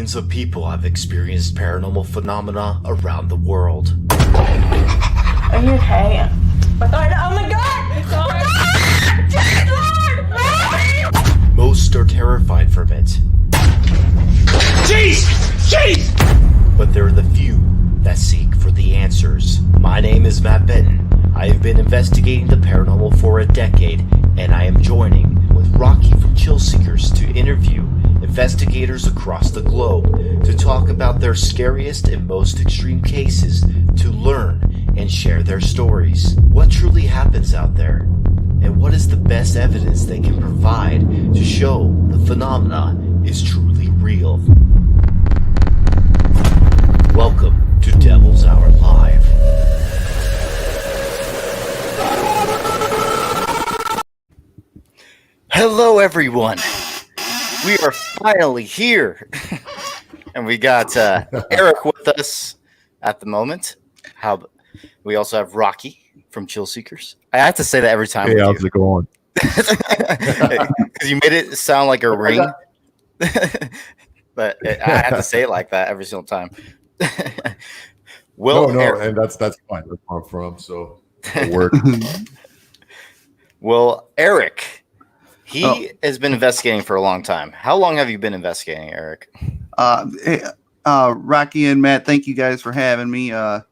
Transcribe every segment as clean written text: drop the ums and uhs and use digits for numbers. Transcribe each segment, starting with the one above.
Millions of people have experienced paranormal phenomena around the world. Are you okay? Oh my god! Sorry. Most are terrified from it. Jeez! But there are the few that seek for the answers. My name is Matt Benton. I have been investigating the paranormal for a decade, and I am joining with Rocky from Chill Seekers to interview investigators across the globe to talk about their scariest and most extreme cases, to learn and share their stories. What truly happens out there? And what is the best evidence they can provide to show the phenomena is truly real? Welcome to Devil's Hour Live. Hello everyone! We are finally here! And we got Eric with us at the moment. We also have Rocky from Chill Seekers. I have to say that every time. Hey, how's it going? Because you made it sound like a ring. But I have to say it like that every single time. No, and that's fine. That's where I'm from, so it worked. Well, Eric, he has been investigating for a long time. How long have you been investigating, Eric? Rocky and Matt, thank you guys for having me. I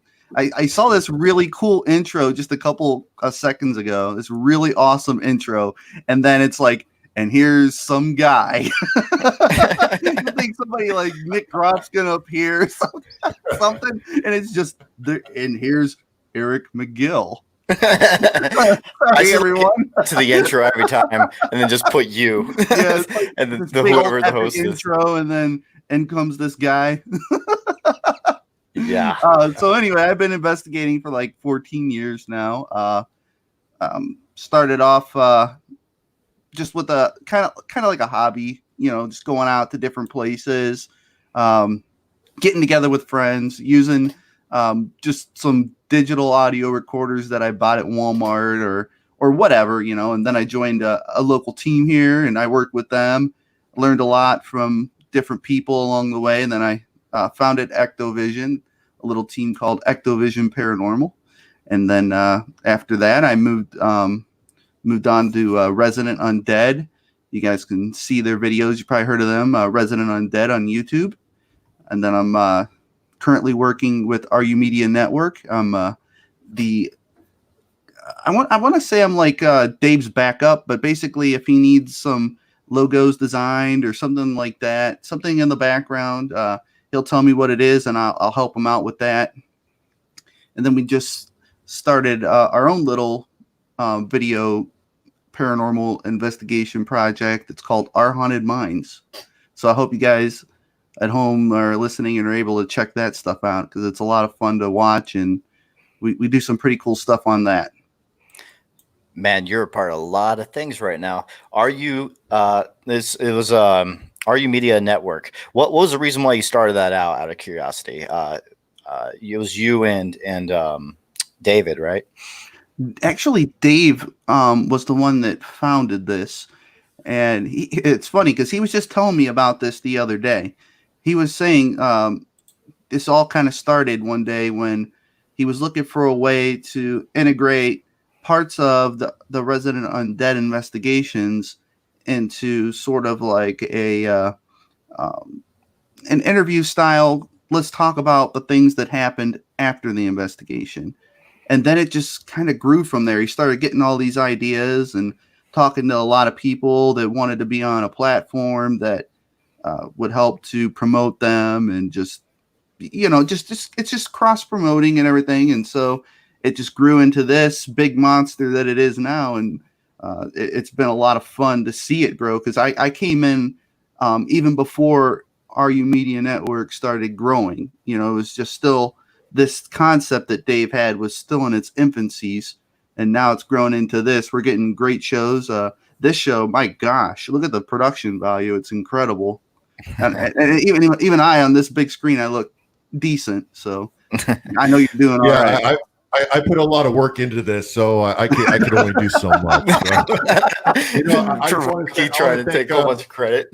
saw this really cool intro just a couple of seconds ago. This really awesome intro, and then it's like, and here's some guy. I think somebody like Nick Groff's gonna appear, something, and it's just there. And here's Eric McGill. Sorry, everyone. To the intro every time, and then just put you. Yeah, like and then whoever the host intro, is. and then in comes this guy. Yeah. So anyway, I've been investigating for like 14 years now. Started off just with a kind of like a hobby, just going out to different places, getting together with friends, using just some digital audio recorders that I bought at Walmart or whatever, and then I joined a local team here and I worked with them, learned a lot from different people along the way. And then I founded Ectovision, a little team called Ectovision Paranormal. And then after that, I moved on to Resident Undead. You guys can see their videos. You probably heard of them, Resident Undead on YouTube. And then I'm currently working with RU Media Network. I'm I want to say I'm like Dave's backup, but basically if he needs some logos designed or something like that, something in the background, he'll tell me what it is and I'll help him out with that. And then we just started our own little video paranormal investigation project. It's called Our Haunted Minds. So I hope you guys at home are listening and are able to check that stuff out because it's a lot of fun to watch, and we do some pretty cool stuff on that. Man, you're a part of a lot of things right now. Are you RU Media Network. What was the reason why you started that out of curiosity? It was you and David, right? Actually, Dave was the one that founded this. And it's funny because he was just telling me about this the other day. He was saying this all kind of started one day when he was looking for a way to integrate parts of the Resident Undead investigations into sort of like an interview style. Let's talk about the things that happened after the investigation. And then it just kind of grew from there. He started getting all these ideas and talking to a lot of people that wanted to be on a platform that would help to promote them, and just it's just cross promoting and everything. And so it just grew into this big monster that it is now. And it's been a lot of fun to see it grow, because I came in even before RU Media Network started growing. It was just still this concept that Dave had was still in its infancies, and now it's grown into this. We're getting great shows. This show, my gosh, look at the production value. It's incredible. And even I on this big screen, I look decent. So I know you're doing all right. I put a lot of work into this, so I could only do so much. So. I just want Keep trying to take a whole bunch of credit.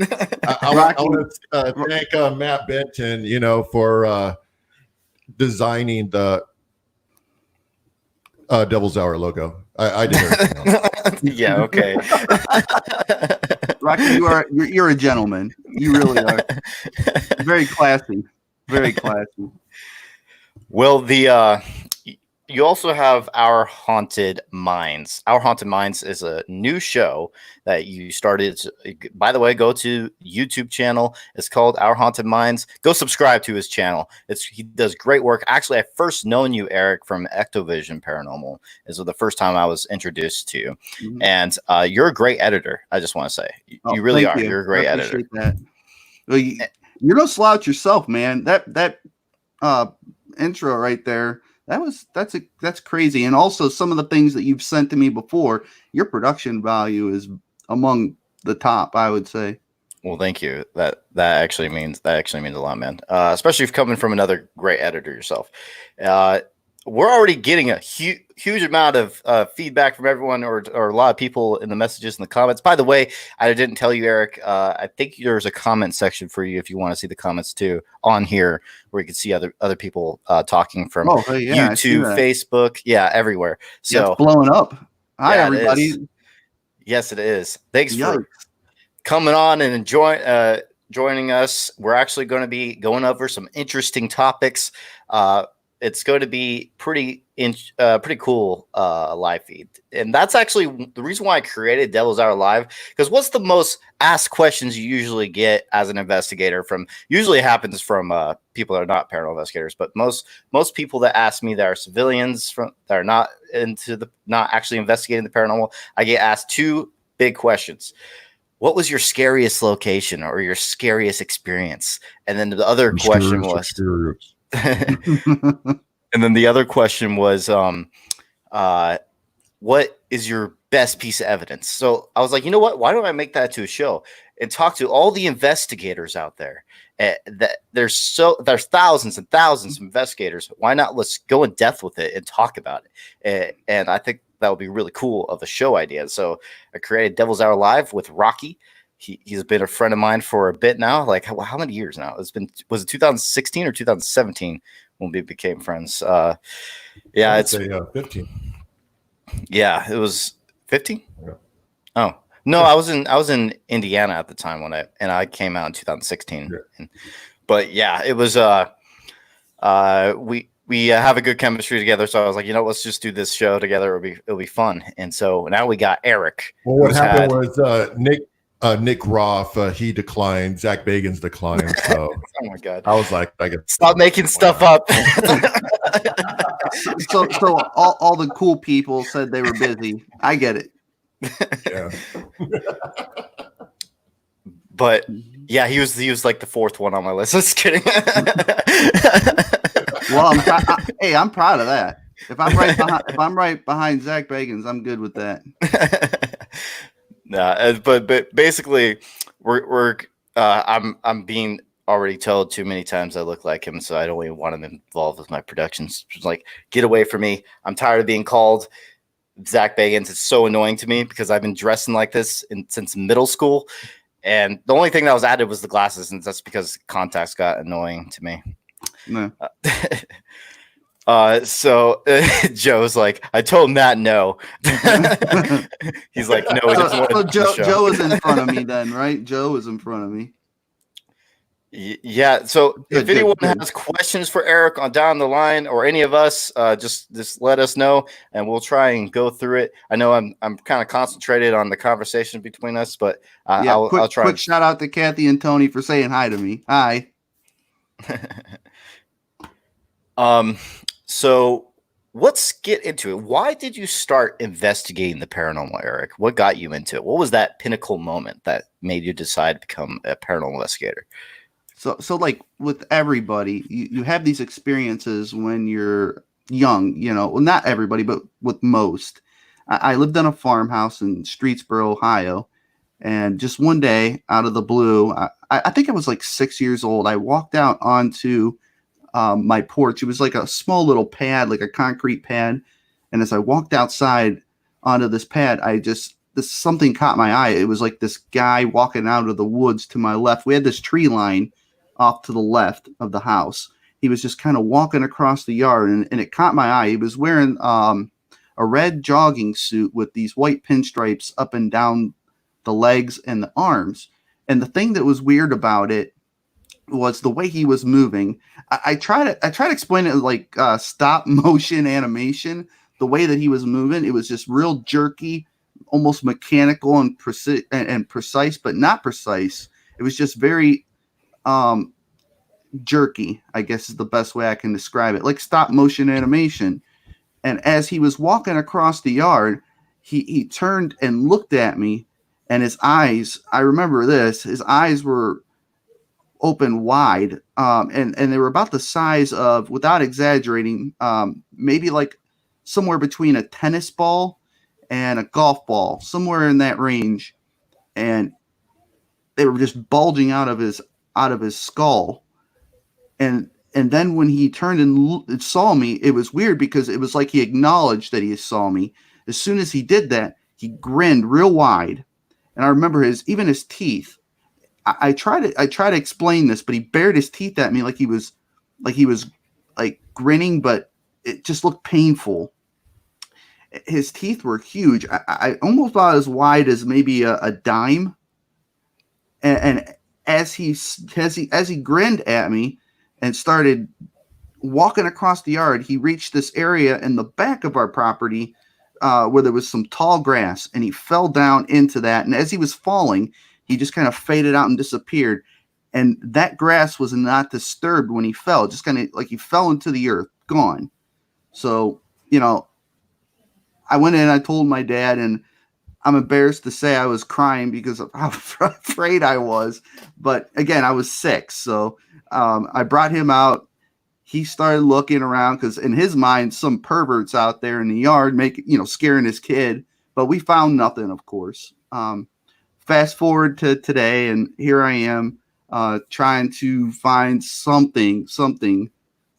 I want to thank Matt Benton, for designing the Devil's Hour logo. I did everything else. Yeah, okay. Rocky, you're a gentleman. You really are. Very classy. Very classy. Well, you also have Our Haunted Minds. Our Haunted Minds is a new show that you started. By the way, go to YouTube channel. It's called Our Haunted Minds. Go subscribe to his channel. He does great work. Actually, I first known you, Eric, from Ectovision Paranormal. This was the first time I was introduced to you. Mm-hmm. And you're a great editor. I just want to say you really are. You're a great editor. That. Well, you're no slouch yourself, man. That intro right there. That's crazy. And also some of the things that you've sent to me before, your production value is among the top, I would say. Well, thank you. That actually means a lot, man. Especially if coming from another great editor yourself. We're already getting a huge amount of feedback from everyone or a lot of people in the messages and the comments. By the way, I didn't tell you, Eric, I think there's a comment section for you if you want to see the comments too on here where you can see other people talking from YouTube, Facebook, everywhere. So it's blowing up. Hi, everybody. Yes, it is. Thanks for coming on and joining us. We're actually going to be going over some interesting topics. It's going to be pretty cool live feed. And that's actually the reason why I created Devil's Hour Live, because what's the most asked questions you usually get as an investigator usually happens from people that are not paranormal investigators, but most people that ask me that are civilians that are not actually investigating the paranormal, I get asked two big questions. What was your scariest location or your scariest experience? And then the other question was... And then the other question was, what is your best piece of evidence? So I was like, you know what? Why don't I make that to a show and talk to all the investigators out there? There's thousands and thousands of investigators. Why not? Let's go in depth with it and talk about it. And I think that would be really cool of a show idea. So I created Devil's Hour Live with Rocky. He's been a friend of mine for a bit now. Like how many years now? Was it 2016 or 2017 when we became friends? It's 15. Yeah, it was 15. Yeah. Oh no, I was in Indiana at the time when I came out in 2016. Yeah. But yeah, it was we have a good chemistry together. So I was like, let's just do this show together. It'll be fun. And so now we got Eric. Well, what happened was Nick Roth, he declined. Zach Bagans declined. So oh my god! I was like, stop making stuff up. so all the cool people said they were busy. I get it. Yeah. But yeah, he was like the fourth one on my list. Just kidding. Well, I'm proud of that. If I'm right behind Zach Bagans, I'm good with that. But basically, I'm being already told too many times I look like him, so I don't even want him involved with my productions. Just like, get away from me. I'm tired of being called Zach Bagans. It's so annoying to me because I've been dressing like this since middle school, and the only thing that was added was the glasses, and that's because contacts got annoying to me. No. So Joe's like, I told Matt no. He's like, no. He doesn't want Joe is in front of me then, right? Joe is in front of me. Yeah. So if anyone has questions for Eric on down the line or any of us, just let us know and we'll try and go through it. I know I'm kind of concentrated on the conversation between us, but I'll try. Quick shout out to Kathy and Tony for saying hi to me. Hi. So let's get into it. Why did you start investigating the paranormal, Eric? What got you into it? What was that pinnacle moment that made you decide to become a paranormal investigator? So like with everybody, you have these experiences when you're young, well, not everybody, but with most. I lived in a farmhouse in Streetsboro, Ohio. And just one day out of the blue, I think I was like 6 years old. I walked out onto my porch. It was like a small little pad, like a concrete pad. And as I walked outside onto this pad, something caught my eye. It was like this guy walking out of the woods to my left. We had this tree line off to the left of the house. He was just kind of walking across the yard, and it caught my eye. He was wearing a red jogging suit with these white pinstripes up and down the legs and the arms. And the thing that was weird about it was the way he was moving. I try to explain it like stop motion animation. The way that he was moving, it was just real jerky, almost mechanical and precise, but not precise. It was just very jerky, I guess is the best way I can describe it, like stop motion animation. And as he was walking across the yard, he turned and looked at me, and his eyes, I remember this, his eyes were open wide, and they were about the size of, without exaggerating, maybe like somewhere between a tennis ball and a golf ball, somewhere in that range. And they were just bulging out of his skull. And then when he turned and saw me, it was weird because it was like he acknowledged that he saw me. As soon as he did that, he grinned real wide. And I remember his teeth. I try to explain this, but he bared his teeth at me like he was grinning, but it just looked painful. His teeth were huge. I almost about as wide as maybe a dime. And as he grinned at me and started walking across the yard, he reached this area in the back of our property where there was some tall grass, and he fell down into that. And as he was falling, he just kind of faded out and disappeared. And that grass was not disturbed when he fell, just kind of like he fell into the earth, gone. So, I went in, I told my dad, and I'm embarrassed to say I was crying because of how afraid I was. But again, I was 6. So I brought him out. He started looking around because in his mind, some perverts out there in the yard scaring his kid. But we found nothing, of course. Fast forward to today, and here I am trying to find something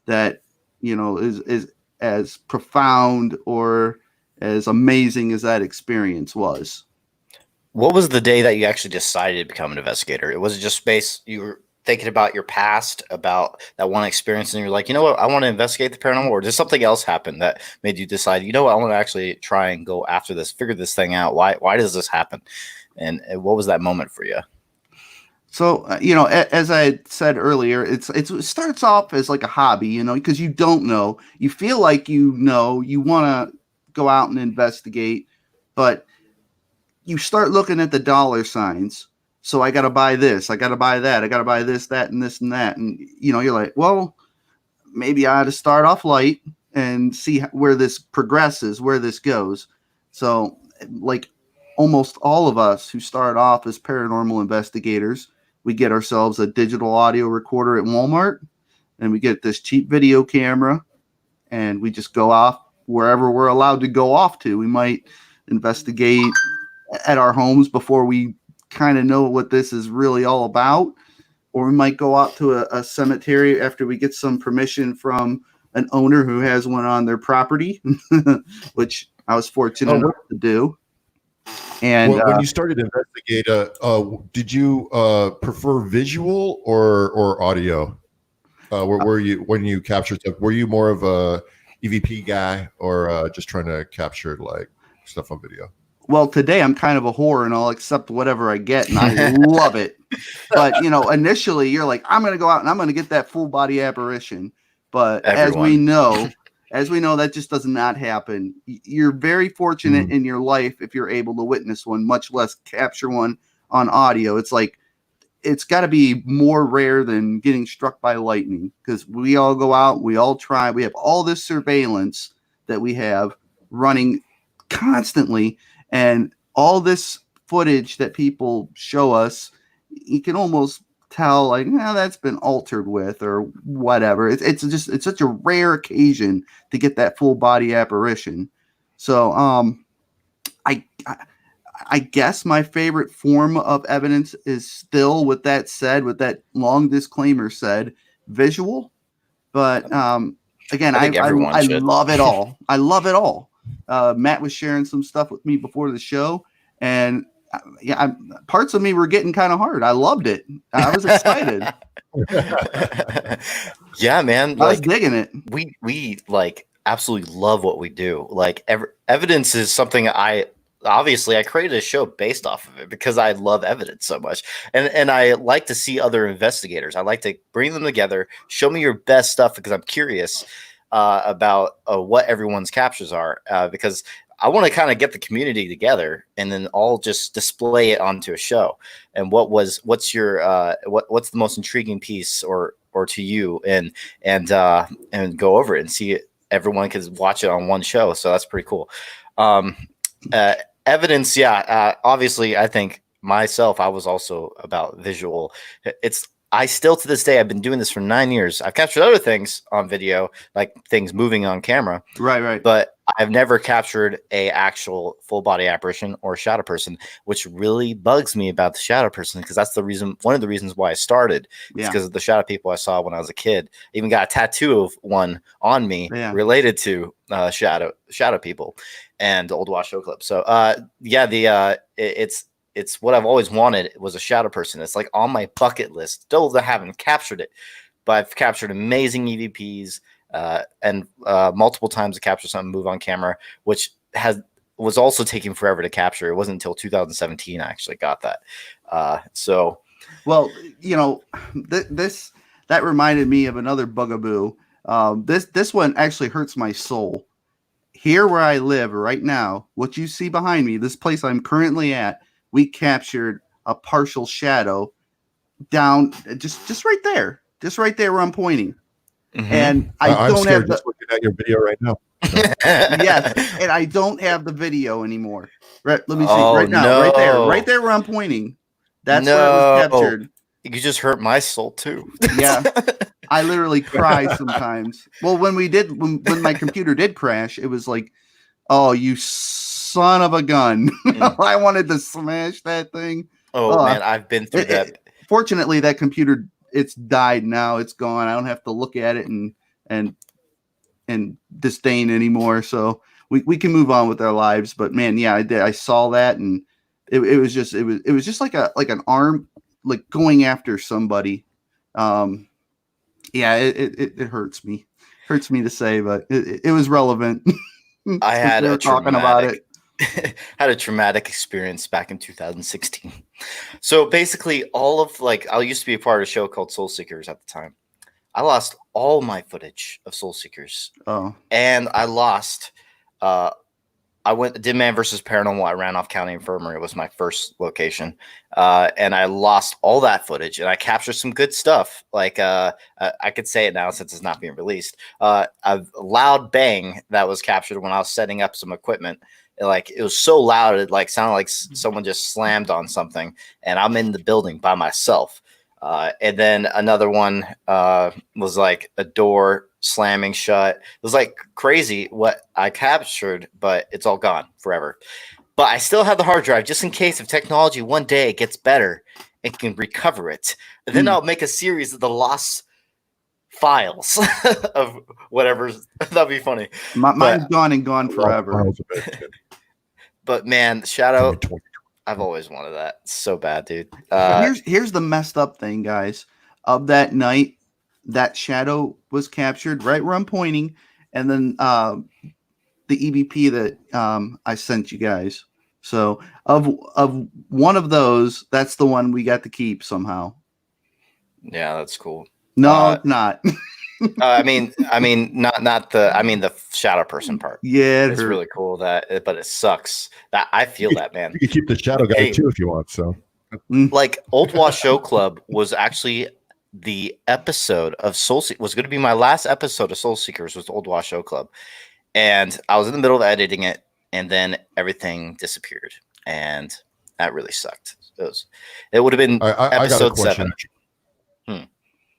that, is as profound or as amazing as that experience was. What was the day that you actually decided to become an investigator? Was it just you were thinking about your past, about that one experience, and you're like, you know what, I want to investigate the paranormal? Or did something else happen that made you decide, you know what, I want to actually try and go after this, figure this thing out? Why does this happen? And what was that moment for you? So, as I said earlier, it starts off as like a hobby, because you don't know. You feel like you want to go out and investigate, but you start looking at the dollar signs. So I got to buy this, I got to buy that, I got to buy this, that, and this and that. And, you're like, well, maybe I ought to start off light and see where this progresses, where this goes. So like almost all of us who start off as paranormal investigators, we get ourselves a digital audio recorder at Walmart, and we get this cheap video camera, and we just go off wherever we're allowed to go off to. We might investigate at our homes before we kind of know what this is really all about, or we might go out to a cemetery after we get some permission from an owner who has one on their property, which I was fortunate enough to do. And when you started Investigator, did you prefer visual or audio? Were you, when you captured stuff, were you more of a EVP guy, or just trying to capture like stuff on video? Well, today I'm kind of a whore, and I'll accept whatever I get, and I love it. But initially you're like, I'm going to go out and I'm going to get that full body apparition. But as we know, that just does not happen. You're very fortunate in your life if you're able to witness one, much less capture one on audio. It's like, it's got to be more rare than getting struck by lightning, because we all go out, we all try, we have all this surveillance that we have running constantly, and all this footage that people show us, you can almost tell like, that's been altered with or whatever. It's such a rare occasion to get that full body apparition. So I guess my favorite form of evidence is still, with that long disclaimer said, visual. But again, I think everyone should. love it all. I love it all. Matt was sharing some stuff with me before the show, and parts of me were getting kind of hard. I loved it. I was excited. Yeah, man. I was digging it. We like absolutely love what we do. Like evidence is something I created a show based off of it because I love evidence so much. And I like to see other investigators. I like to bring them together, show me your best stuff because I'm curious about what everyone's captures are because I want to kind of get the community together and then all just display it onto a show. And what's the most intriguing piece or to you and go over it and see it. Everyone can watch it on one show. So that's pretty cool. Evidence. Yeah. Obviously I think myself, I was also about visual. I still to this day, I've been doing this for 9 years. I've captured other things on video, like things moving on camera. Right. But I've never captured a actual full body apparition or shadow person, which really bugs me about the shadow person because that's one of the reasons why I started. It's because of the shadow people I saw when I was a kid. I even got a tattoo of one on me related to shadow people and the Old Wash Show Club. So it's what I've always wanted was a shadow person. It's like on my bucket list. Still haven't captured it, but I've captured amazing EVPs and multiple times to capture something move on camera, which was also taking forever to capture. It wasn't until 2017 I actually got that. Well, that reminded me of another bugaboo. This one actually hurts my soul. Here where I live right now, what you see behind me, this place I'm currently at, we captured a partial shadow down just right there where I'm pointing. Mm-hmm. And I'm scared just looking at your video right now. Yes, and I don't have the video anymore. Right, let me see right now, right there where I'm pointing. That's where it was captured. You just hurt my soul too. Yeah, I literally cry sometimes. Well, when my computer did crash, it was like, oh, you son of a gun. I wanted to smash that thing. Oh man, I've been through that. Fortunately, that computer, it's died now. It's gone. I don't have to look at it and disdain anymore. So we can move on with our lives. But man, yeah, I saw that, and it was just like an arm like going after somebody. It hurts me. Hurts me to say, but it was relevant. I had a talking about it. Had a traumatic experience back in 2016. So basically I used to be a part of a show called Soul Seekers at the time. I lost all my footage of Soul Seekers. Oh. And I lost I went Dead Man versus Paranormal at Randolph County Infirmary. It was my first location. And I lost all that footage and I captured some good stuff. Like I could say it now since it's not being released. A loud bang that was captured when I was setting up some equipment. Like it was so loud, it like sounded like someone just slammed on something, and I'm in the building by myself. And then another one was like a door slamming shut. It was like crazy what I captured, but it's all gone forever. But I still have the hard drive just in case if technology one day gets better and can recover it. And then I'll make a series of the lost files of whatever. That'd be funny. Mine's gone and gone forever. But man, Shadow, I've always wanted that so bad, dude. Here's the messed up thing, guys. Of that night, that shadow was captured right where I'm pointing, and then the EVP that I sent you guys. So of one of those, that's the one we got to keep somehow. Yeah, that's cool. No, it's not. I mean, the shadow person part. Yeah, it's really cool but it sucks. That I feel that, man. You can keep the shadow guy too if you want. So, like Old Wash Show Club was actually the episode of Soul Seekers was going to be my last episode of Soul Seekers was the Old Wash Show Club, and I was in the middle of editing it, and then everything disappeared, and that really sucked. It would have been episode 7.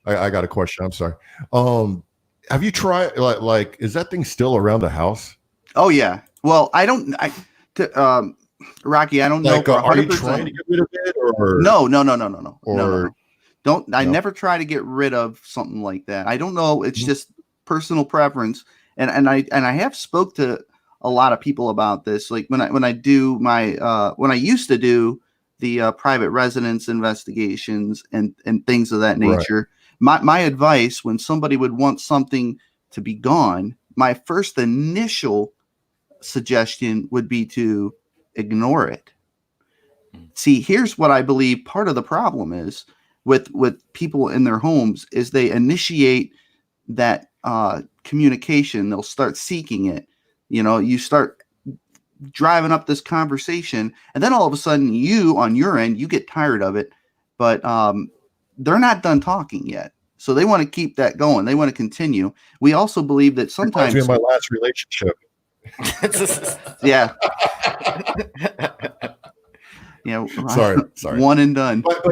I got a question. I'm sorry. Have you tried like is that thing still around the house? Oh yeah. Well, Rocky, I don't know. Are you trying to get rid of it or no? Or I never try to get rid of something like that. I don't know. It's just personal preference. And I have spoke to a lot of people about this. Like when I do my when I used to do the private residence investigations and things of that nature. Right. My advice when somebody would want something to be gone, my first initial suggestion would be to ignore it. See, here's what I believe part of the problem is with people in their homes is they initiate that communication. They'll start seeking it. You know, you start driving up this conversation, and then all of a sudden you on your end, you get tired of it, but they're not done talking yet. So they want to keep that going. They want to continue. We also believe that sometimes in my last relationship. Yeah. Yeah. Sorry. One and done. But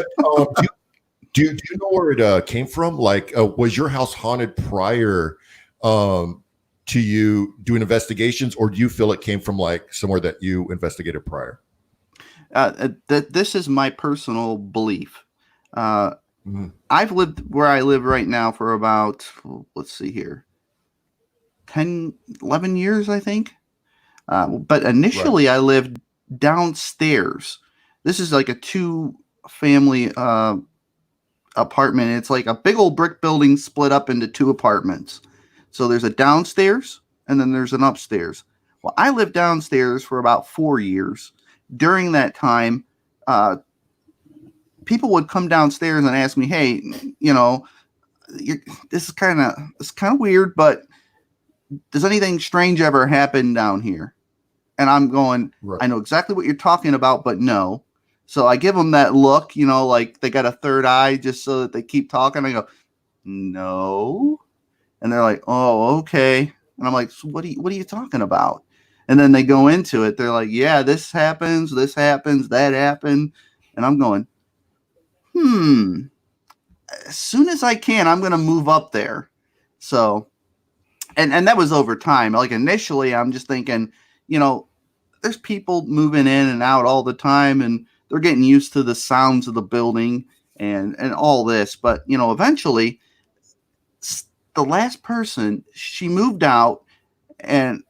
do you know where it came from? Like, was your house haunted prior to you doing investigations, or do you feel it came from like somewhere that you investigated prior? This is my personal belief. I've lived where I live right now for about, let's see here, 10, 11 years, I think. But initially I lived downstairs. This is like a 2-family apartment. It's like a big old brick building split up into 2 apartments. So there's a downstairs and then there's an upstairs. Well, I lived downstairs for about 4 years. During that time, people would come downstairs and ask me, "Hey, you know, this is kind of weird, but does anything strange ever happen down here?" And I'm going, right. I know exactly what you're talking about, but no. So I give them that look, you know, like they got a third eye just so that they keep talking. I go, no. And they're like, oh, okay. And I'm like, so what are you talking about? And then they go into it. They're like, yeah, this happens, that happened. And I'm going, as soon as I can, I'm going to move up there. So, and that was over time. Like initially I'm just thinking, you know, there's people moving in and out all the time and they're getting used to the sounds of the building and all this. But, you know, eventually the last person, she moved out and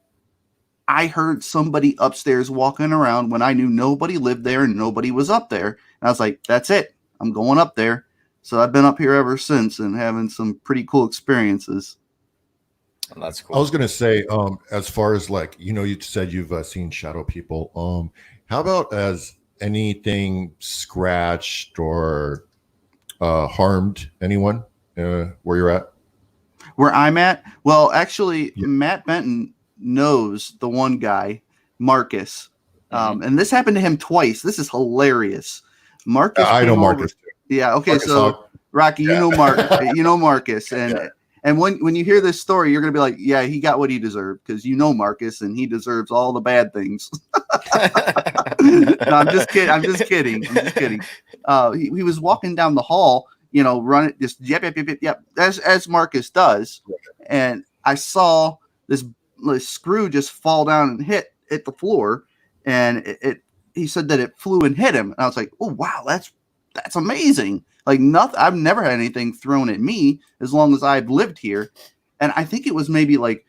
I heard somebody upstairs walking around when I knew nobody lived there and nobody was up there. And I was like, that's it. I'm going up there. So I've been up here ever since and having some pretty cool experiences. Oh, that's cool. I was going to say, as far as like, you know, you said you've seen shadow people. How about as anything scratched or harmed anyone where you're at? Where I'm at? Well, actually, yeah. Matt Benton knows the one guy, Marcus. And this happened to him twice. This is hilarious. Marcus. I know Marcus too. Yeah. Okay. Marcus so Rocky, you know Marcus. And when you hear this story, you're going to be like, yeah, he got what he deserved because you know Marcus and he deserves all the bad things. No, I'm just kidding. He was walking down the hall, you know, running just yep, as Marcus does. And I saw this screw just fall down and hit the floor. And he said that it flew and hit him. And I was like, oh, wow, that's amazing. Like nothing, I've never had anything thrown at me as long as I've lived here. And I think it was maybe like,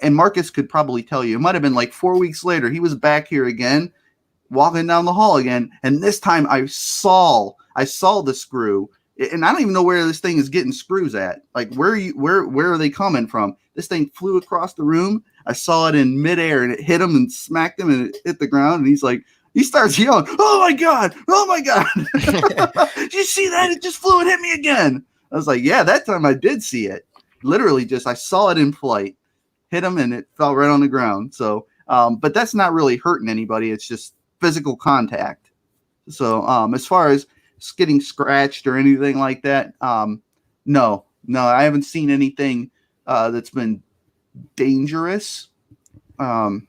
and Marcus could probably tell you, it might've been like 4 weeks later. He was back here again, walking down the hall again. And this time I saw the screw, and I don't even know where this thing is getting screws at. Like where are they coming from? This thing flew across the room. I saw it in midair and it hit him and smacked him and it hit the ground. And he starts yelling, oh my God. Did you see that? It just flew and hit me again. I was like, yeah, that time I did see it. Literally I saw it in flight, hit him and it fell right on the ground. So, but that's not really hurting anybody. It's just physical contact. So, as far as getting scratched or anything like that, no, I haven't seen anything, that's been dangerous. You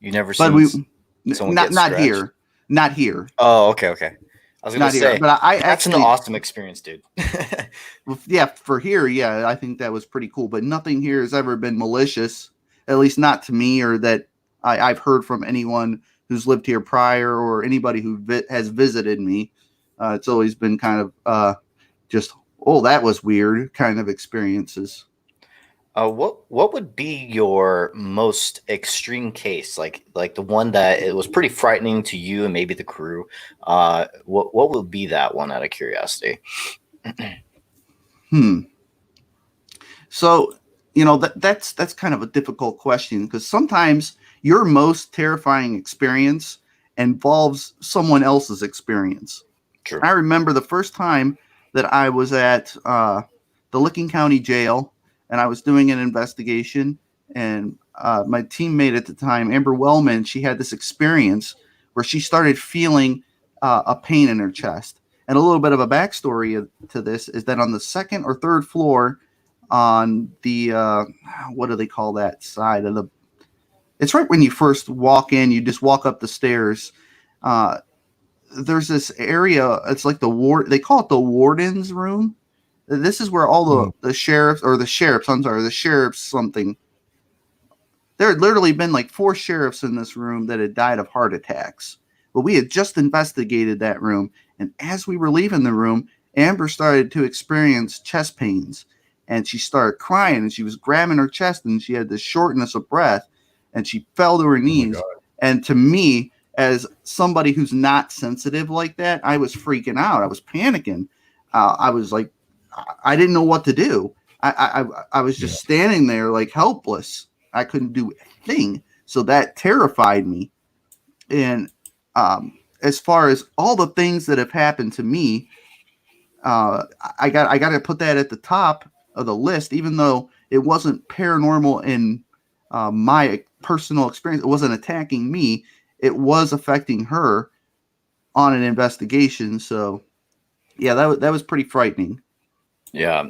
never seen not here. Oh, okay. I was gonna say, but that's an awesome experience, dude. Yeah, for here, yeah, I think that was pretty cool. But nothing here has ever been malicious, at least not to me, or that I've heard from anyone who's lived here prior or anybody who has visited me. It's always been kind of just, oh, that was weird kind of experiences. What would be your most extreme case, like the one that it was pretty frightening to you and maybe the crew? What would be that one, out of curiosity? So, that's kind of a difficult question, because sometimes your most terrifying experience involves someone else's experience. True. I remember the first time that I was at the Licking County Jail, and I was doing an investigation, and my teammate at the time, Amber Wellman, she had this experience where she started feeling a pain in her chest. And a little bit of a backstory to this is that on the second or third floor, on the what do they call that side of the? It's right when you first walk in. You just walk up the stairs. There's this area. It's like the ward. They call it the warden's room. This is where all the sheriffs, or the sheriffs. I'm sorry, the sheriffs something. There had literally been like 4 sheriffs in this room that had died of heart attacks. But we had just investigated that room, and as we were leaving the room, Amber started to experience chest pains. And she started crying, and she was grabbing her chest, and she had this shortness of breath, and she fell to her knees. And to me, as somebody who's not sensitive like that, I was freaking out. I was panicking. I was like, I didn't know what to do. I was just standing there like helpless. I couldn't do a thing. So that terrified me. And as far as all the things that have happened to me, I got to put that at the top of the list, even though it wasn't paranormal in my personal experience. It wasn't attacking me. It was affecting her on an investigation. So yeah, that was pretty frightening. Yeah.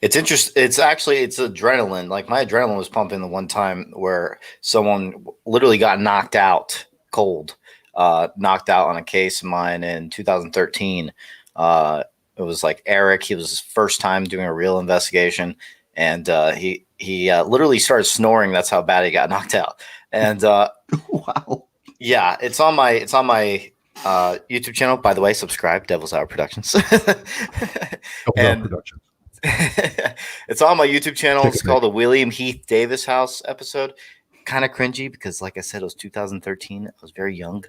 It's interesting. It's adrenaline. Like, my adrenaline was pumping the one time where someone literally got knocked out cold, knocked out on a case of mine in 2013. It was like Eric. He was his first time doing a real investigation, and he literally started snoring. That's how bad he got knocked out. And Wow. Yeah, it's on my YouTube channel. By the way, subscribe, Devil's Hour Productions. Productions. It's on my YouTube channel. It's called the William Heath Davis House episode. Kind of cringy because, like I said, it was 2013. I was very young.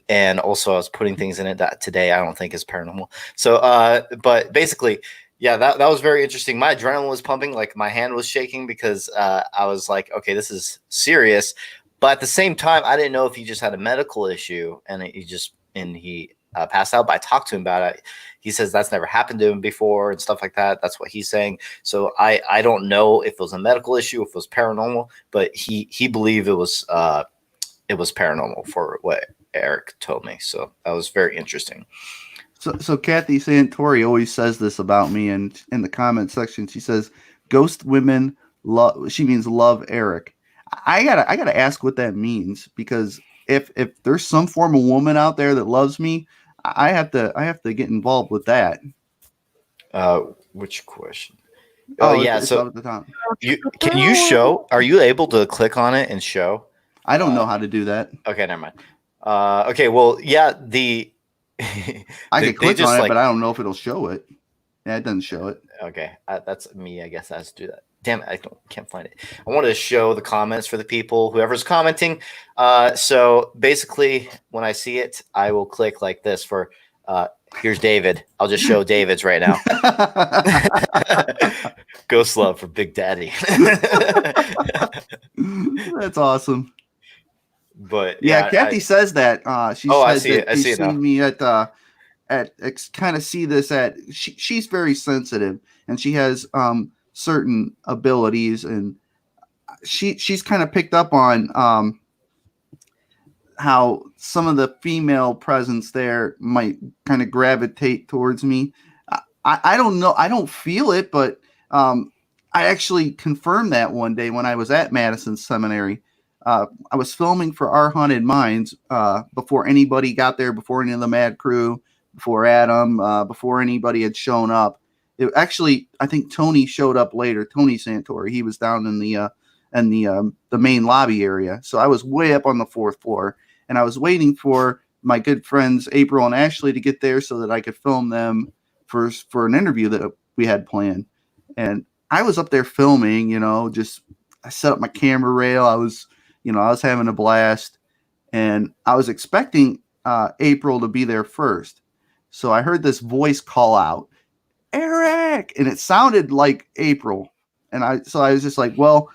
And also I was putting things in it that today I don't think is paranormal. So, but basically, yeah, that was very interesting. My adrenaline was pumping, like my hand was shaking because I was like, okay, this is serious. But at the same time, I didn't know if he just had a medical issue and he passed out. But I talked to him about it. He says that's never happened to him before and stuff like that. That's what he's saying. So I don't know if it was a medical issue, if it was paranormal, but he believed it was paranormal for what Eric told me. So that was very interesting. So Kathy Santori always says this about me, and in the comment section she says ghost women love. She means love Eric. I gotta ask what that means, because if there's some form of woman out there that loves me, I have to get involved with that. Which question? Yeah. So up at the top. Can you show? Are you able to click on it and show? I don't know how to do that. Okay, never mind. Okay, well, yeah, I can click on it, but I don't know if it'll show it. Yeah, it doesn't show it. Okay, that's me. I guess I have to do that. Damn it, can't find it. I wanted to show the comments for the people, whoever's commenting. So basically, when I see it, I will click like this for. Here's David. I'll just show David's right now. Ghost love for Big Daddy. That's awesome. But yeah, Kathy says that. She said I see that it. I see it now. me at kind of see this at. She's very sensitive, and she has certain abilities, and she's kind of picked up on how some of the female presence there might kind of gravitate towards me. I don't know. I don't feel it, but I actually confirmed that one day when I was at Madison Seminary. I was filming for Our Haunted Minds before anybody got there, before any of the Mad Crew, before Adam, before anybody had shown up. I think Tony showed up later. Tony Santori. He was down in the main lobby area. So I was way up on the 4th floor, and I was waiting for my good friends April and Ashley to get there so that I could film them for an interview that we had planned. And I was up there filming, just I set up my camera rail. I was having a blast, and I was expecting April to be there first. So I heard this voice call out, Eric, and it sounded like April. And I was just like, well,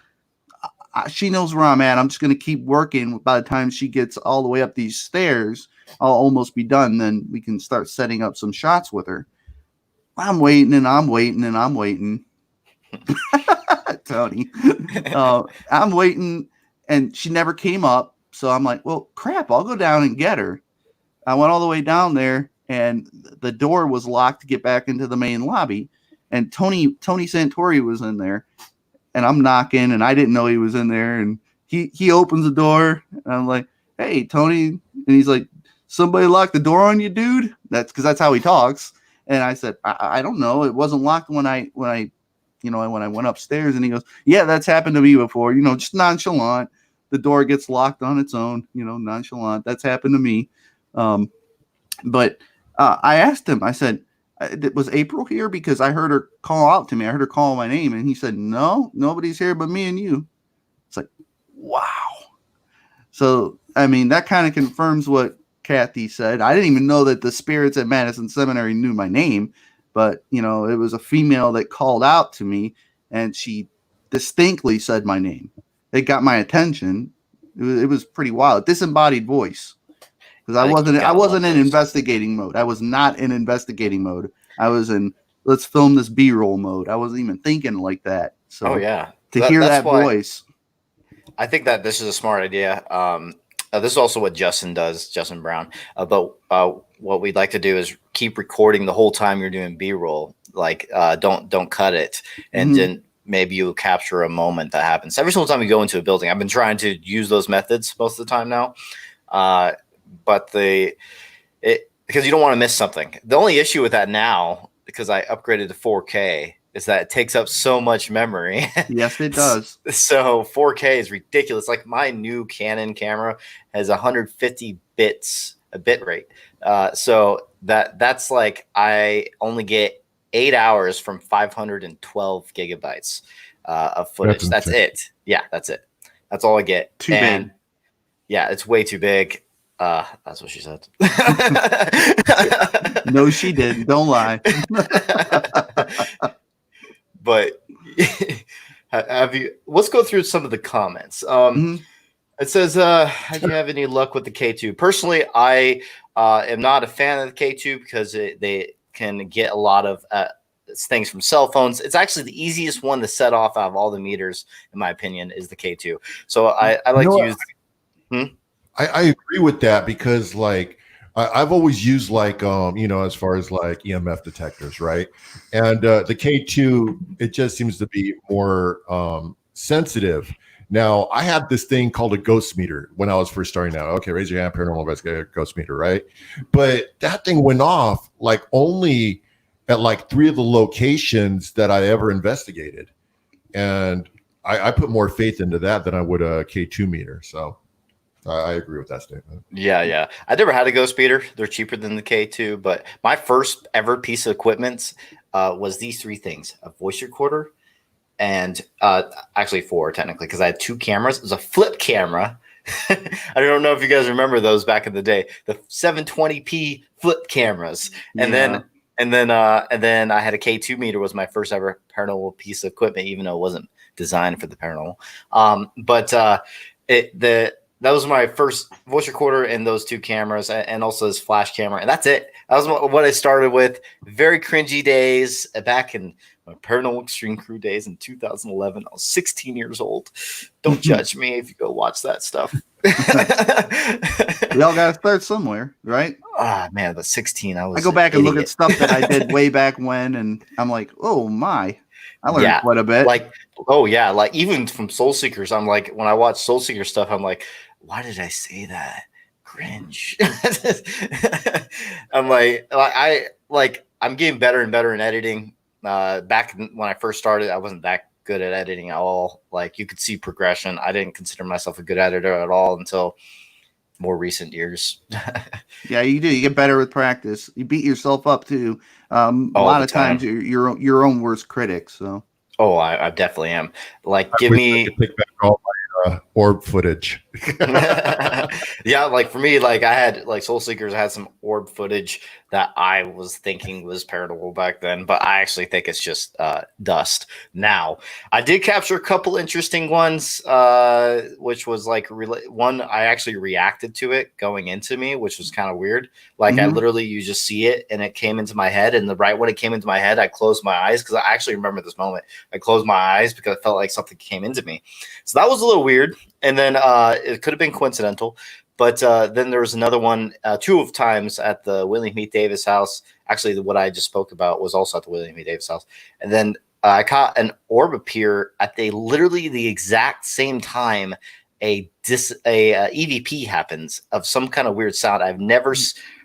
she knows where I'm at. I'm just going to keep working. By the time she gets all the way up these stairs, I'll almost be done. Then we can start setting up some shots with her. I'm waiting and I'm waiting and I'm waiting. Tony, I'm waiting, and she never came up. So I'm like, well, crap, I'll go down and get her. I went all the way down there, and the door was locked to get back into the main lobby. And Tony Santori was in there, and I'm knocking, and I didn't know he was in there. And he opens the door, and I'm like, hey, Tony. And he's like, somebody locked the door on you, dude? That's because that's how he talks. And I said, I don't know. It wasn't locked when I went upstairs. And he goes, yeah, that's happened to me before. Just nonchalant. The door gets locked on its own, nonchalant. That's happened to me. But I asked him, I said, was April here? Because I heard her call out to me. I heard her call my name. And he said, no, nobody's here but me and you. It's like, wow. So, I mean, that kind of confirms what Kathy said. I didn't even know that the spirits at Madison Seminary knew my name, but it was a female that called out to me, and she distinctly said my name. It got my attention. It was pretty wild. Disembodied voice, because I wasn't in investigating mode. I was not in investigating mode. I was in let's film this B-roll mode. I wasn't even thinking like that. So to hear that voice, I think that this is a smart idea. This is also what Justin does, Justin Brown. But what we'd like to do is keep recording the whole time you're doing B-roll. Like, don't cut it, and then maybe you'll capture a moment that happens every single time you go into a building. I've been trying to use those methods most of the time now, but because you don't want to miss something. The only issue with that now, because I upgraded to 4K, is that it takes up so much memory. Yes, it does. So 4K is ridiculous. Like my new Canon camera has 150 bits, a bit rate. So that's like I only get 8 hours from 512 gigabytes of footage. That's it. Yeah, that's it. That's all I get. Too big. Yeah, it's way too big. That's what she said. No, she didn't. Don't lie. But let's go through some of the comments. It says, have you have any luck with the K2? Personally, I am not a fan of the K2 because they can get a lot of things from cell phones. It's actually the easiest one to set off out of all the meters, in my opinion, is the K2. So I like to use. I agree with that because like I've always used like as far as like EMF detectors, right? And the K2, it just seems to be more sensitive. Now I had this thing called a ghost meter when I was first starting out. Okay, raise your hand, paranormal investigator, ghost meter, right? But that thing went off like only at like 3 of the locations that I ever investigated, and I put more faith into that than I would a K2 meter. So I agree with that statement. Yeah. I never had a ghost meter. They're cheaper than the K2, but my first ever piece of equipment was these 3 things: a voice recorder, and actually 4 technically, because I had 2 cameras. It was a flip camera. I don't know if you guys remember those back in the day, the 720p flip cameras. And then I had a K2 meter. Was my first ever paranormal piece of equipment, even though it wasn't designed for the paranormal. That was my first voice recorder and those 2 cameras, and also this flash camera. And that's it. That was what I started with. Very cringy days back in my Paranormal Extreme Crew days in 2011. I was 16 years old. Don't judge me if you go watch that stuff. We all got to start somewhere, right? Ah, man, but 16, I go back and look at stuff that I did way back when, and I'm like, oh my. I learned quite a bit. Like even from Soul Seekers, I'm like, when I watch Soul Seeker stuff, I'm like, why did I say that? Cringe. I'm I'm getting better and better in editing. Back when I first started, I wasn't that good at editing at all. Like you could see progression. I didn't consider myself a good editor at all until more recent years. Yeah, you do. You get better with practice. You beat yourself up too. A All lot the of times time. you're your own worst critic. So Oh, I definitely am. Like, I give wish I me. could take back all my orb footage. Yeah, like for me, like I had like Soul Seekers had some orb footage that I was thinking was paranormal back then, but I actually think it's just dust. Now, I did capture a couple interesting ones, which was like one I actually reacted to it going into me, which was kind of weird. Like I Mhm. literally, you just see it and it came into my head, and right when it came into my head, I closed my eyes because I actually remember this moment. I closed my eyes because I felt like something came into me. So that was a little weird. And then it could have been coincidental. But then there was another one, two of times at the William Heath Davis house. Actually, what I just spoke about was also at the William Heath Davis house. And then I caught an orb appear at literally the exact same time a EVP happens of some kind of weird sound I've never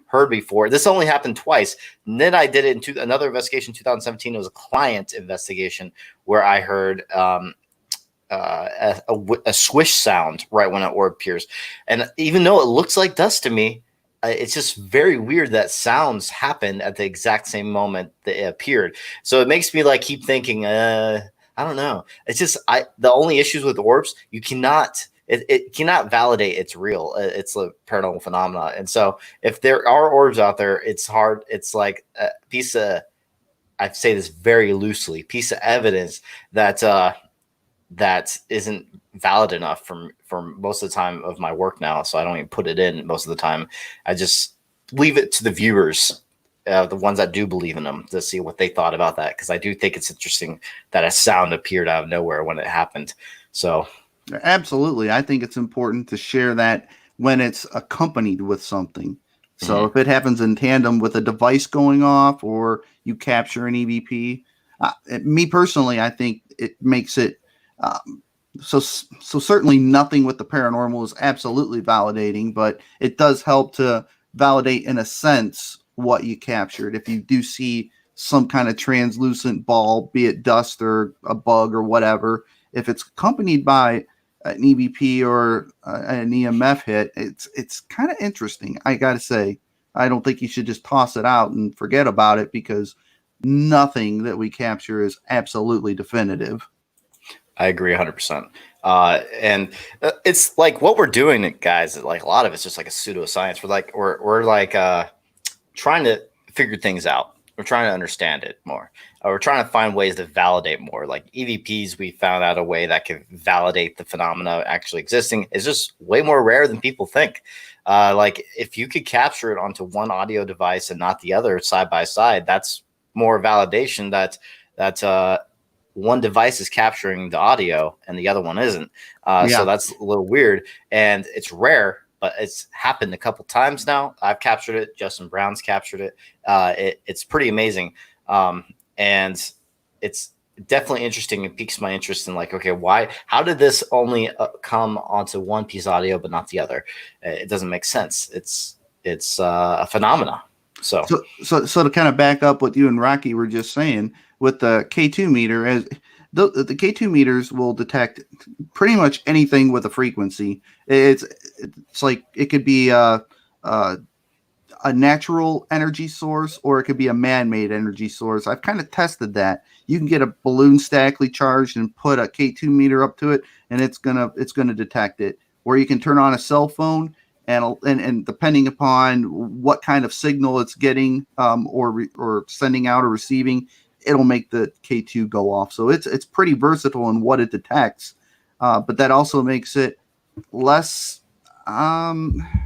heard before. This only happened twice. And then I did it in another investigation in 2017. It was a client investigation where I heard a swish sound right when an orb appears. And even though it looks like dust to me, it's just very weird that sounds happen at the exact same moment that it appeared. So it makes me like keep thinking, I don't know. It's just the only issues with orbs, you cannot it cannot validate it's real. It's a paranormal phenomena. And so if there are orbs out there, it's hard. It's like a piece of, I say this very loosely, piece of evidence that that isn't valid enough for most of the time of my work now. So I don't even put it in most of the time. I just leave it to the viewers, the ones that do believe in them, to see what they thought about that. Because I do think it's interesting that a sound appeared out of nowhere when it happened. So absolutely, I think it's important to share that when it's accompanied with something. So if it happens in tandem with a device going off, or you capture an EVP, me personally, I think it makes it so certainly nothing with the paranormal is absolutely validating, but it does help to validate in a sense what you captured. If you do see some kind of translucent ball, be it dust or a bug or whatever, if it's accompanied by an EVP or an EMF hit, it's kind of interesting. I gotta say, I don't think you should just toss it out and forget about it, because nothing that we capture is absolutely definitive. I agree 100%. And it's like what we're doing, guys. Like a lot of it's just like a pseudoscience. We're like trying to figure things out. We're trying to understand it more. We're trying to find ways to validate more. Like EVPs, we found out a way that can validate the phenomena actually existing. It's just way more rare than people think. Like if you could capture it onto one audio device and not the other side by side, that's more validation that one device is capturing the audio and the other one isn't. So that's a little weird, and it's rare, but it's happened a couple times now. I've captured it. Justin Brown's captured it. It's pretty amazing. And it's definitely interesting. It piques my interest in like, okay, how did this only come onto one piece of audio, but not the other? It doesn't make sense. It's a phenomena. So to kind of back up what you and Rocky were just saying with the K2 meter, as the K2 meters will detect pretty much anything with a frequency. It's like it could be a natural energy source, or it could be a man-made energy source. I've kind of tested that. You can get a balloon statically charged and put a K2 meter up to it, and it's gonna detect it. Or you can turn on a cell phone, and depending upon what kind of signal it's getting, or sending out or receiving, it'll make the K2 go off. So it's pretty versatile in what it detects, but that also makes it less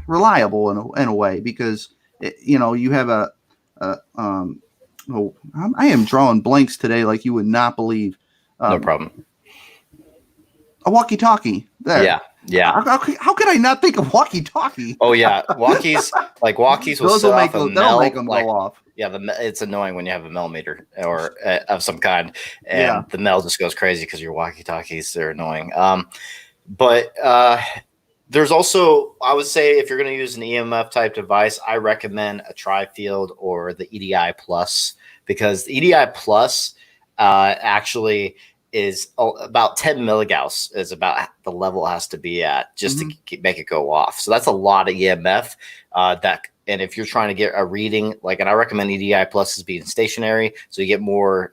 reliable in a way, because you have I am drawing blanks today like you would not believe. no problem. A walkie-talkie. There. Yeah. How could I not think of walkie-talkie? Oh yeah, walkies will Those set will off they'll make them go off. Yeah, it's annoying when you have a millimeter or of some kind, and Yeah. the Mel just goes crazy because your walkie-talkies are annoying. But there's also, I would say, if you're going to use an EMF type device, I recommend a tri-field or the EDI Plus, because the EDI Plus actually is about 10 milligauss is about the level it has to be at just to make it go off. So that's a lot of EMF. And if you're trying to get a reading, and I recommend EDI Plus as being stationary, so you get more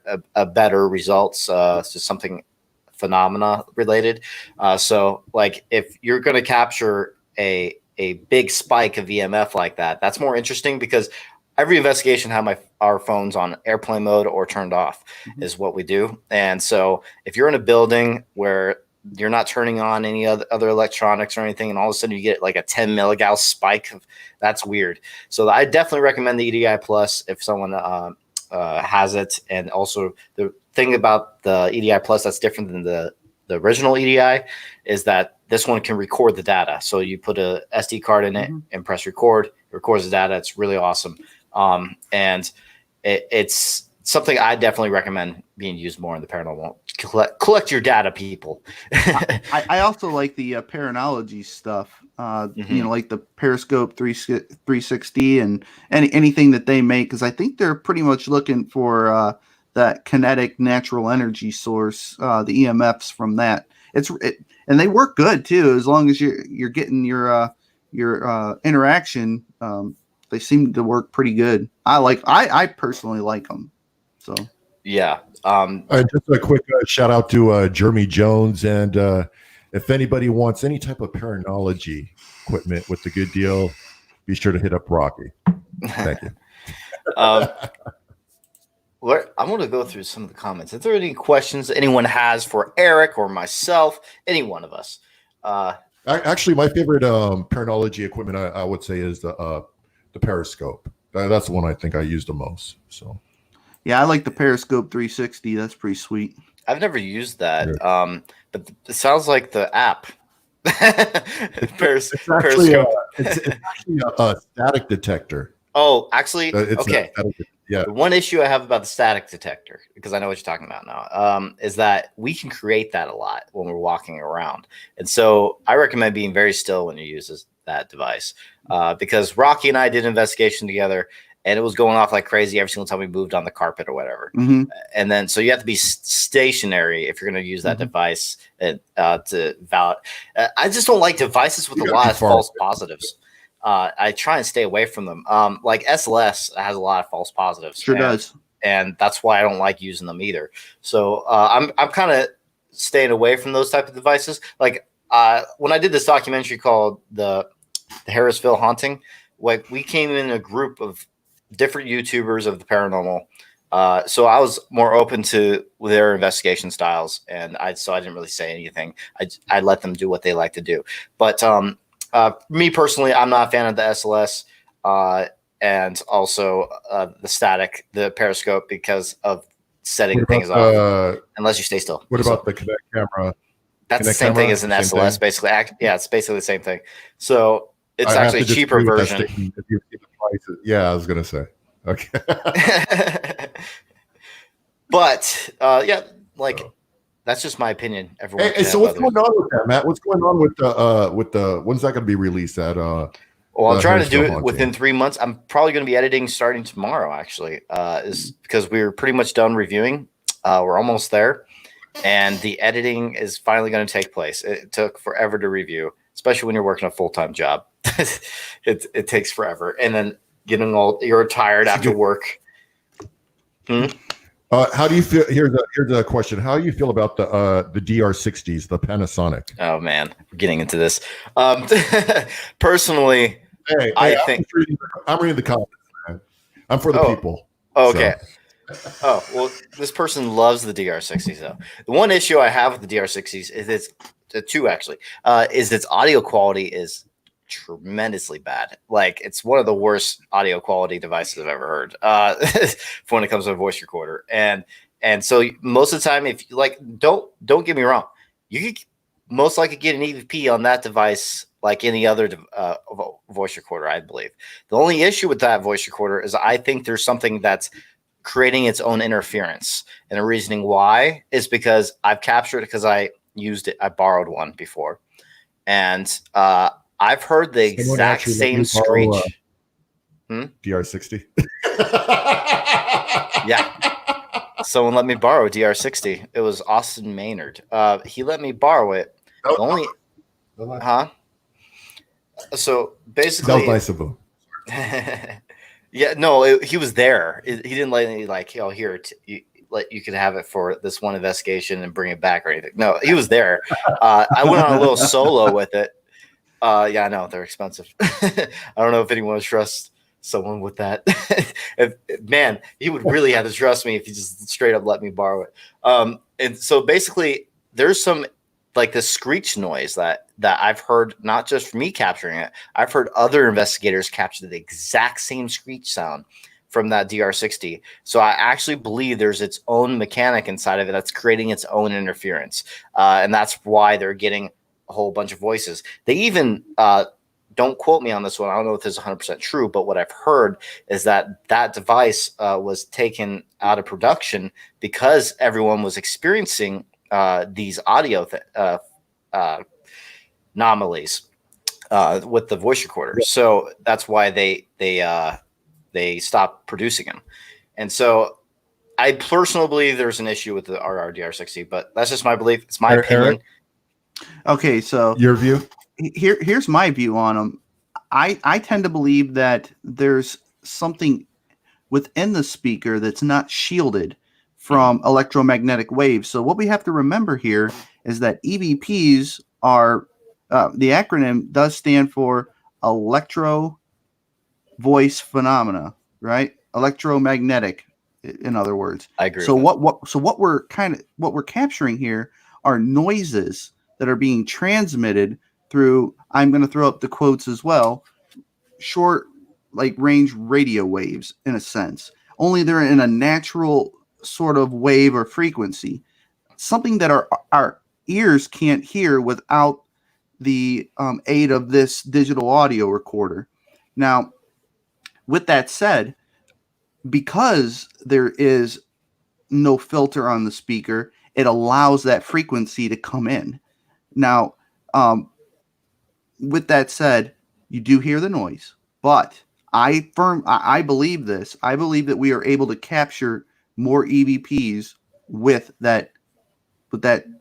better results. It's just something phenomena related. So if you're going to capture a big spike of EMF like that, that's more interesting because every investigation have our phones on airplane mode or turned off is what we do. And so if you're in a building where you're not turning on any other electronics or anything, and all of a sudden you get a 10 milligauss spike, that's weird. So I definitely recommend the EDI Plus if someone has it. And also the thing about the EDI Plus that's different than the original EDI is that this one can record the data. So you put a SD card in it and press record, it records the data. It's really awesome. And it's something I definitely recommend being used more in the paranormal. Collect your data, people. I also like the Paranology stuff, like the Periscope 360 and anything that they make, because I think they're pretty much looking for that kinetic natural energy source, the EMFs from that. And they work good too, as long as you're getting your interaction. They seem to work pretty good. I personally like them. So yeah. Just a quick shout out to Jeremy Jones, and if anybody wants any type of paranology equipment with the good deal, be sure to hit up Rocky. Thank you. I'm going to go through some of the comments. If there are any questions that anyone has for Eric or myself, any one of us. Actually, my favorite paranology equipment, I would say, is the Periscope. That's the one I think I use the most. So, yeah, I like the Periscope 360. That's pretty sweet. I've never used that, but it sounds like the app. Periscope. It's actually a static detector. Oh, actually, okay. Yeah. The one issue I have about the static detector, because I know what you're talking about now, is that we can create that a lot when we're walking around. And so I recommend being very still when you use that device, because Rocky and I did an investigation together, and it was going off like crazy every single time we moved on the carpet or whatever. And then so you have to be stationary if you're going to use that device to valid. I just don't like devices with a lot of false positives. I try and stay away from them. Like SLS has a lot of false positives. Sure does. And that's why I don't like using them either. So I'm kind of staying away from those type of devices. Like when I did this documentary called the Harrisville Haunting, we came in a group of different YouTubers of the paranormal. So I was more open to their investigation styles, and I didn't really say anything. I let them do what they like to do. But me personally, I'm not a fan of the SLS and also the Periscope because of setting things off. Unless you stay still. What about the Kinect camera? That's the same thing as an SLS, basically. Yeah, it's basically the same thing. So it's actually a cheaper version. Yeah, I was gonna say. Okay. But that's just my opinion. Everyone. Hey, so what's going on with that, Matt? What's going on with the when's that going to be released? Well, I'm trying to do it within 3 months. I'm probably going to be editing starting tomorrow. Actually, is because we're pretty much done reviewing. We're almost there, and the editing is finally going to take place. It took forever to review, especially when you're working a full-time job. It takes forever, and then you're tired after work. How do you feel? Here's the question. How do you feel about the DR60s, the Panasonic? Oh man, we're getting into this. Personally, I think I'm reading the comments, man. I'm for the people. Okay. So. Oh well, this person loves the DR60s though. The one issue I have with the DR60s is is its audio quality is tremendously bad. Like it's one of the worst audio quality devices I've ever heard when it comes to a voice recorder. And so most of the time, if you don't get me wrong, you could most likely get an EVP on that device like any other voice recorder, I believe. The only issue with that voice recorder is I think there's something that's creating its own interference. And the reasoning why is because I've captured it because I used it. I borrowed one before. And I've heard the exact same screech. DR60. Yeah. someone let me borrow a DR60. It was Austin Maynard. He let me borrow it. The only, huh? So That basically, was nice of him. yeah, no, he was there. He didn't let me like, here, you could have it for this one investigation and bring it back or anything. No, he was there. I went on a little solo with it. Yeah, I know they're expensive. I don't know if anyone would trust someone with that. Man, he would really have to trust me if he just straight up let me borrow it. And so basically, there's some like this screech noise that I've heard, not just me capturing it. I've heard other investigators capture the exact same screech sound from that DR60. So I actually believe there's its own mechanic inside of it that's creating its own interference, and that's why they're getting a whole bunch of voices. They even don't quote me on this one. I don't know if this is 100% true, but what I've heard is that device was taken out of production because everyone was experiencing these audio anomalies with the voice recorder. So that's why they stopped producing them. And so I personally believe there's an issue with the RRDR60, but that's just my belief. It's my opinion. Okay, so Your view? here's my view on them. I tend to believe that there's something within the speaker that's not shielded from electromagnetic waves. So what we have to remember here is that EVPs are the acronym does stand for electro voice phenomena, right? Electromagnetic, in other words. I agree. So what we're capturing here are noises that are being transmitted through, I'm going to throw up the quotes as well, short like range radio waves in a sense. Only they're in a natural sort of wave or frequency, something that our ears can't hear without the aid of this digital audio recorder. Now, with that said, because there is no filter on the speaker, it allows that frequency to come in. Now, with that said, you do hear the noise, but I believe this. I believe that we are able to capture more EVPs with that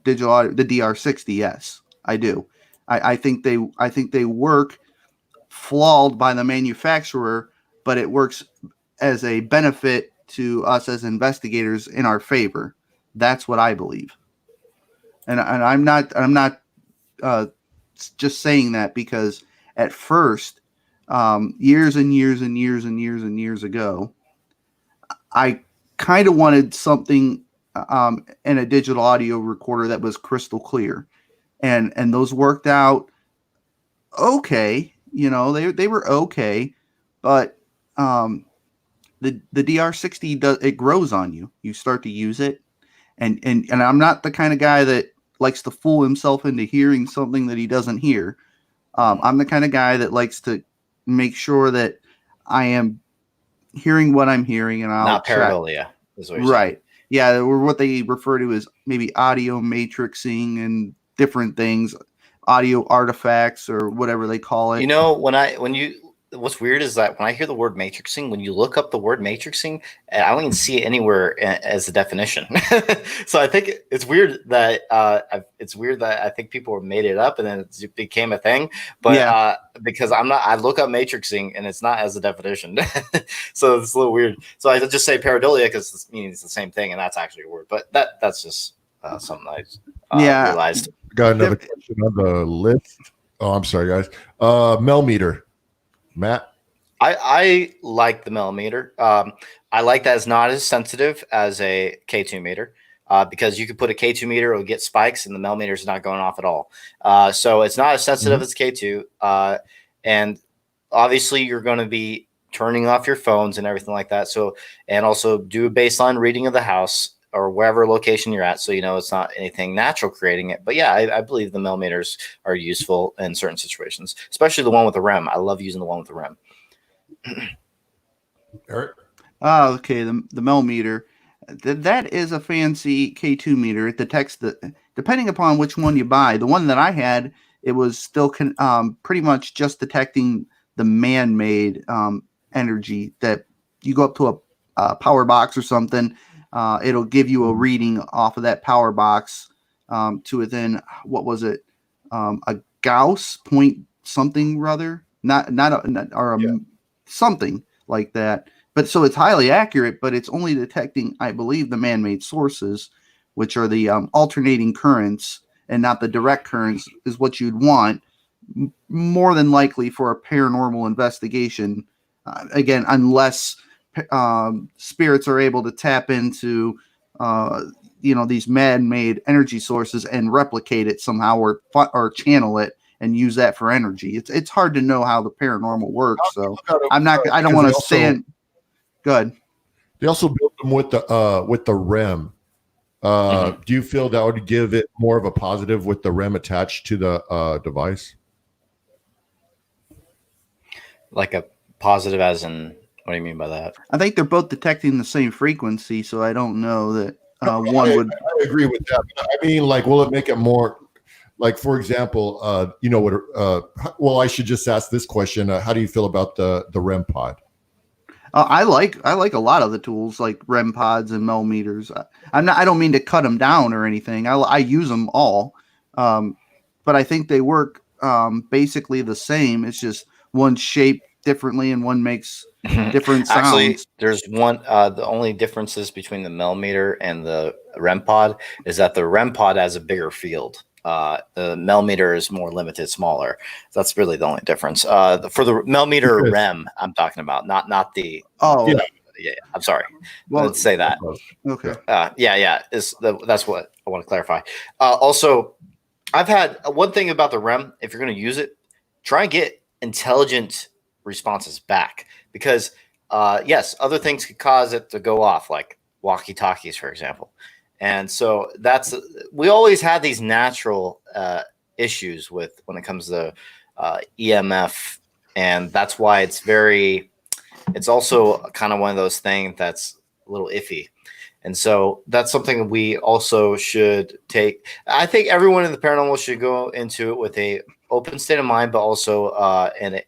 digital audio, the DR60. Yes, I do. I think they work flawed by the manufacturer, but it works as a benefit to us as investigators in our favor. That's what I believe. And I'm not just saying that because at first, years and years and years and years and years ago, I kind of wanted something in a digital audio recorder that was crystal clear, and those worked out okay. You know, they were okay, but the DR60 it grows on you. You start to use it, and I'm not the kind of guy that likes to fool himself into hearing something that he doesn't hear. I'm the kind of guy that likes to make sure that I am hearing what I'm hearing, and I'll not pareidolia. Right. Yeah, or what they refer to as maybe audio matrixing and different things, audio artifacts or whatever they call it. You know, what's weird is that when I hear the word matrixing, when you look up the word matrixing, I don't even see it anywhere as a definition. So I think it's weird that I think people made it up and then it became a thing. But Yeah. Because I look up matrixing and it's not as a definition. So it's a little weird. So I just say pareidolia because it means the same thing and that's actually a word. But that's just something I realized. Got another question on the list. Oh, I'm sorry, guys. Millimeter. Matt? I like the millimeter. I like that it's not as sensitive as a K2 meter because you could put a K2 meter, it'll get spikes, and the millimeter is not going off at all. So it's not as sensitive as K2. And obviously, you're going to be turning off your phones and everything like that. So, and also do a baseline reading of the house or wherever location you're at, so you know it's not anything natural creating it. But yeah, I believe the millimeters are useful in certain situations, especially the one with the REM. I love using the one with the REM. Eric? Oh, okay. The millimeter. That is a fancy K2 meter. It detects depending upon which one you buy. The one that I had, it was still pretty much just detecting the man-made energy that you go up to a power box or something. it'll give you a reading off of that power box to within, what was it, a Gauss point something rather, something like that. But so it's highly accurate, but it's only detecting, I believe, the man-made sources, which are the alternating currents and not the direct currents, is what you'd want more than likely for a paranormal investigation. Again, unless spirits are able to tap into these man-made energy sources and replicate it somehow, or channel it and use that for energy. It's hard to know how the paranormal works. So I don't want to stand. Good. They also built them with the REM. Do you feel that would give it more of a positive with the REM attached to the device? Like a positive as in, what do you mean by that? I think they're both detecting the same frequency, so I don't know that one would. I agree with that. I mean, like, will it make it more, like, for example, well, I should just ask this question. How do you feel about the REM pod? I like a lot of the tools like REM pods and millimeters. I don't mean to cut them down or anything. I use them all, but I think they work basically the same. It's just one shaped differently and one makes different sounds. Actually, there's one. The only differences between the millimeter and the REM pod is that the REM pod has a bigger field. The millimeter is more limited, smaller. That's really the only difference. For the millimeter REM, I'm talking about, not the. Oh, yeah. I'm sorry. Well, let's say that. Okay. Yeah. That's what I want to clarify. Also, I've had one thing about the REM. If you're going to use it, try and get intelligent responses back, because yes, other things could cause it to go off, like walkie-talkies, for example. And so we always had these natural issues with when it comes to EMF, and that's why it's also kind of one of those things that's a little iffy. And so that's something we also should take. I think everyone in the paranormal should go into it with a open state of mind, but also in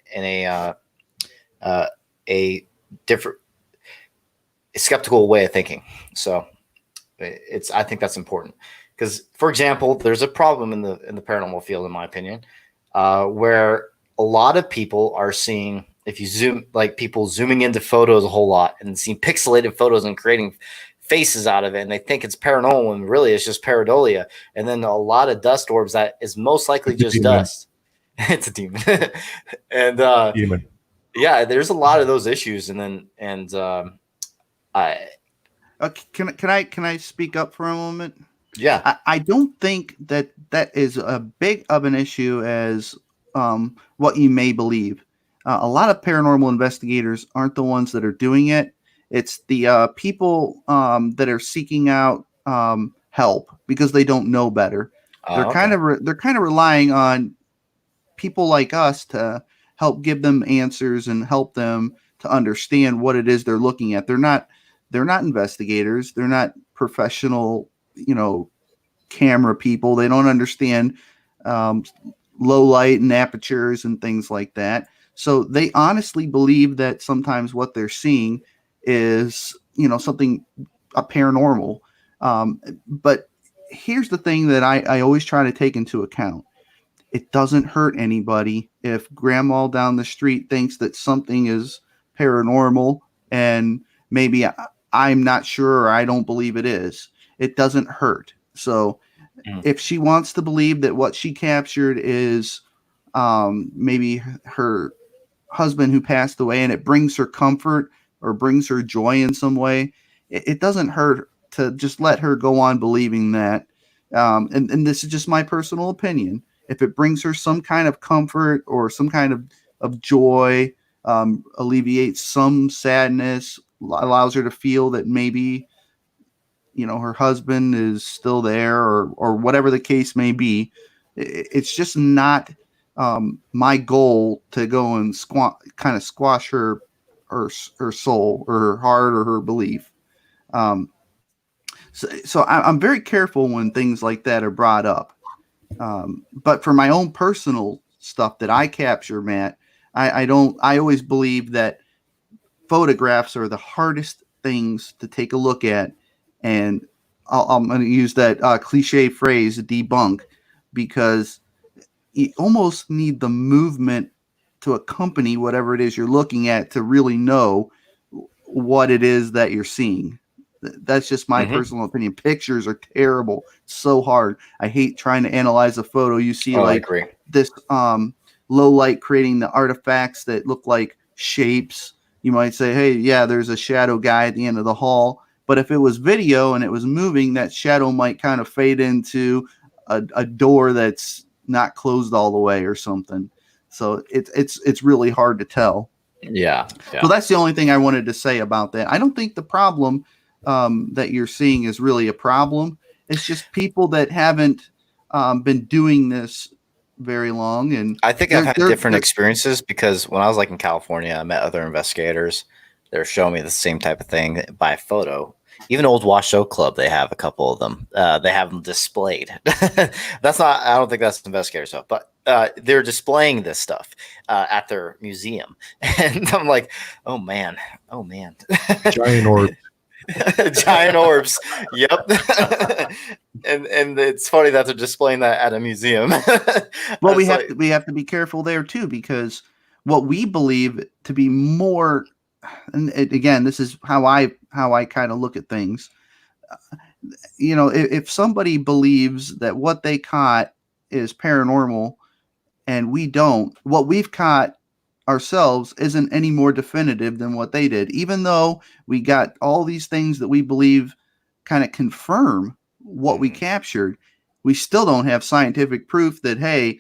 a different skeptical way of thinking. So I think that's important, because, for example, there's a problem in the paranormal field, in my opinion, where a lot of people are seeing, if you zoom, like people zooming into photos a whole lot and seeing pixelated photos and creating faces out of it, and they think it's paranormal, and really it's just pareidolia. And then a lot of dust orbs that is most likely just dust. It's a demon. And demon. Yeah, there's a lot of those issues. And then can I speak up for a moment? Yeah. I don't think that is a big of an issue as what you may believe. A lot of paranormal investigators aren't the ones that are doing it. It's the people that are seeking out help because they don't know better. They're kind of relying on people like us to help give them answers and help them to understand what it is they're looking at. They're not investigators. They're not professional, camera people. They don't understand low light and apertures and things like that. So they honestly believe that sometimes what they're seeing is, something paranormal. But here's the thing that I always try to take into account. It doesn't hurt anybody if grandma down the street thinks that something is paranormal and maybe I'm not sure or I don't believe it is. It doesn't hurt. So if she wants to believe that what she captured is maybe her husband who passed away and it brings her comfort or brings her joy in some way, it doesn't hurt to just let her go on believing that. And this is just my personal opinion. If it brings her some kind of comfort or some kind of joy, alleviates some sadness, allows her to feel that maybe, her husband is still there or whatever the case may be, it's just not my goal to go and squash her soul or her heart or her belief. So I'm very careful when things like that are brought up. But for my own personal stuff that I capture, Matt, I always believe that photographs are the hardest things to take a look at And I'm going to use that cliche phrase, debunk, because you almost need the movement to accompany whatever it is you're looking at to really know what it is that you're seeing. That's just my personal opinion. Pictures are terrible. It's so hard. I hate trying to analyze a photo. You see I like agree. this low light creating the artifacts that look like shapes. You might say, hey, yeah, there's a shadow guy at the end of the hall. But if it was video and it was moving, that shadow might kind of fade into a door that's not closed all the way or something. So it's really hard to tell. Yeah. So that's the only thing I wanted to say about that. I don't think the problem that you're seeing is really a problem. It's just people that haven't been doing this very long. And I think I've had different experiences because when I was like in California, I met other investigators. They're showing me the same type of thing by photo. Even Old Washoe Club, they have a couple of them. They have them displayed. That's not, I don't think that's investigator stuff, but they're displaying this stuff at their museum. And I'm like, oh man. Giant orb. Giant orbs. Yep. and it's funny that they're displaying that at a museum. Well, we have to be careful there too, because what we believe to be more, and again, this is how I kind of look at things. You know, if somebody believes that what they caught is paranormal and we don't, what we've caught ourselves isn't any more definitive than what they did. Even though we got all these things that we believe kind of confirm what we captured, we still don't have scientific proof that, hey,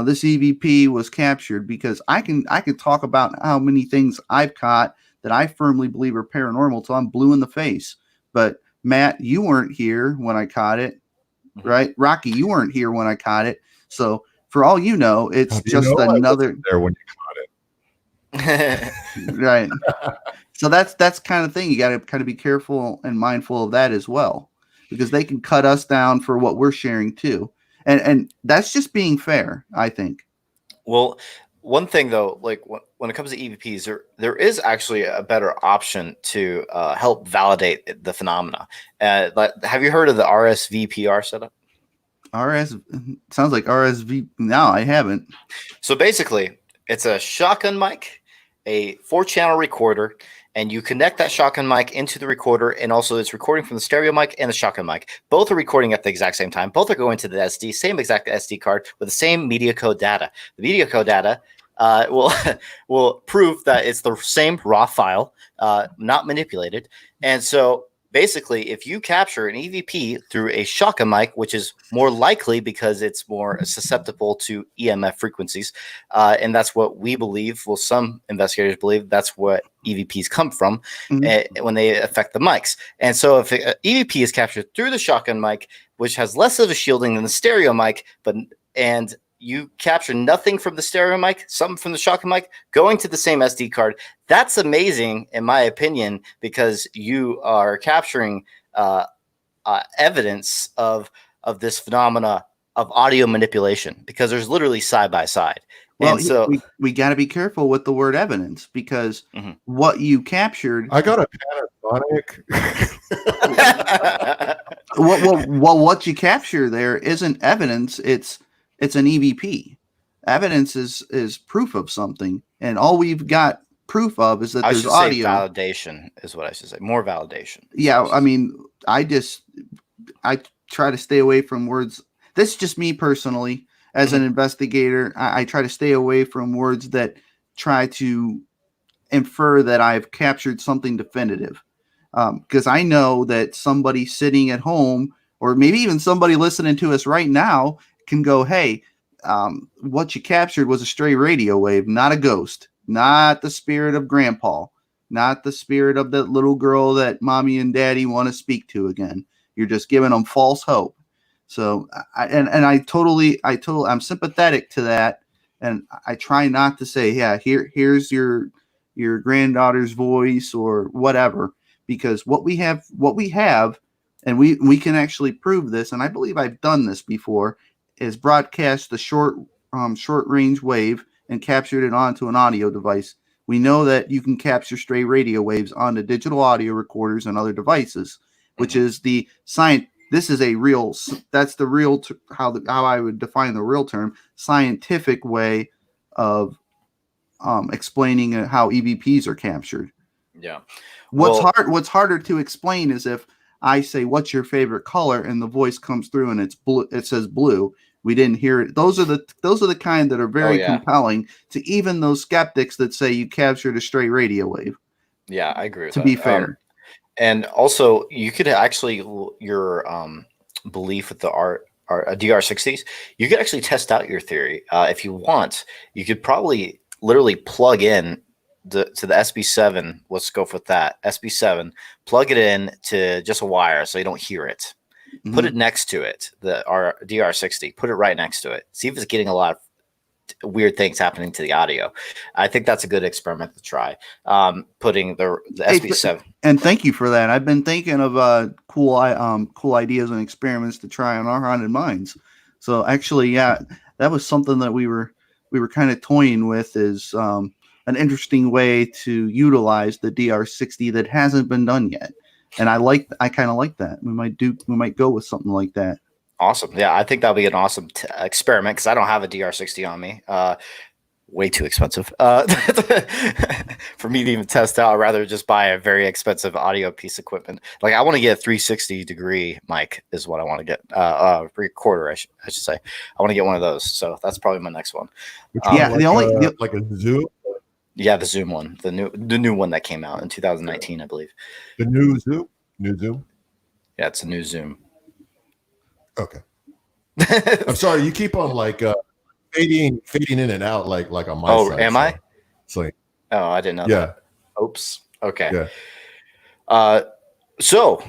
this EVP was captured, because I can talk about how many things I've caught that I firmly believe are paranormal till I'm blue in the face. But Matt, you weren't here when I caught it, right? Rocky, you weren't here when I caught it. So for all you know, it's just another there when you caught right. So that's kind of thing. You got to kind of be careful and mindful of that as well, because they can cut us down for what we're sharing too. And that's just being fair, I think. Well, one thing though, like when it comes to EVPs, there is actually a better option to help validate the phenomena. Have you heard of the RSVPR setup? Sounds like RSV. No, I haven't. So basically, it's a shotgun mic, a 4-channel recorder, and you connect that shotgun mic into the recorder, and also it's recording from the stereo mic and the shotgun mic. Both are recording at the exact same time. Both are going to the same exact SD card with the same media code data. The media code data will prove that it's the same raw file, not manipulated. And so basically, if you capture an EVP through a shotgun mic, which is more likely because it's more susceptible to EMF frequencies, and that's what we believe, well, some investigators believe that's what EVPs come from when they affect the mics. And so if an EVP is captured through the shotgun mic, which has less of a shielding than the stereo mic, and you capture nothing from the stereo mic, something from the shotgun mic, going to the same SD card. That's amazing, in my opinion, because you are capturing evidence of this phenomena of audio manipulation, because there's literally side by side. Well, and so we got to be careful with the word evidence, because what you captured. I got a Panasonic. What you capture there isn't evidence. It's an EVP. Evidence is proof of something, and all we've got proof of is that there's audio. Validation is what I should say. More validation. Yeah, I mean, I try to stay away from words. This is just me personally as an investigator. I try to stay away from words that try to infer that I've captured something definitive, because I know that somebody sitting at home, or maybe even somebody listening to us right now, can go, hey, what you captured was a stray radio wave, not a ghost, not the spirit of grandpa, not the spirit of that little girl that mommy and daddy want to speak to again. You're just giving them false hope. So I'm sympathetic to that. And I try not to say, yeah, here's your granddaughter's voice or whatever, because what we have, and we can actually prove this. And I believe I've done this before, is broadcast the short range wave and captured it onto an audio device. We know that you can capture stray radio waves onto digital audio recorders and other devices. which is the science. This is a real. That's the real how I would define the real term, scientific way of explaining how EVPs are captured. Yeah. What's harder to explain is if I say, "What's your favorite color?" and the voice comes through and it's blue. It says blue. We didn't hear it. Those are the kind that are very compelling to even those skeptics that say you captured a straight radio wave. Yeah, I agree with that. To be fair. And also, you could actually your belief with the DR60s. You could actually test out your theory if you want. You could probably literally plug in to the SB7. Let's go with that SB7. Plug it in to just a wire so you don't hear it. Mm-hmm. Put it next to it. Our DR60. Put it right next to it. See if it's getting a lot of weird things happening to the audio. I think that's a good experiment to try. Putting the SB7. And thank you for that. I've been thinking of cool ideas and experiments to try on our haunted minds. So actually, yeah, that was something that we were kind of toying with, is an interesting way to utilize the DR60 that hasn't been done yet. And I kind of like that. We might go with something like that. Awesome. Yeah, I think that'll be an awesome experiment because I don't have a DR60 on me. Way too expensive for me to even test out. I'd rather just buy a very expensive audio piece of equipment. Like I want to get a 360-degree mic is what I want to get. Recorder, I should say. I want to get one of those. So that's probably my next one. Like a Zoom. Yeah, the Zoom one, the new one that came out in 2019, I believe. The new Zoom. Yeah, it's a new Zoom. Okay. I'm sorry. You keep on fading in and out like on my side. Oh, am I? It's like, oh, I didn't know. Yeah. That. Oops. Okay. Yeah. So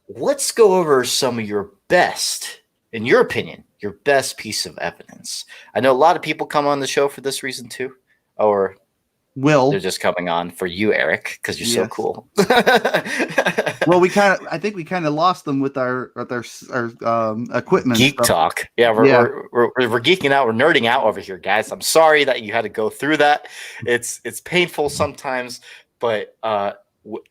let's go over some of your best, in your opinion, your best piece of evidence. I know a lot of people come on the show for this reason too, or they're just coming on for you, Eric, because you're so cool. Well, I think we kind of lost them with our equipment. Geek stuff. talk. Yeah, we're geeking out. We're nerding out over here, guys. I'm sorry that you had to go through that. It's painful sometimes, but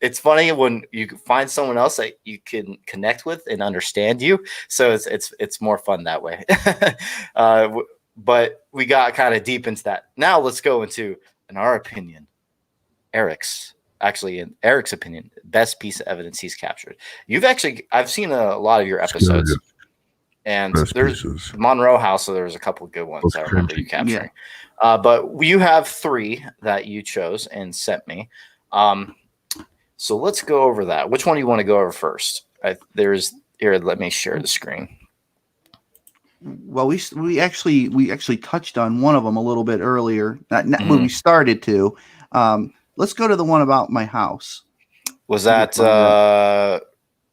it's funny when you find someone else that you can connect with and understand you. So it's more fun that way. But we got kind of deep into that. Now let's go into, in our opinion, Eric's opinion, best piece of evidence he's captured. I've seen a lot of your episodes, and there's Monroe House, so there's a couple of good ones I remember you capturing. Yeah. But you have 3 that you chose and sent me. So let's go over that. Which one do you want to go over first? Let me share the screen. Well, we actually touched on one of them a little bit earlier. Not when we started to. Let's go to the one about my house. Was that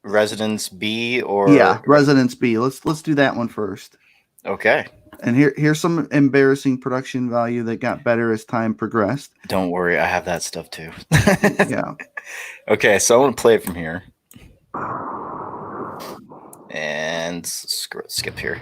Residence B or? Yeah, Residence B. Let's do that one first. Okay. And here's some embarrassing production value that got better as time progressed. Don't worry, I have that stuff too. Yeah. Okay, so I want to play it from here. And skip here.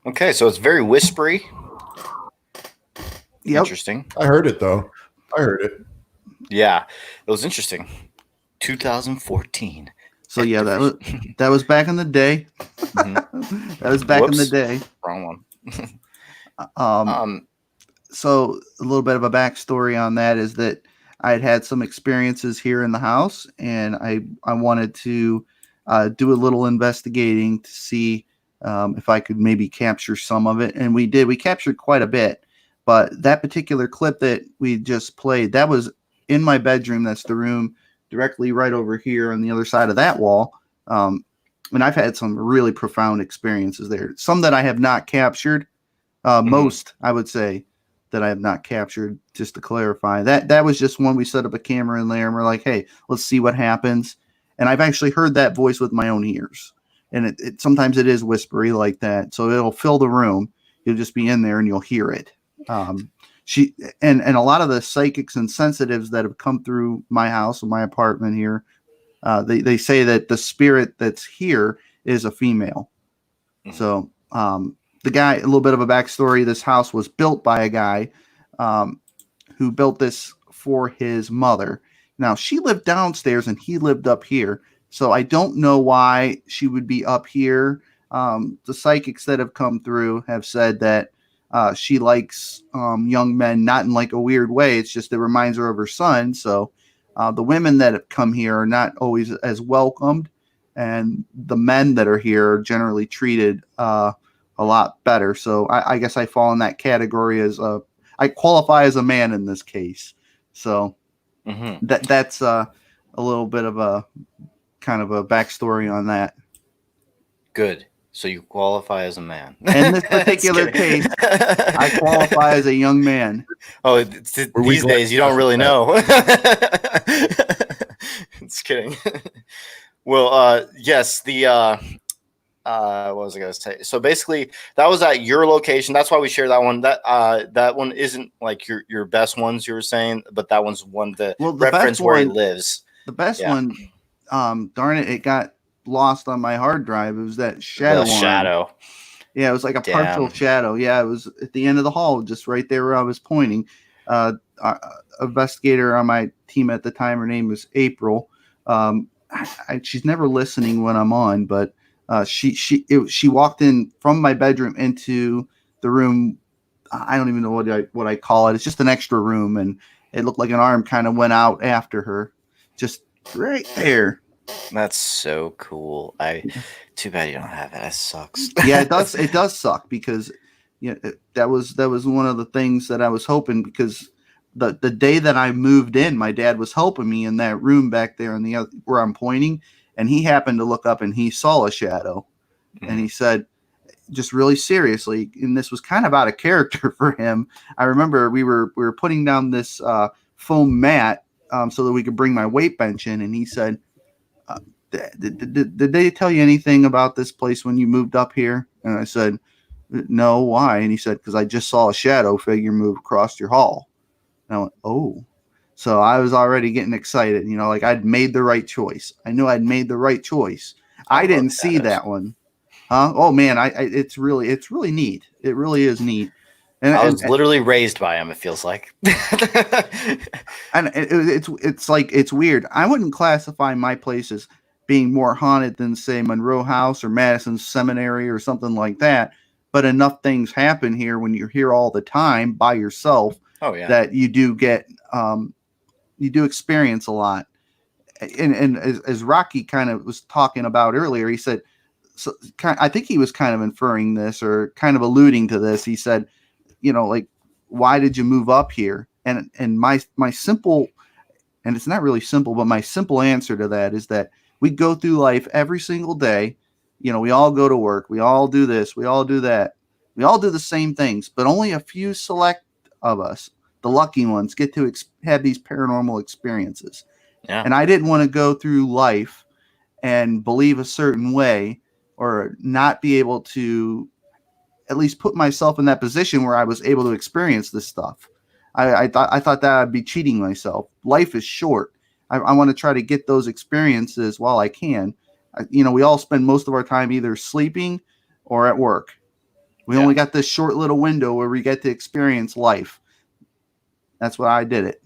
Okay, so it's very whispery. Yep. Interesting. I heard it though. I heard it. Yeah, it was interesting. 2014. So yeah, that was back in the day. Mm-hmm. That was back in the day. Wrong one. So a little bit of a backstory on that is that I had some experiences here in the house, and I wanted to do a little investigating to see if I could maybe capture some of it. And we did. We captured quite a bit. But that particular clip that we just played, that was in my bedroom. That's the room directly right over here on the other side of that wall. And I've had some really profound experiences there. Some that I have not captured. Most, I would say, that I have not captured, just to clarify. That was just one we set up a camera in there and we're like, hey, let's see what happens. And I've actually heard that voice with my own ears. And it sometimes it is whispery like that. So it'll fill the room. You'll just be in there and you'll hear it. she and a lot of the psychics and sensitives that have come through my house and my apartment here, they say that the spirit that's here is a female. Mm-hmm. So the guy, a little bit of a backstory. This house was built by a guy who built this for his mother. Now, she lived downstairs and he lived up here. So I don't know why she would be up here. The psychics that have come through have said that she likes young men, not in like a weird way. It's just it reminds her of her son. So the women that have come here are not always as welcomed. And the men that are here are generally treated a lot better. So I guess I fall in that category as I qualify as a man in this case. So that's a little bit of a kind of a backstory on that. Good. So you qualify as a man. In this particular case, I qualify as a young man. Oh, these days you don't really know. Just kidding. Well, yes, what was I going to say? So basically, that was at your location. That's why we share that one. That one isn't like your best ones you were saying, but that one's one that reference where he lives. The best one, darn it, it got lost on my hard drive. It was that shadow. Shadow. Yeah, it was like a partial shadow. Yeah, it was at the end of the hall, just right there where I was pointing. Investigator on my team at the time, her name was April. She's never listening when I'm on, but she walked in from my bedroom into the room. I don't even know what I call it. It's just an extra room, and it looked like an arm kind of went out after her, just right there. That's so cool. Too bad you don't have it. That sucks. Yeah, it does. It does suck because that was one of the things that I was hoping, because the day that I moved in, my dad was helping me in that room back there in the other, where I'm pointing, and he happened to look up and he saw a shadow, and he said, just really seriously, and this was kind of out of character for him. I remember we were putting down this foam mat so that we could bring my weight bench in, and he said, did they tell you anything about this place when you moved up here? And I said, no, why? And he said, because I just saw a shadow figure move across your hall. And I went, oh. So I was already getting excited, like I'd made the right choice. I knew I'd made the right choice. I didn't see that one. Huh? Oh man, it's really neat. It really is neat. And I was literally raised by him, it feels like. And it's weird. I wouldn't classify my place as being more haunted than, say, Monroe House or Madison Seminary or something like that. But enough things happen here when you're here all the time by yourself that you do get, you do experience a lot. And as Rocky kind of was talking about earlier, he said, I think he was kind of inferring this or kind of alluding to this. He said, like, why did you move up here? And my simple, and it's not really simple, but my simple answer to that is that we go through life every single day. We all go to work. We all do this. We all do that. We all do the same things, but only a few select of us, the lucky ones, get to have these paranormal experiences. Yeah. And I didn't want to go through life and believe a certain way or not be able to at least put myself in that position where I was able to experience this stuff. I thought that I'd be cheating myself. Life is short. I want to try to get those experiences while I can. We all spend most of our time either sleeping or at work. We only got this short little window where we get to experience life. That's why I did it.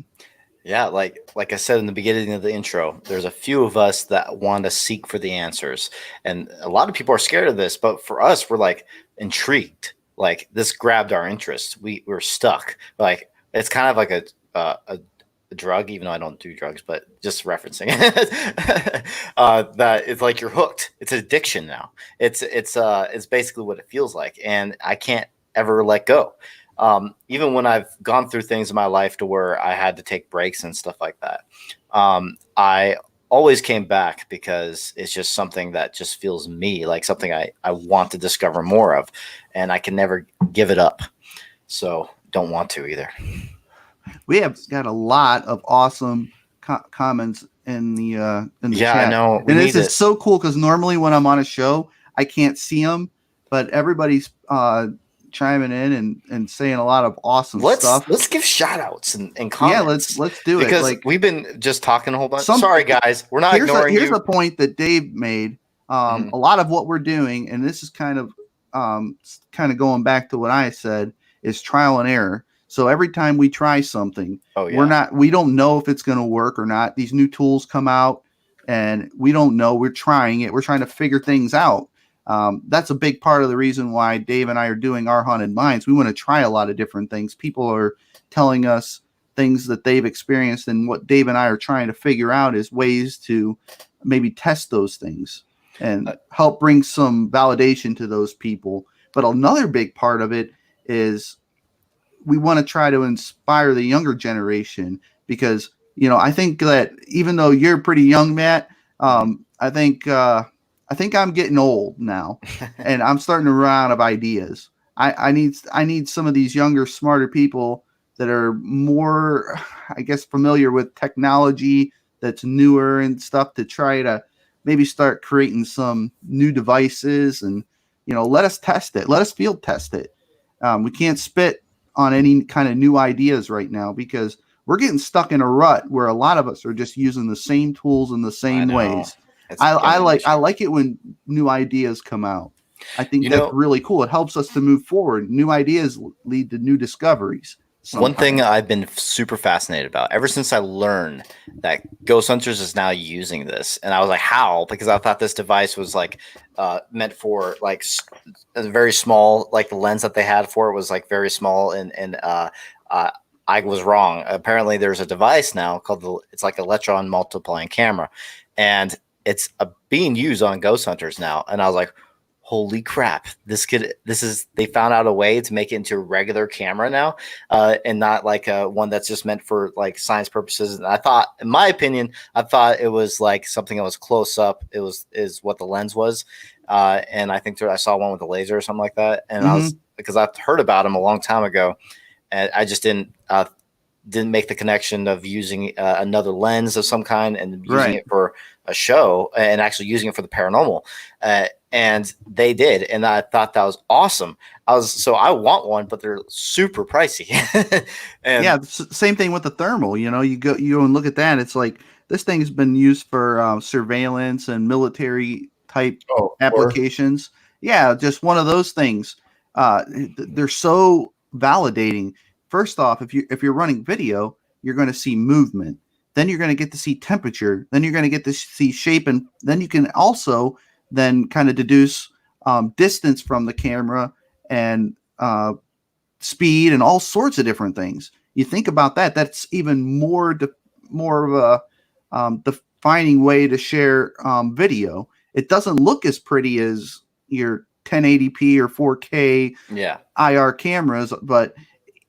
Yeah, like I said in the beginning of the intro, there's a few of us that want to seek for the answers. And a lot of people are scared of this, but for us, we're like intrigued. Like this grabbed our interest. We're stuck. Like it's kind of like a drug, even though I don't do drugs, but just referencing that it's like you're hooked. It's an addiction now. It's basically what it feels like, and I can't ever let go. Even when I've gone through things in my life to where I had to take breaks and stuff like that, I always came back because it's just something that just feels me, like something I want to discover more of, and I can never give it up. So don't want to either. We have got a lot of awesome comments in the chat. I know. And this is so cool because normally when I'm on a show, I can't see them, but everybody's chiming in and saying a lot of awesome stuff. Let's give shout outs and comments. Yeah, let's do it. Because like we've been just talking a whole bunch. Sorry guys, we're not ignoring here's you. a point that Dave made. A lot of what we're doing, and this is kind of going back to what I said, is trial and error. So every time we try something, we don't know if it's going to work or not. These new tools come out and we don't know. We're trying it. We're trying to figure things out. That's a big part of the reason why Dave and I are doing Our Haunted Minds. We want to try a lot of different things. People are telling us things that they've experienced, and what Dave and I are trying to figure out is ways to maybe test those things and help bring some validation to those people. But another big part of it is we want to try to inspire the younger generation, because, you know, I think that even though you're pretty young, Matt, I think I'm getting old now and I'm starting to run out of ideas. I need some of these younger, smarter people that are more, I guess, familiar with technology that's newer and stuff, to try to maybe start creating some new devices and, you know, let us test it. Let us field test it. We can't spit on any kind of new ideas right now, because we're getting stuck in a rut where a lot of us are just using the same tools in the same ways. I like it when new ideas come out. I think that's really cool. It helps us to move forward. New ideas lead to new discoveries. Sometimes. One thing I've been super fascinated about ever since I learned that Ghost Hunters is now using this, and I was like, how? Because I thought this device was like meant for like a very small, like the lens that they had for it was like very small, and I was wrong. Apparently, there's a device now called it's like electron multiplying camera, and it's being used on Ghost Hunters now. And I was like, holy crap, they found out a way to make it into a regular camera now, and not like one that's just meant for like science purposes. And I thought, in my opinion, it was like something that was close up. Is what the lens was. And I think I saw one with a laser or something like that. And because I've heard about them a long time ago, and I just didn't make the connection of using another lens of some kind and using it for a show and actually using it for the paranormal. And they did. And I thought that was awesome. I want one, but they're super pricey. And yeah. Same thing with the thermal, you know, you go and look at that. It's like, this thing has been used for surveillance and military type applications. Yeah. Just one of those things. They're so validating. First off, if you're running video, you're going to see movement. Then you're going to get to see temperature. Then you're going to get to see shape, and then you can also then kind of deduce distance from the camera and speed and all sorts of different things. You think about that. That's even more of a defining way to share video. It doesn't look as pretty as your 1080p or 4K IR cameras, but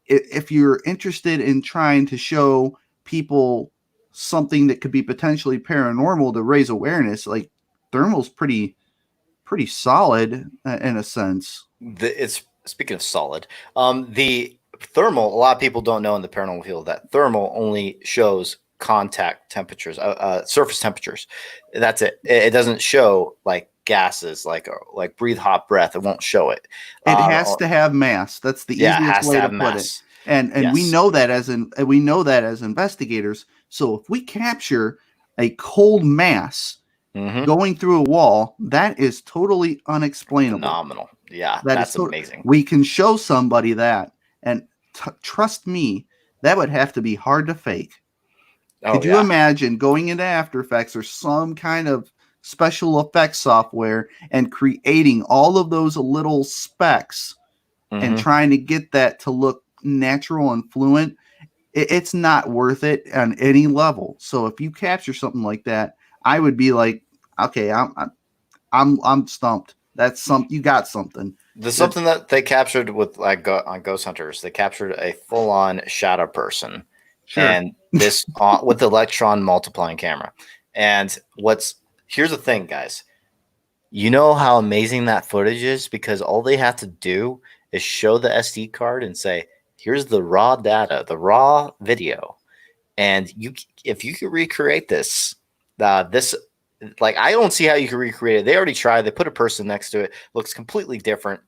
if you're interested in trying to show people something that could be potentially paranormal to raise awareness, like thermal's pretty solid in a sense. It's speaking of solid, the thermal, a lot of people don't know in the paranormal field that thermal only shows contact temperatures, surface temperatures. That's it. It doesn't show like gases, like breathe hot breath. It won't show it. It has to have mass. That's the easiest way to put it. And yes. we know that as investigators. So if we capture a cold mass going through a wall, that is totally unexplainable. Phenomenal. Yeah, that's amazing. We can show somebody that, and trust me, that would have to be hard to fake. Could you imagine going into After Effects or some kind of special effects software and creating all of those little specks and trying to get that to look natural and fluent? It's not worth it on any level. So if you capture something like that, I would be like, okay, I'm stumped. That's you got something. There's something that they captured with on Ghost Hunters. They captured a full-on shadow person, and this with the electron multiplying camera. And here's the thing, guys. You know how amazing that footage is, because all they have to do is show the SD card and say, here's the raw data, the raw video. And if you could recreate this, like, I don't see how you can recreate it. They already tried. They put a person next to it. Looks completely different.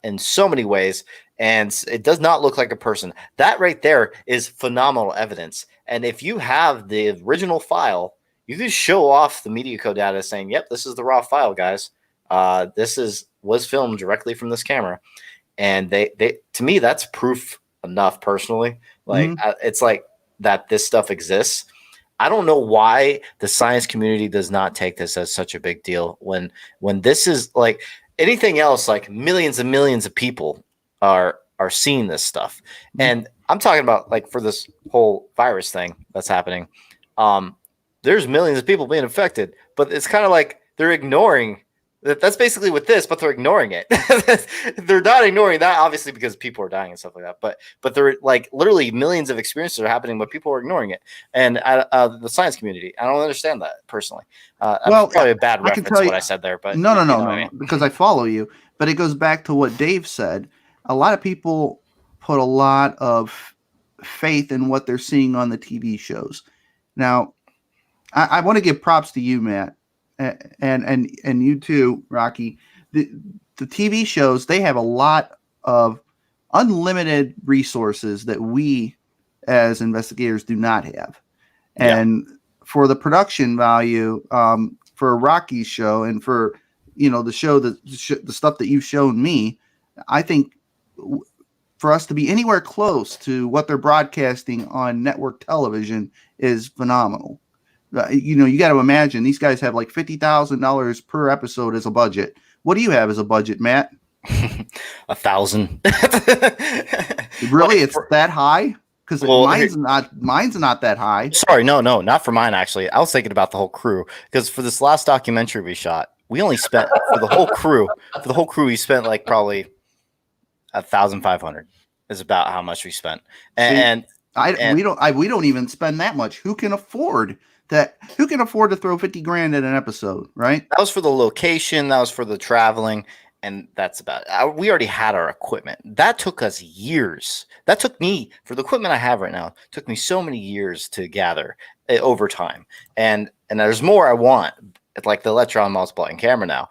in so many ways, and it does not look like a person. That right there is phenomenal evidence. And if you have the original file, you can show off the media code data saying, "Yep, this is the raw file, guys. Was filmed directly from this camera." And they to me, that's proof enough. Personally, like it's like that this stuff exists. I don't know why the science community does not take this as such a big deal when this is like anything else, like millions and millions of people are seeing this stuff. And I'm talking about like for this whole virus thing that's happening. There's millions of people being affected, but it's kind of like they're ignoring that's basically with this, but they're ignoring it. They're not ignoring that, obviously, because people are dying and stuff like that. But they're like literally millions of experiences are happening, but people are ignoring it. And the science community, I don't understand that personally. Well, probably a bad reference to what I said there, but no, because I follow you. But it goes back to what Dave said. A lot of people put a lot of faith in what they're seeing on the TV shows. Now, I want to give props to you, Matt. And you too, Rocky. The TV shows, they have a lot of unlimited resources that we as investigators do not have. And for the production value, for Rocky's show and for the show the stuff that you've shown me, I think for us to be anywhere close to what they're broadcasting on network television is phenomenal. You got to imagine these guys have like $50,000 per episode as a budget. What do you have as a budget, Matt? 1,000. Really, it's that high? Because mine's not that high. Sorry, no, not for mine. Actually, I was thinking about the whole crew because for this last documentary we shot, we only spent for the whole crew. We spent like probably 1,500. Is about how much we spent, and we don't even spend that much. Who can afford that? Who can afford to throw $50,000 at an episode? Right. That was for the location. That was for the traveling. And that's about it. We already had our equipment. That took us years. That took me, for the equipment I have right now, took me so many years to gather over time. And there's more I want, like the electron multiplying camera now.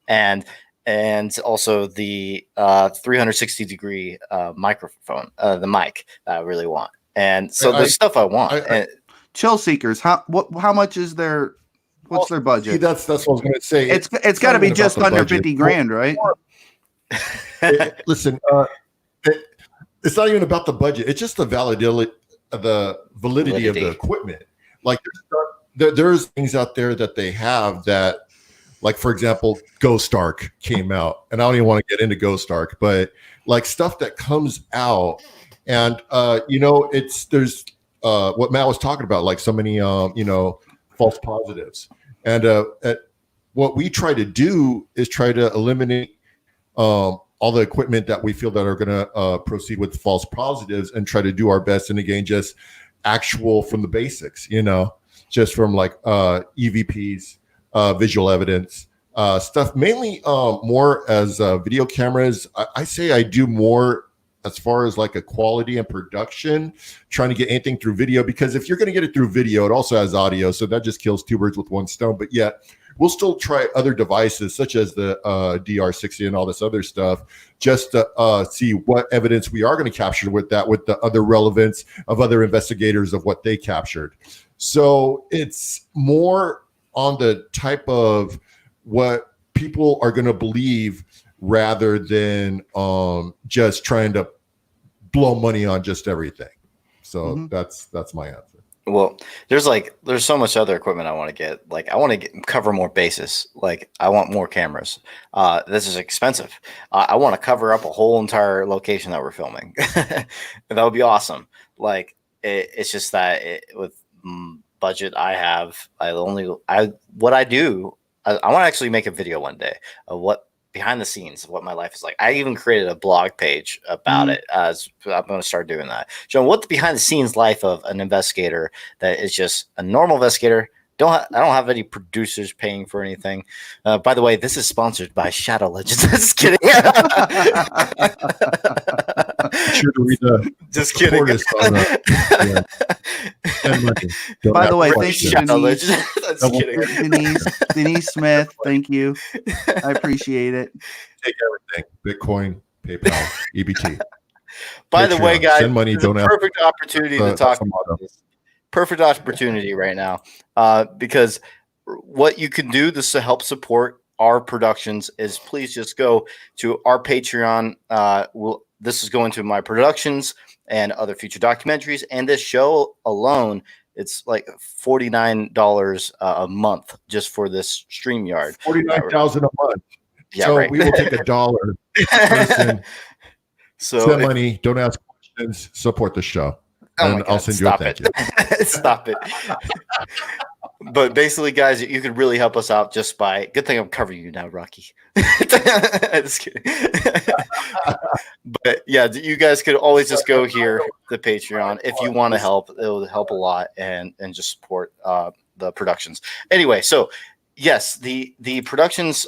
And also the 360-degree microphone, the mic that I really want. And so there's stuff I want. Chill Seekers, how much is their... What's their budget? See, that's what I was going to say. It's got to be just under $50,000, right? Listen, it's not even about the budget. It's just the validity of the equipment. Like there's things out there that they have that, like for example, Ghost Ark came out, and I don't even want to get into Ghost Ark, but like stuff that comes out, and there's what Matt was talking about, like so many false positives. And what we try to do is try to eliminate all the equipment that we feel that are going to proceed with false positives and try to do our best. And again, just actual from the basics, just from like EVPs, visual evidence, stuff, mainly more as video cameras. I say I do more as far as like a quality and production, trying to get anything through video, because if you're going to get it through video, it also has audio. So that just kills two birds with one stone. But yet we'll still try other devices such as the DR60 and all this other stuff, just to see what evidence we are going to capture with that, with the other relevance of other investigators of what they captured. So it's more on the type of what people are going to believe rather than just trying to blow money on just everything. So that's my answer. Well, there's so much other equipment I want to get. Like I want to cover more bases. Like I want more cameras. This is expensive. I want to cover up a whole entire location that we're filming. That would be awesome. Like it's just that with budget I have, I want to actually make a video one day of what behind the scenes of what my life is like. I even created a blog page about it. I'm going to start doing that. Showing what the behind the scenes life of an investigator that is just a normal investigator. I don't have any producers paying for anything. By the way, this is sponsored by Shadow Legends. Just kidding. sure to read the Just kidding. support us on send money. Don't By ask the way, thank questions. you, Denise. That's Double- kidding. Denise Smith, thank you. I appreciate it. Take everything. Bitcoin, PayPal, EBT. By the way, Patreon. guys, Send money, it's a don't ask- perfect opportunity to talk. That's a motto. Perfect opportunity right now, because what you can do this to help support our productions is please just go to our Patreon. This is going to my productions and other future documentaries, and this show alone. It's like $49 a month just for this StreamYard. 49,000 a month. Yeah, So right. we will take $1 per person. So Send money, don't ask questions, support the show. Oh And my God, I'll send you a stop thank it. you. Stop it. But basically, guys, you could really help us out just by. Good thing I'm covering you now, Rocky. Just kidding. But yeah, you guys could always just go here to Patreon if you want to help. It will help a lot and just support the productions. Anyway, so yes, the productions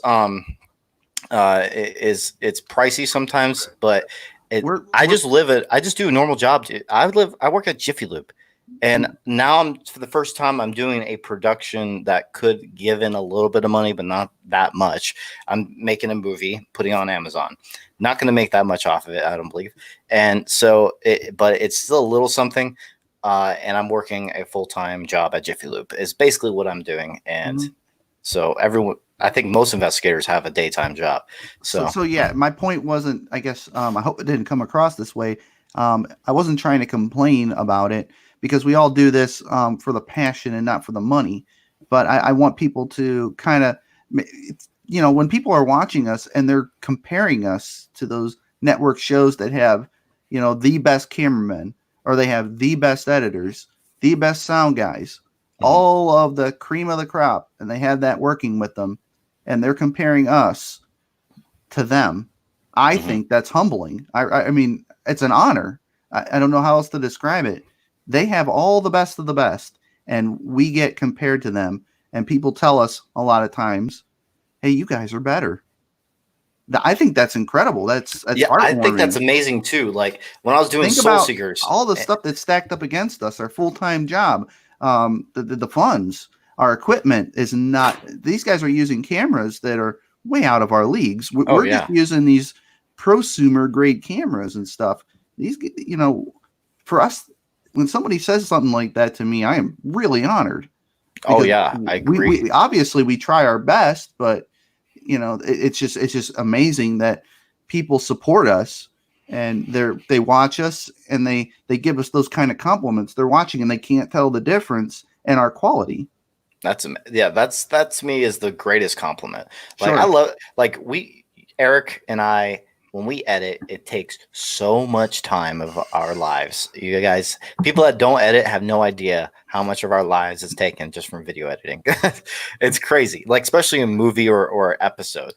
it's pricey sometimes, but I just do a normal job. Dude. I work at Jiffy Lube, and now for the first time I'm doing a production that could give in a little bit of money, but not that much. I'm making a movie, putting it on Amazon. Not going to make that much off of it, I don't believe. And so, but it's still a little something. And I'm working a full-time job at Jiffy Lube is basically what I'm doing. And so everyone. I think most investigators have a daytime job. So Yeah, my point wasn't, I guess, I hope it didn't come across this way. I wasn't trying to complain about it because we all do this for the passion and not for the money. But I want people to kind of, when people are watching us and they're comparing us to those network shows that have, the best cameramen or they have the best editors, the best sound guys, all of the cream of the crop, and they have that working with them. And they're comparing us to them. I think that's humbling. I mean, it's an honor. I don't know how else to describe it. They have all the best of the best, and we get compared to them. And people tell us a lot of times, "Hey, you guys are better." I think that's incredible. That's heartwarming. I think that's amazing too. Like when I was doing Soul Seekers, all the stuff that's stacked up against us, our full-time job, the funds. Our equipment is not. These guys are using cameras that are way out of our leagues. We're just using these prosumer grade cameras and stuff. These, for us, when somebody says something like that to me, I am really honored. Oh yeah, I agree. We obviously we try our best, but it's just amazing that people support us and they watch us and they give us those kind of compliments. They're watching and they can't tell the difference in our quality. That's me is the greatest compliment. Like Sure. I love Eric and I, when we edit, it takes so much time of our lives. You guys, people that don't edit have no idea how much of our lives is taken just from video editing. It's crazy. Like especially a movie or episode.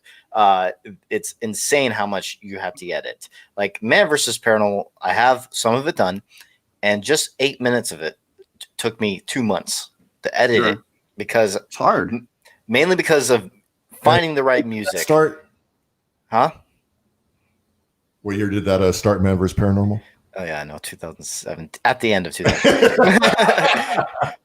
It's insane how much you have to edit. Like Man vs. Paranormal, I have some of it done, and just 8 minutes of it took me 2 months to edit it. Because it's hard, mainly because of finding the right music. What year did that start, Man vs. Paranormal? Oh yeah, I know, 2007. At the end of 2007.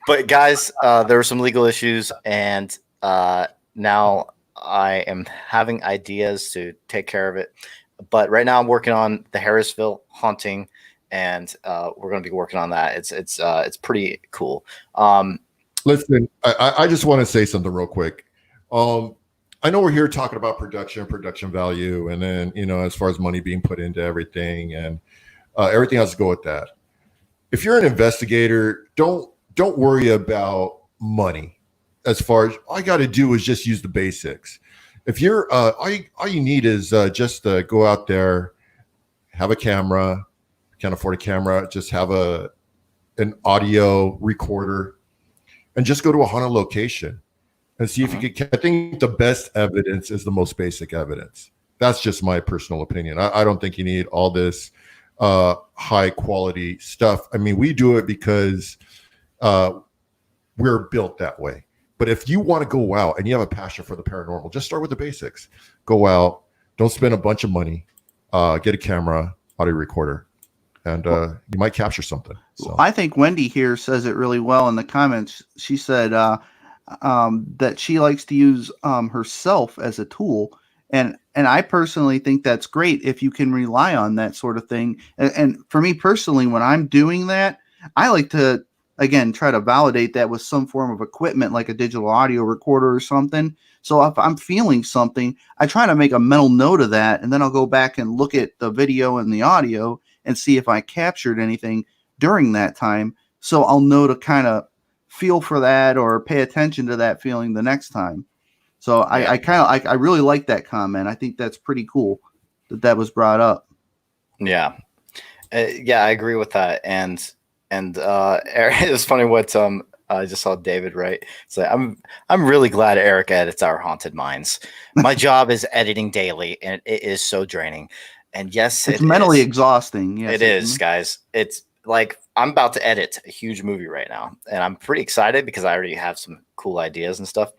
But guys, there were some legal issues, and now I am having ideas to take care of it. But right now, I'm working on the Harrisville haunting, and we're going to be working on that. It's pretty cool. Listen, I just want to say something real quick. I know we're here talking about production value, and then as far as money being put into everything, and everything has to go with that. If you're an investigator, don't worry about money. As far as all you got to do is just use the basics. If you're all you need is just go out there, have a camera. Can't afford a camera, just have an audio recorder. And just go to a haunted location and see if you can. I think the best evidence is the most basic evidence. That's just my personal opinion. I don't think you need all this high quality stuff. I mean, we do it because we're built that way. But if you want to go out and you have a passion for the paranormal, just start with the basics. Go out. Don't spend a bunch of money. Get a camera, audio recorder. and you might capture something. So I think Wendy here says it really well in the comments. She said that she likes to use herself as a tool. And I personally think that's great if you can rely on that sort of thing. And for me personally, when I'm doing that, I like to, again, try to validate that with some form of equipment like a digital audio recorder or something. So if I'm feeling something, I try to make a mental note of that, and then I'll go back and look at the video and the audio and see if I captured anything during that time. So I'll know to kind of feel for that or pay attention to that feeling the next time. So I really like that comment. I think that's pretty cool that was brought up. Yeah. I agree with that. And it was funny what I just saw David, right? So I'm really glad Eric edits our Haunted Minds. My job is editing daily, and it is so draining. And yes, it's mentally exhausting. Yes, it is, guys. It's like I'm about to edit a huge movie right now, and I'm pretty excited because I already have some cool ideas and stuff.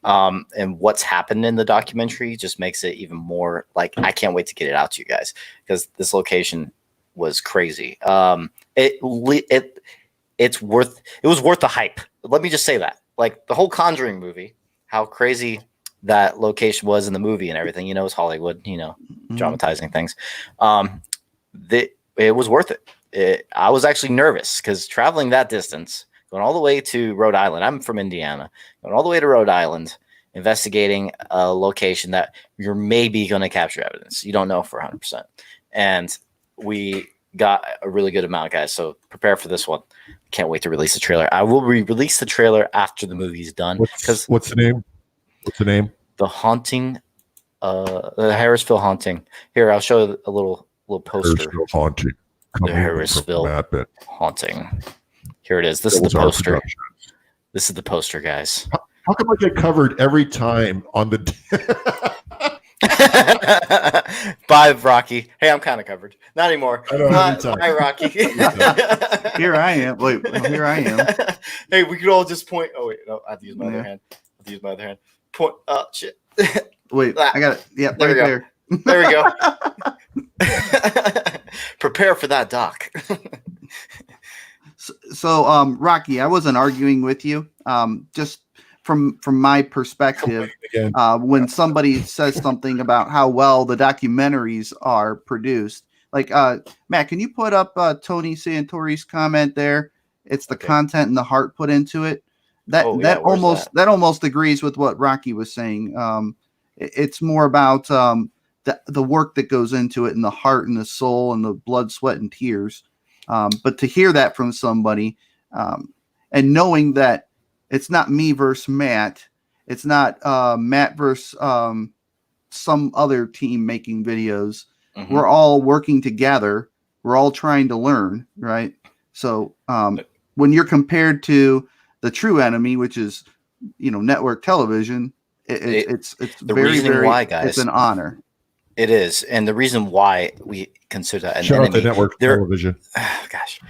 And what's happened in the documentary just makes it even more like I can't wait to get it out to you guys because this location was crazy. It was worth the hype. Let me just say that. Like the whole Conjuring movie, how crazy that location was in the movie and everything. You know, it's Hollywood. You know, dramatizing things. It was worth it. I was actually nervous because traveling that distance, going all the way to Rhode Island. I'm from Indiana. Going all the way to Rhode Island, investigating a location that you're maybe going to capture evidence. You don't know for 100%. And we got a really good amount, guys. So prepare for this one. Can't wait to release the trailer. I will release the trailer after the movie's done. What's the name? What's the name? The Haunting, the Harrisville Haunting. Here, I'll show you a little poster. Harrisville Haunting. The Harrisville Haunting. Here it is. This is the poster. This is the poster, guys. How come I get covered every time on the? Bye, Rocky. Hey, I'm kind of covered. Not anymore. Bye, Rocky. Here I am. Wait, here I am. Hey, we could all just point. Oh wait, no, I have to use my other hand. Point. Oh shit. Wait, I got it. Yeah, there right we go. There we go. Prepare for that, Doc. So, Rocky, I wasn't arguing with you. Just from my perspective, when somebody says something about how well the documentaries are produced, like Matt, can you put up Tony Santori's comment there? It's the content and the heart put into it. That almost agrees with what Rocky was saying. It's more about the work that goes into it and the heart and the soul and the blood, sweat, and tears. But to hear that from somebody and knowing that it's not me versus Matt, it's not Matt versus some other team making videos. Mm-hmm. We're all working together. We're all trying to learn, right? So when you're compared to the true enemy, which is, network television, it's very, very, why, guys, it's an honor. It is. And the reason why we consider that an Shout enemy. out to network television. Oh, gosh.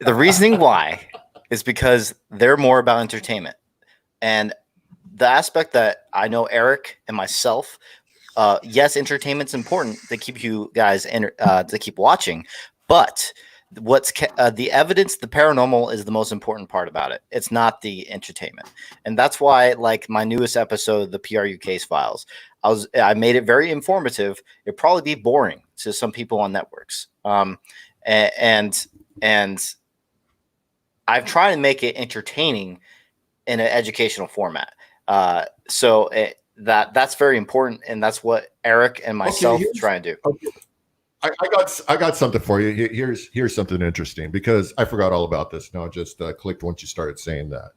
The reasoning why is because they're more about entertainment. And the aspect that I know Eric and myself, yes, entertainment's important to keep you guys to keep watching, but what's the evidence, the paranormal is the most important part about it. It's not the entertainment. And that's why, like my newest episode, the PRU case files, I made it very informative. It'd probably be boring to some people on networks. And I've tried to make it entertaining in an educational format. So that's very important. And that's what Eric and myself try and do. Okay. I got something for you. Here's something interesting because I forgot all about this. No, I just clicked once you started saying that,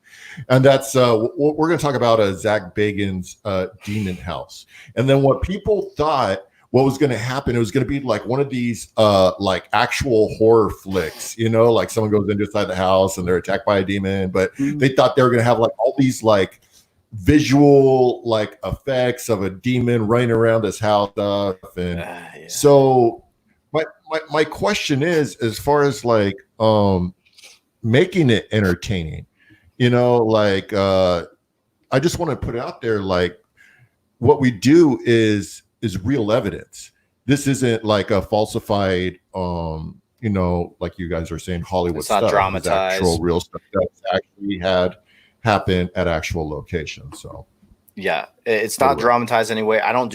and that's we're going to talk about Zach Bagans' Demon House, and then what people thought what was going to happen. It was going to be like one of these like actual horror flicks, like someone goes inside the house and they're attacked by a demon, but they thought they were going to have like all these like visual like effects of a demon running around this house stuff, and so. My question is, as far as like making it entertaining, like I just want to put it out there, like what we do is real evidence. This isn't like a falsified like you guys are saying, Hollywood It's not stuff. It's dramatized. actual real stuff that's actually had happen at actual locations. So Yeah, it's not dramatized anyway. I don't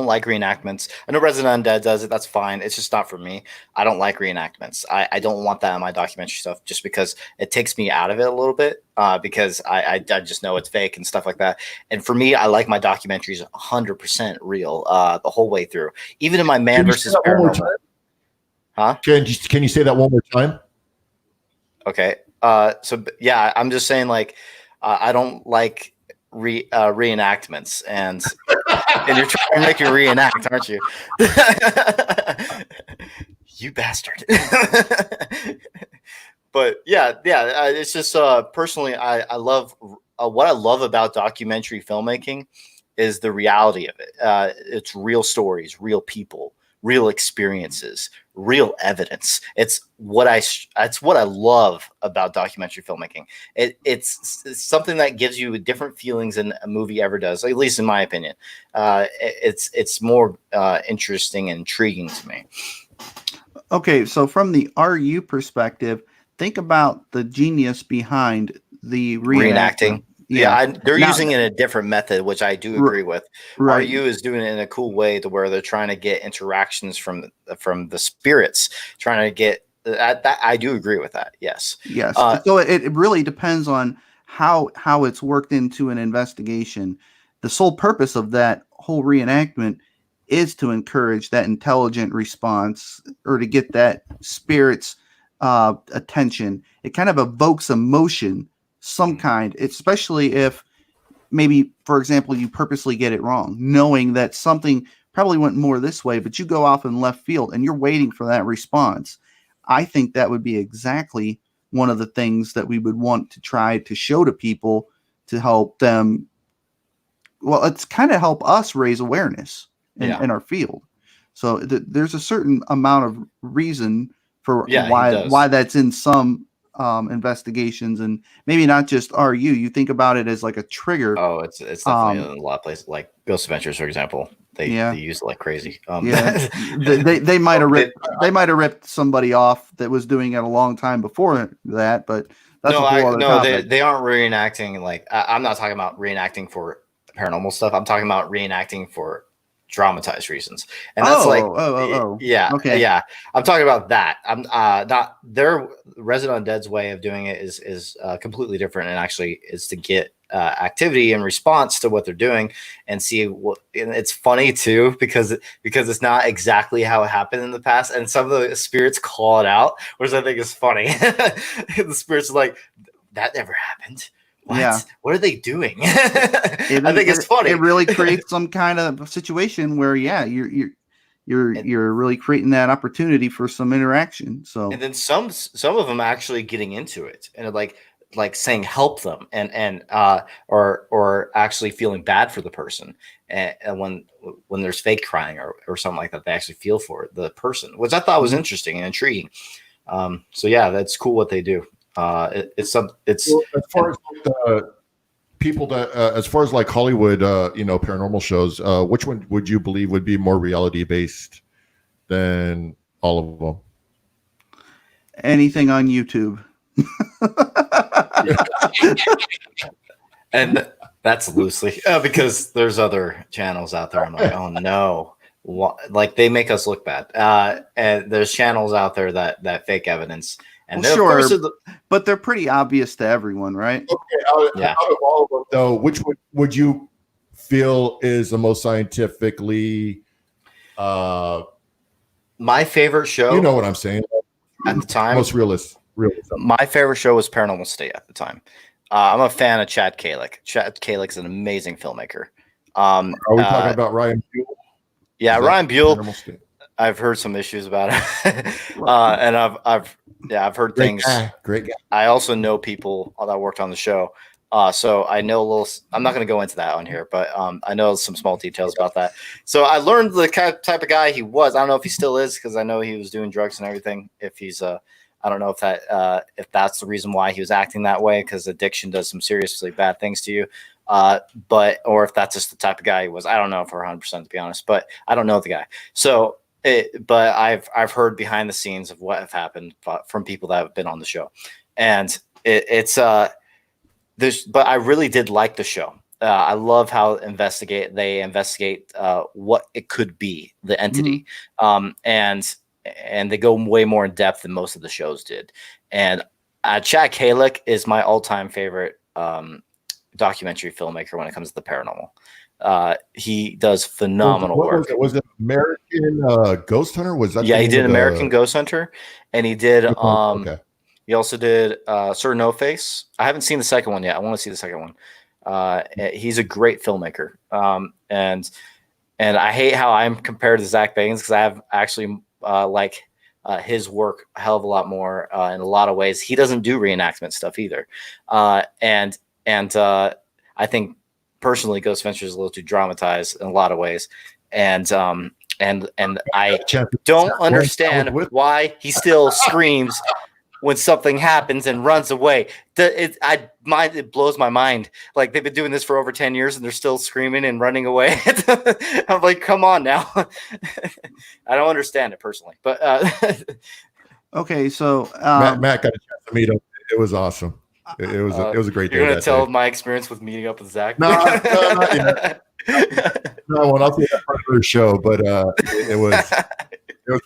like reenactments. I know Resident Undead does it. That's fine. It's just not for me. I don't like reenactments. I don't want that in my documentary stuff just because it takes me out of it a little bit because I just know it's fake and stuff like that. And for me, I like my documentaries 100% real the whole way through. Even in my Man versus Paranormal. Huh? Can you say that one more time? Okay. So yeah, I'm just saying like I don't like reenactments and you're trying to make me reenact, aren't you? You bastard. But yeah, it's just personally I love what I love about documentary filmmaking is the reality of it. It's real stories, real people, real experiences, real evidence. It's what I love about documentary filmmaking. It's something that gives you different feelings than a movie ever does, at least in my opinion. It's more interesting and intriguing to me. Okay, so from the RU perspective, think about the genius behind the reenacting. Yeah, they're using it in a different method, which I do agree with. Right. RU is doing it in a cool way to where they're trying to get interactions from the spirits, trying to get that. I do agree with that. Yes. Yes. So it really depends on how it's worked into an investigation. The sole purpose of that whole reenactment is to encourage that intelligent response or to get that spirit's attention. It kind of evokes emotion, some kind, especially if maybe, for example, you purposely get it wrong, knowing that something probably went more this way, but you go off in left field and you're waiting for that response. I think that would be exactly one of the things that we would want to try to show to people to help them. Well, it's kind of help us raise awareness in our field. So there's a certain amount of reason for why that's in some investigations, and maybe not just RU. You think about it as like a trigger. Oh, it's definitely in a lot of places, like Ghost Adventures, for example. They use it like crazy. They might have ripped somebody off that was doing it a long time before that, but that's a whole other topic. They aren't reenacting. Like I'm not talking about reenacting for paranormal stuff. I'm talking about reenacting for dramatized reasons, and that's okay. I'm talking about that. I'm not their Resident Undead's way of doing it is completely different, and actually is to get activity in response to what they're doing and see what. And it's funny too because it's not exactly how it happened in the past, and some of the spirits call it out, which I think is funny. The spirits are like, that never happened. What? Yeah. What are they doing? I think it's funny. It really creates some kind of situation where, you're really creating that opportunity for some interaction. So, and then some of them actually getting into it and like saying help them and or actually feeling bad for the person. And when there's fake crying or something like that, they actually feel for the person, which I thought was interesting and intriguing. So yeah, that's cool what they do. It's well, as far as the people that as far as like Hollywood paranormal shows, which one would you believe would be more reality based than all of them? Anything on YouTube. And that's loosely because there's other channels out there. I'm like, oh no. Like they make us look bad. And there's channels out there that fake evidence. And but they're pretty obvious to everyone, right? Okay, out of all of them, though, which would you feel is the most scientifically? My favorite show. You know what I'm saying? At the time, most realistic. My favorite show was Paranormal State at the time. I'm a fan of Chad Kalick. Chad Kalick's an amazing filmmaker. Are we talking about Ryan Buell? Yeah, Ryan Buell. I've heard some issues about it, and I've heard things. Great guy. I also know people that worked on the show, so I know a little. I'm not going to go into that on here, but I know some small details about that. So I learned the type of guy he was. I don't know if he still is because I know he was doing drugs and everything. If he's I don't know if that's the reason why he was acting that way, because addiction does some seriously bad things to you. Or if that's just the type of guy he was. I don't know for 100% to be honest, but I don't know the guy. So But I've heard behind the scenes of what have happened from people that have been on the show, and it's this. But I really did like the show. I love how they investigate what it could be, the entity, and they go way more in depth than most of the shows did. And Chad Kalick is my all-time favorite documentary filmmaker when it comes to the paranormal. He does phenomenal work. Was it American Ghost Hunter? Was that? Yeah, he did American Ghost Hunter, and he did. Okay. He also did Sir No Face. I haven't seen the second one yet. I want to see the second one. He's a great filmmaker, and I hate how I'm compared to Zach Bagans because I have actually like his work a hell of a lot more in a lot of ways. He doesn't do reenactment stuff either, and I think personally Ghost Adventure is a little too dramatized in a lot of ways, and I don't understand why he still screams when something happens and runs away. It blows my mind. Like, they've been doing this for over 10 years and they're still screaming and running away. I'm like, come on now. I don't understand it personally, but okay. So Matt got a chance to meet him. It was awesome. It was a great day. You're going to tell my experience with meeting up with Zach? No, not yet. No, I'll see that part of the show, but it was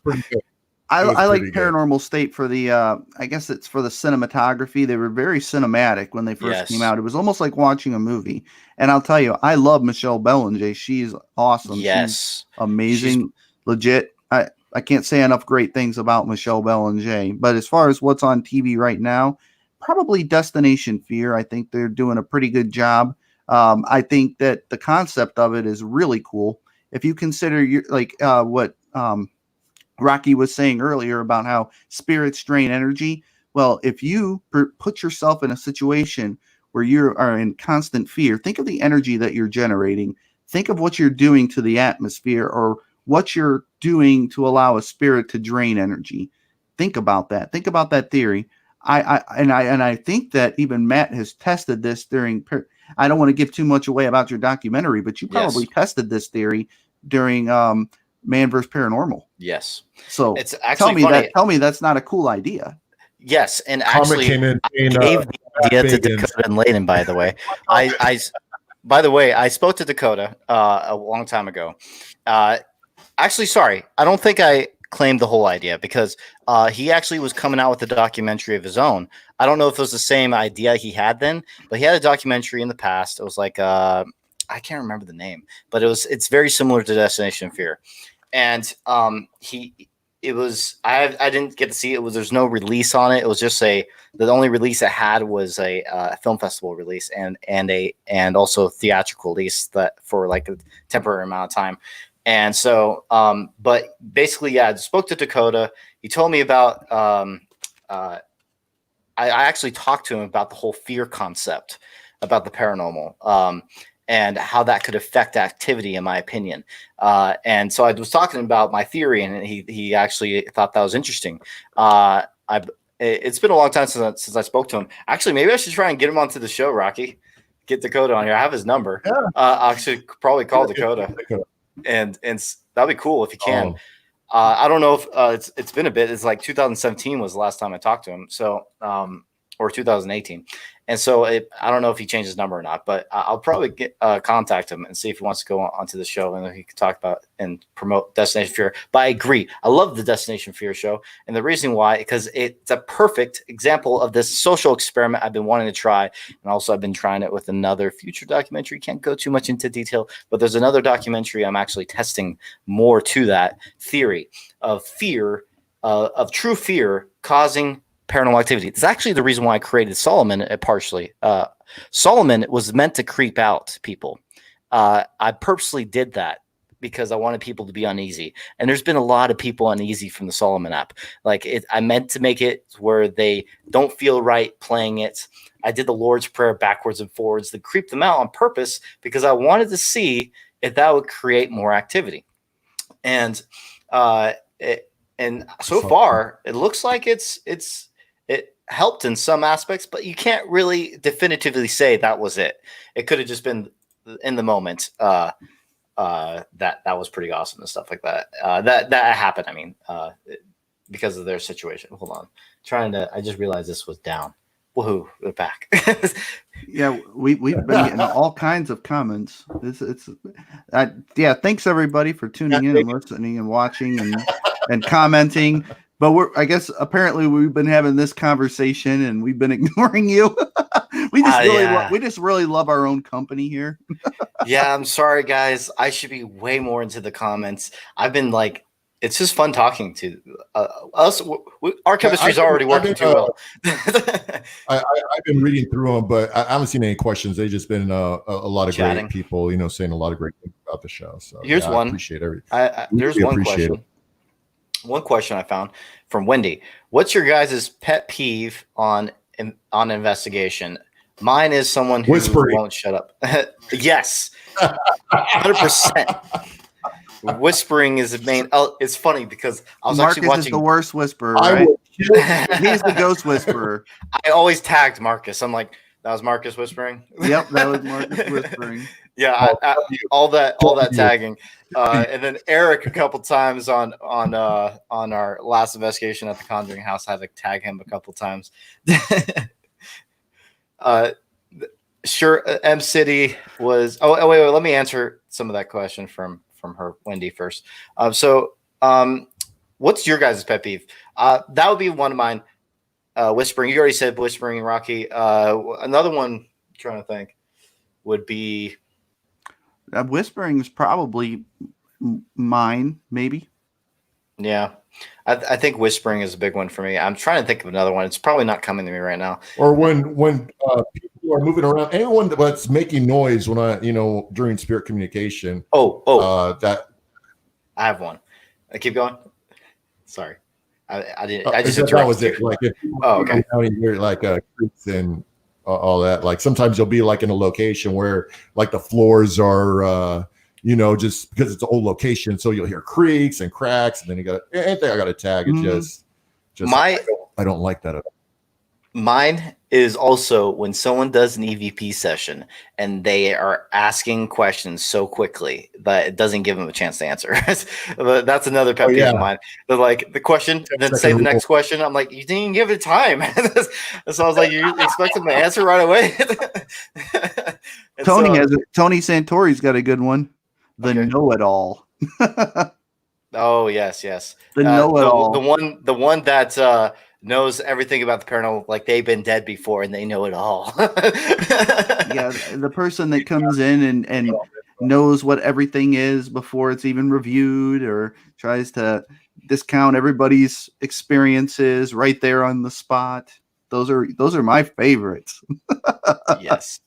pretty good. I like Paranormal State for the I guess it's for the cinematography. They were very cinematic when they first came out. It was almost like watching a movie. And I'll tell you, I love Michelle Belanger. She's awesome. Yes. She's amazing. Legit. I can't say enough great things about Michelle Belanger. But as far as what's on TV right now, probably Destination Fear. I think they're doing a pretty good job. I think that the concept of it is really cool. If you consider what Rocky was saying earlier about how spirits drain energy. Well, if you put yourself in a situation where you are in constant fear, think of the energy that you're generating. Think of what you're doing to the atmosphere or what you're doing to allow a spirit to drain energy. Think about that. Think about that theory. I think that even Matt has tested this during. I don't want to give too much away about your documentary, but you probably tested this theory during Man vs. Paranormal. Yes. So it's actually tell me that's not a cool idea. Yes, and actually, I gave the idea to Dakota and Layden. By the way, I spoke to Dakota a long time ago. Actually, sorry, I don't think I claimed the whole idea because he actually was coming out with a documentary of his own. I don't know if it was the same idea he had then, but he had a documentary in the past. It was like I can't remember the name, but it's very similar to Destination Fear. And I didn't get to see it. There's no release on it. It was just the only release it had was a film festival release and also a theatrical release that for like a temporary amount of time. And so, but basically, I spoke to Dakota. He told me about, I actually talked to him about the whole fear concept about the paranormal. And how that could affect activity, in my opinion. And so I was talking about my theory, and he actually thought that was interesting. It's been a long time since I spoke to him. Actually, maybe I should try and get him onto the show, Rocky. Get Dakota on here. I have his number. Yeah. I should probably call Dakota, and that'd be cool if you can. I don't know if it's been a bit. It's like 2017 was the last time I talked to him. So or 2018. And so I don't know if he changed his number or not, but I'll probably contact him and see if he wants to go onto the show and he can talk about and promote Destination Fear. But I agree. I love the Destination Fear show. And the reason why, because it's a perfect example of this social experiment I've been wanting to try. And also I've been trying it with another future documentary. Can't go too much into detail, but there's another documentary I'm actually testing more to that theory of fear, of true fear causing paranormal activity. It's actually the reason why I created Solomon partially. Solomon was meant to creep out people. I purposely did that because I wanted people to be uneasy. And there's been a lot of people uneasy from the Solomon app. I meant to make it where they don't feel right playing it. I did the Lord's Prayer backwards and forwards to creep them out on purpose because I wanted to see if that would create more activity. And so far, it looks like it helped in some aspects, but you can't really definitively say that was it. It could have just been in the moment. that was pretty awesome and stuff like that. That happened. I mean, because of their situation. Hold on, I just realized this was down. Woohoo! We're back. Yeah, we've been getting all kinds of comments. Yeah. Thanks everybody for tuning in and listening and watching and commenting. But I guess apparently we've been having this conversation and we've been ignoring you. we just really love our own company here. Yeah, I'm sorry, guys. I should be way more into the comments. I've been like, it's just fun talking to us. Our chemistry's already working too well. I've been reading through them, but I haven't seen any questions. They've just been a lot of Chatting. great people, saying a lot of great things about the show. So here's one. I appreciate everything. There's one question. One question I found from Wendy. What's your guys' pet peeve on investigation? Mine is someone who won't shut up. Yes, 100%. Whispering is the main. Oh, it's funny because I was Marcus actually watching. Is the worst whisperer, right? He's the ghost whisperer. I always tagged Marcus. I'm like, that was Marcus whispering. Yep, that was Marcus whispering. Yeah, all that tagging, and then Eric a couple times on our last investigation at the Conjuring House. I had to tag him a couple times. Sure, M City was. Oh wait, let me answer some of that question from her, Wendy, first. What's your guys' pet peeve? That would be one of mine. Whispering. You already said whispering, Rocky. Another one, I'm trying to think, would be whispering is probably mine, maybe. Yeah, I think whispering is a big one for me. I'm trying to think of another one. It's probably not coming to me right now. Or when people are moving around, anyone that's making noise during spirit communication. That I have one. I keep going. Sorry, I didn't. I just that was it. Like, okay. Here, like creaks and all that. Like sometimes you'll be like in a location where like the floors are. Just because it's an old location, so you'll hear creaks and cracks, and then you got anything I got to tag. It's just I don't like that at all. Mine is also when someone does an EVP session and they are asking questions so quickly that it doesn't give them a chance to answer. That's another pet peeve of mine. They're like the question, and then say the next question. I'm like, you didn't even give it time. So I was like, you expect them to answer right away. Tony Santori's got a good one. The know-it-all. Oh yes. The know-it-all. The one that knows everything about the paranormal, like they've been dead before and they know it all. Yeah, the person that comes in and knows what everything is before it's even reviewed, or tries to discount everybody's experiences right there on the spot. Those are my favorites. Yes,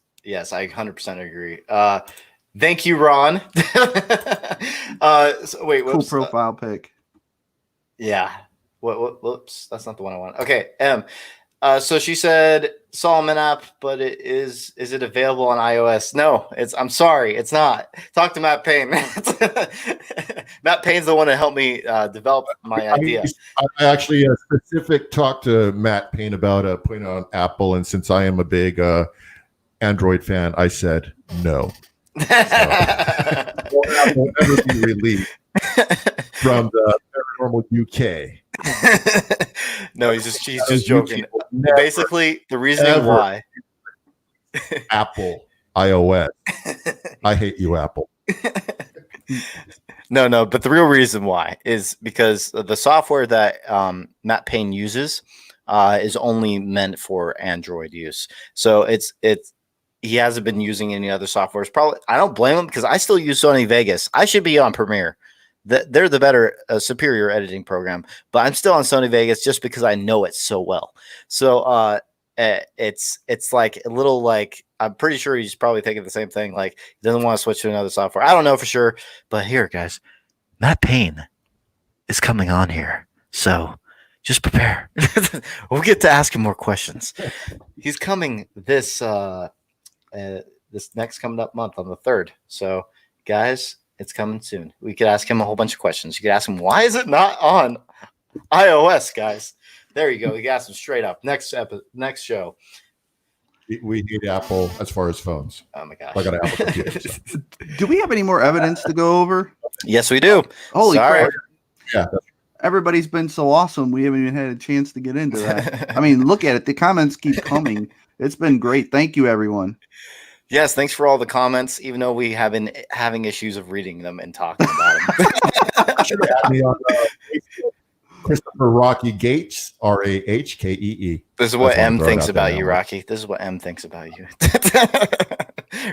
I 100% agree. Thank you, Ron. Wait, cool profile pic. Yeah. Whoops, that's not the one I want. Okay, so she said Solomon app, but is it available on iOS? No, I'm sorry, it's not. Talk to Matt Payne. Matt Payne's the one that helped me develop my idea. I actually talked to Matt Payne about putting it on Apple, and since I am a big Android fan, I said no. Will ever be released from the Paranormal UK. No, he's just joking. Basically, the reasoning why Apple iOS. I hate you, Apple. No, but the real reason why is because the software that Matt Payne uses is only meant for Android use. So it's he hasn't been using any other softwares. Probably, I don't blame him because I still use Sony Vegas. I should be on Premiere. They're the better, superior editing program, but I'm still on Sony Vegas just because I know it so well. So it's like a little like, I'm pretty sure he's probably thinking the same thing. Like he doesn't want to switch to another software. I don't know for sure, but here, guys, Matt Payne is coming on here, so just prepare. We'll get to ask him more questions. He's coming this next coming up month on the 3rd. So, guys, it's coming soon. We could ask him a whole bunch of questions. You could ask him, why is it not on iOS, guys? There you go. We could ask him straight up. Next show. We need Apple as far as phones. Oh my gosh. I got an Apple computer. So. Do we have any more evidence to go over? Yes, we do. Holy Sorry. crap. Yeah. Everybody's been so awesome. We haven't even had a chance to get into that. I mean, look at it. The comments keep coming. It's been great. Thank you, everyone. Yes, thanks for all the comments, even though we have been having issues of reading them and talking about them. Should add me on Facebook. Christopher Rocky Gates, Rahkee. This is what That's why I'm M throwing thinks out there about you, now. Rocky. This is what M thinks about you.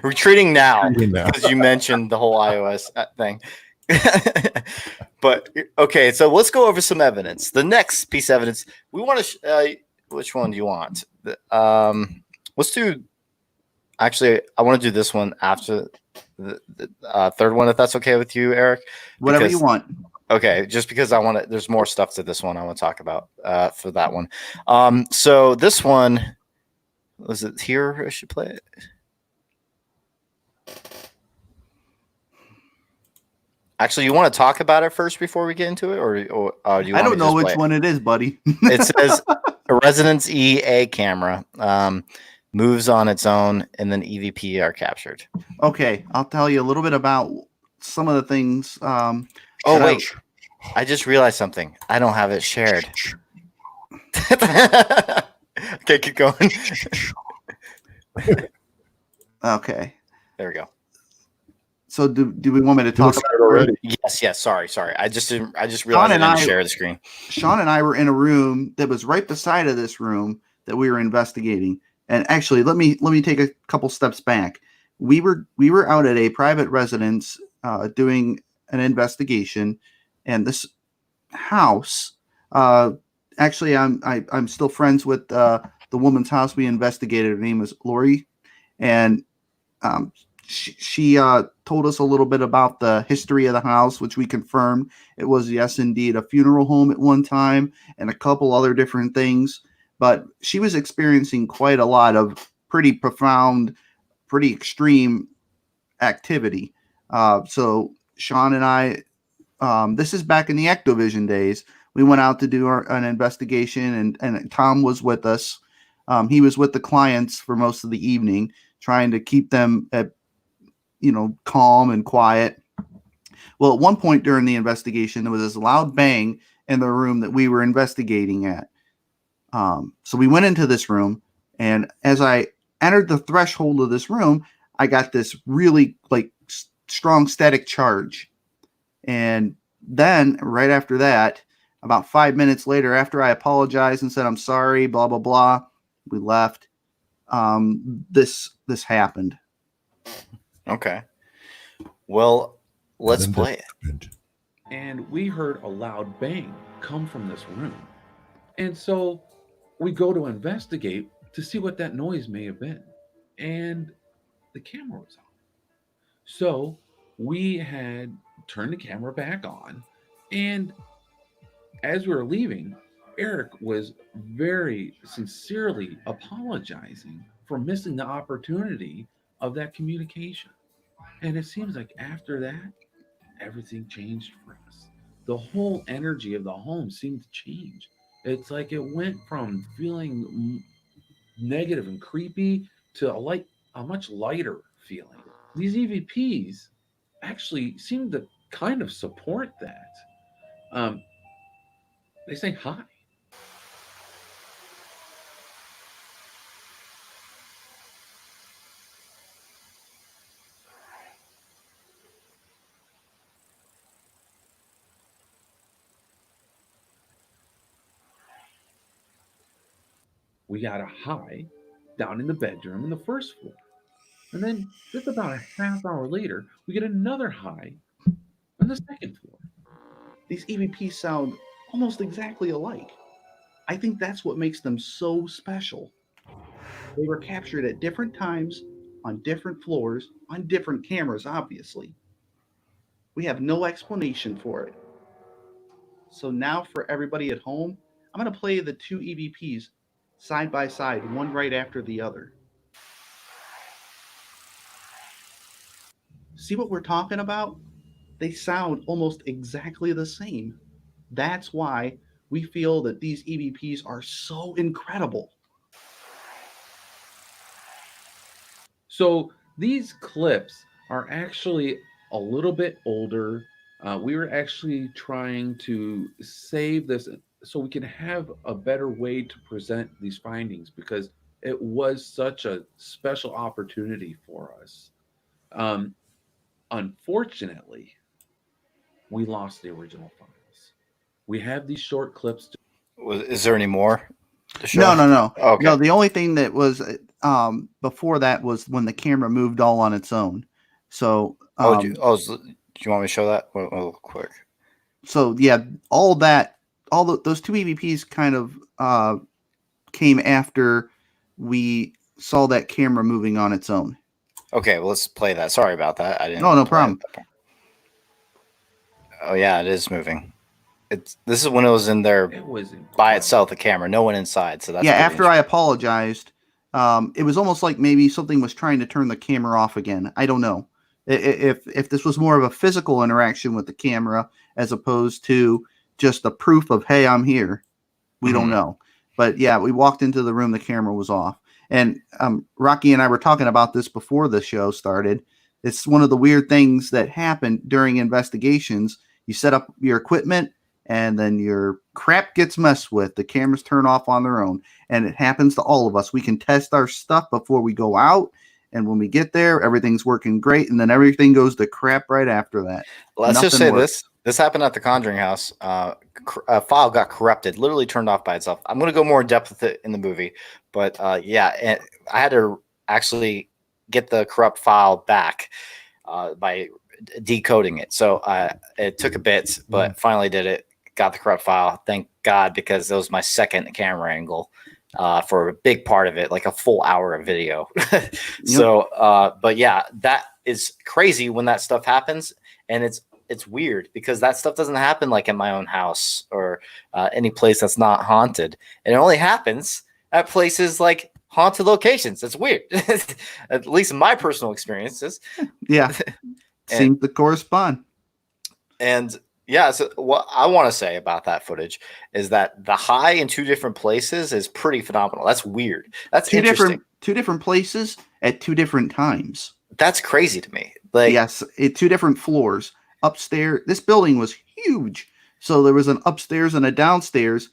Retreating now, Retreating now. because you mentioned the whole iOS thing. But okay, so let's go over some evidence. The next piece of evidence we want to. Which one do you want? Let's do. Actually, I want to do this one after the third one, if that's okay with you, Eric. Whatever you want. Okay, just because I want to. There's more stuff to this one I want to talk about for that one. So this one was it here? I should play it. Actually, you want to talk about it first before we get into it, or do you? Want I don't know which one it is, buddy. It says a Residence EA camera moves on its own, and then EVP are captured. Okay, I'll tell you a little bit about some of the things. Oh wait, I just realized something. I don't have it shared. Okay, keep going. Okay. There we go. So do we want me to talk about it already? Yes. Sorry. I just realized I didn't share the screen. Sean and I were in a room that was right beside of this room that we were investigating. And actually, let me take a couple steps back. We were out at a private residence doing an investigation, and this house. Actually, I'm still friends with the woman's house we investigated. Her name is Lori, and she told us a little bit about the history of the house, which we confirmed. It was, yes, indeed, a funeral home at one time, and a couple other different things. But she was experiencing quite a lot of pretty profound, pretty extreme activity. So Sean and I, this is back in the Ectovision days. We went out to do an investigation, and Tom was with us. He was with the clients for most of the evening, trying to keep them at, calm and quiet. Well, at one point during the investigation, there was this loud bang in the room that we were investigating at. So we went into this room, and as I entered the threshold of this room, I got this really strong static charge. And then right after that, about 5 minutes later, after I apologized and said, I'm sorry, blah, blah, blah, we left. This happened. Okay. Well, let's play it. And we heard a loud bang come from this room. And so we go to investigate to see what that noise may have been. And the camera was on. So we had turned the camera back on. And as we were leaving, Eric was very sincerely apologizing for missing the opportunity of that communication. And it seems like after that, everything changed for us. The whole energy of the home seemed to change. It's like it went from feeling negative and creepy to a much lighter feeling. These EVPs actually seem to kind of support that. They say hi. We got a hi down in the bedroom in the first floor. And then just about a half hour later, we get another hi on the second floor. These EVPs sound almost exactly alike. I think that's what makes them so special. They were captured at different times, on different floors, on different cameras, obviously. We have no explanation for it. So now for everybody at home, I'm going to play the two EVPs side by side, one right after the other. See what we're talking about? They sound almost exactly the same. That's why we feel that these EVPs are so incredible. So these clips are actually a little bit older. We were actually trying to save this so we can have a better way to present these findings because it was such a special opportunity for us. Um, Unfortunately, we lost the original files. We have these short clips. Is there any more to show? No. Okay. No, the only thing that was before that was when the camera moved all on its own. So Do you want me to show that real quick? so yeah, those two EVPs kind of came after we saw that camera moving on its own. Okay, well, let's play that. Sorry about that. I didn't. No play problem. it. Oh yeah, it is moving. This is when it was in there It was by itself, the camera, no one inside. So that's yeah. pretty After I apologized, it was almost like maybe something was trying to turn the camera off again. I don't know if this was more of a physical interaction with the camera as opposed to just a proof of hey, I'm here. We don't know, but yeah, we walked into the room, the camera was off, and Rocky and I were talking about this before the show started. It's one of the weird things that happen during investigations. You set up your equipment, and then your crap gets messed with. The cameras turn off on their own, and it happens to all of us. We can test our stuff before we go out, and when we get there, everything's working great, and then everything goes to crap right after that. Let's just say works. this happened at the Conjuring house. A file got corrupted, literally turned off by itself. I'm going to go more in depth with it in the movie, but I had to actually get the corrupt file back by decoding it. So it took a bit, but finally did it. Got the corrupt file. Thank God, because it was my second camera angle for a big part of it, like a full hour of video. So, but yeah, that is crazy when that stuff happens, and it's weird because that stuff doesn't happen like in my own house or any place that's not haunted. It only happens at places like haunted locations. It's weird, at least in my personal experiences. Yeah, seems to correspond. And yeah, so what I want to say about that footage is that the high in two different places is pretty phenomenal. That's weird. That's interesting. Two different places at two different times. That's crazy to me. Like, yes, two different floors. Upstairs, this building was huge. So there was an upstairs and a downstairs,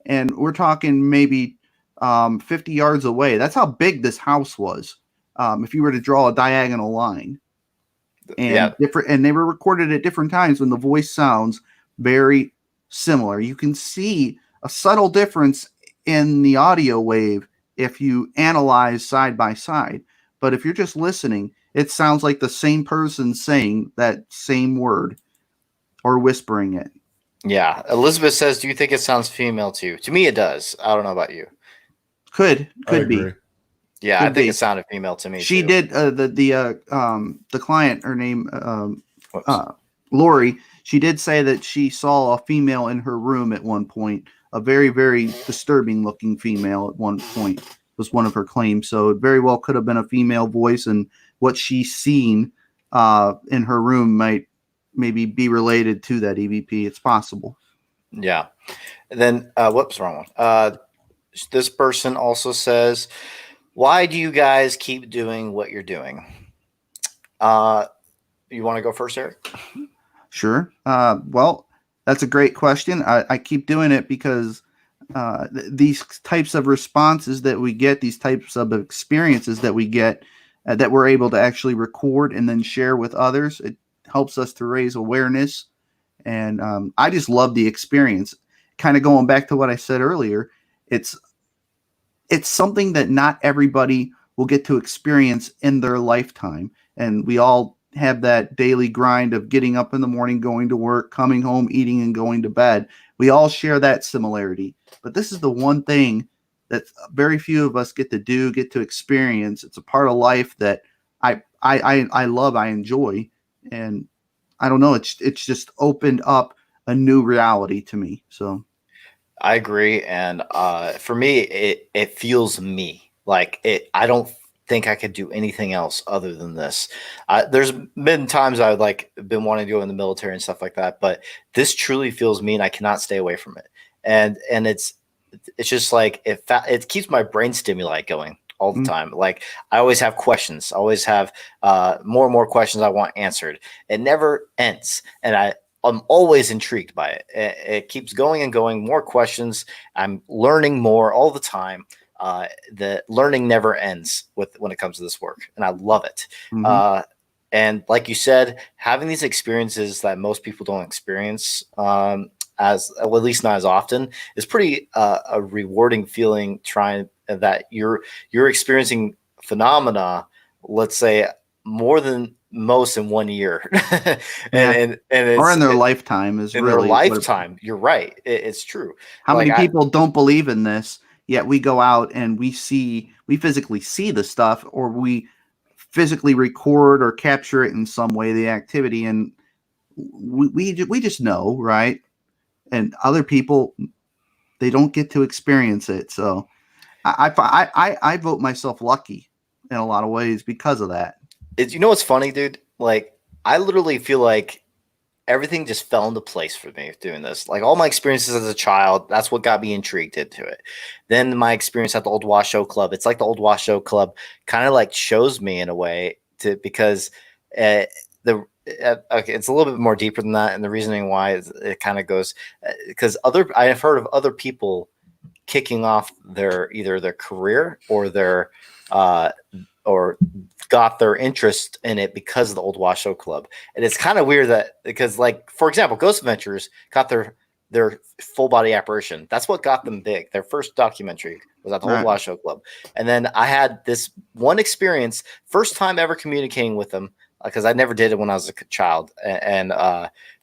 and we're talking maybe 50 yards away. That's how big this house was. If you were to draw a diagonal line. And different, and they were recorded at different times when the voice sounds very similar. You can see a subtle difference in the audio wave if you analyze side by side. But if you're just listening, it sounds like the same person saying that same word or whispering it. Yeah. Elizabeth says, do you think it sounds female to you? To me, it does. I don't know about you. Could be. Yeah, I think it sounded female to me. She too. did the client, her name Lori. She did say that she saw a female in her room at one point, a very, very disturbing looking female at one point was one of her claims. So it very well could have been a female voice, and what she's seen in her room might maybe be related to that EVP. It's possible. Yeah. And then whoops, wrong one. This person also says, why do you guys keep doing what you're doing? You want to go first, Eric? Sure. Well, that's a great question. I keep doing it because these types of responses that we get, these types of experiences that we get, that we're able to actually record and then share with others, it helps us to raise awareness. And I just love the experience. Kind of going back to what I said earlier, it's something that not everybody will get to experience in their lifetime. And we all have that daily grind of getting up in the morning, going to work, coming home, eating, and going to bed. We all share that similarity. But this is the one thing that very few of us get to do, get to experience. It's a part of life that I love, I enjoy. And I don't know, it's just opened up a new reality to me. So I agree, and for me, it feels me like it. I don't think I could do anything else other than this. There's been times I've been wanting to go in the military and stuff like that, but this truly feels me, and I cannot stay away from it. And it's just like it keeps my brain stimuli going all the time. Like I always have questions. I always have more and more questions I want answered. It never ends, and I'm always intrigued by it. It keeps going and going. More questions. I'm learning more all the time. The learning never ends when it comes to this work, and I love it. And like you said, having these experiences that most people don't experience, as well, at least not as often, is pretty a rewarding feeling. Trying that you're experiencing phenomena, let's say more than most in 1 year, and it's, or in their lifetime is in really their lifetime. You're right. It's true. How Like, many people don't believe in this? Yet we go out and we physically see the stuff, or we physically record or capture it in some way, the activity, and we just know, right? And other people, they don't get to experience it. So I vote myself lucky in a lot of ways because of that. you know what's funny, dude? Like I literally feel like everything just fell into place for me doing this. Like all my experiences as a child, that's what got me intrigued into it. Then my experience at the Old Washoe Club, it's like the Old Washoe Club kind of like shows me in a way because okay, it's a little bit more deeper than that, and the reasoning why is it kind of goes because I have heard of other people kicking off either their career or their or got their interest in it because of the Old Washoe Club. And it's kind of weird that because, like, for example, Ghost Adventures got their full body apparition. That's what got them big. Their first documentary was at the Old Washoe Club. And then I had this one experience, first time ever communicating with them, because I never did it when I was a child. And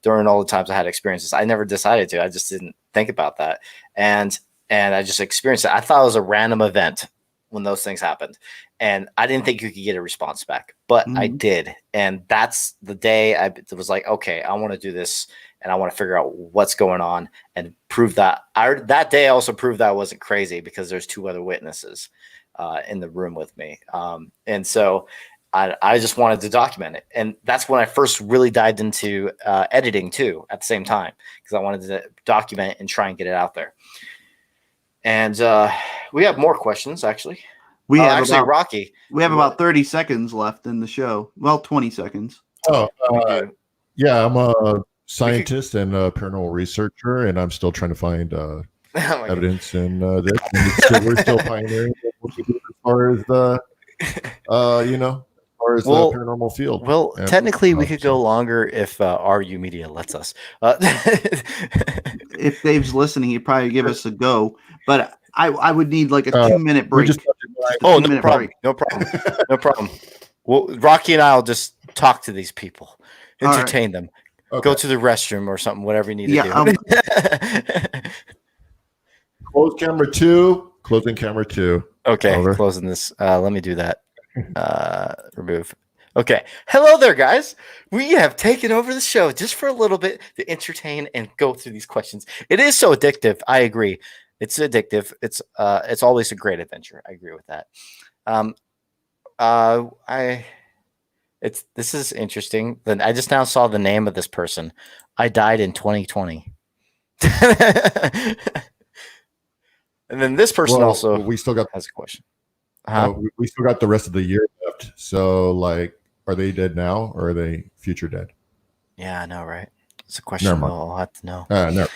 during all the times I had experiences, I never decided to. I just didn't think about that. And I just experienced it. I thought it was a random event when those things happened. And I didn't think you could get a response back, but I did. And that's the day I was like, okay, I want to do this and I want to figure out what's going on and prove that. That day I also proved that I wasn't crazy because there's 2 other witnesses in the room with me. And so I just wanted to document it. And that's when I first really dived into editing too at the same time, because I wanted to document and try and get it out there. And we have more questions, actually. We have actually, Rocky. We have about 30 seconds left in the show. Well, 20 seconds. Yeah, I'm a scientist and a paranormal researcher, and I'm still trying to find evidence in this. And we're still pioneering as far as the, the paranormal field. Well, technically, we could go longer if RU Media lets us. If Dave's listening, he'd probably give us a go. But I would need like a 2-minute break. No problem. Well, Rocky and I will just talk to these people, entertain them, go to the restroom or something, whatever you need to do. Close camera 2. Closing camera 2. Okay, over. Closing this. Let me do that. Remove. Okay. Hello there, guys. We have taken over the show just for a little bit to entertain and go through these questions. It is so addictive. I agree. It's addictive. It's always a great adventure. I agree with that. This is interesting. Then I just now saw the name of this person. I died in 2020. And then this person we still got has a question. We still got the rest of the year left. So, like, are they dead now or are they future dead? Yeah, I know, right? It's a question I'll have to know. No.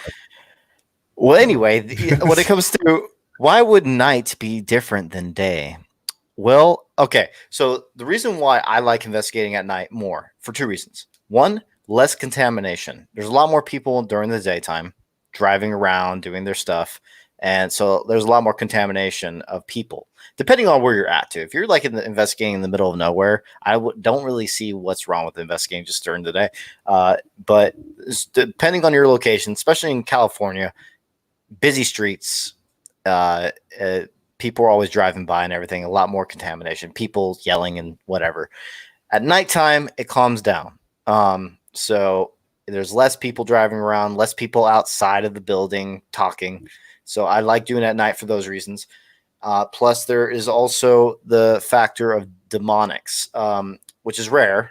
Well, anyway, when it comes to why would night be different than day? Well, okay. So the reason why I like investigating at night more for 2 reasons. 1, less contamination. There's a lot more people during the daytime driving around, doing their stuff. And so there's a lot more contamination of people, depending on where you're at, too. If you're like investigating in the middle of nowhere, I don't really see what's wrong with investigating just during the day. But depending on your location, especially in California, busy streets, people are always driving by and everything, a lot more contamination, people yelling and whatever. At nighttime, it calms down. So there's less people driving around, less people outside of the building talking. So I like doing it at night for those reasons. Plus, there is also the factor of demonics, which is rare.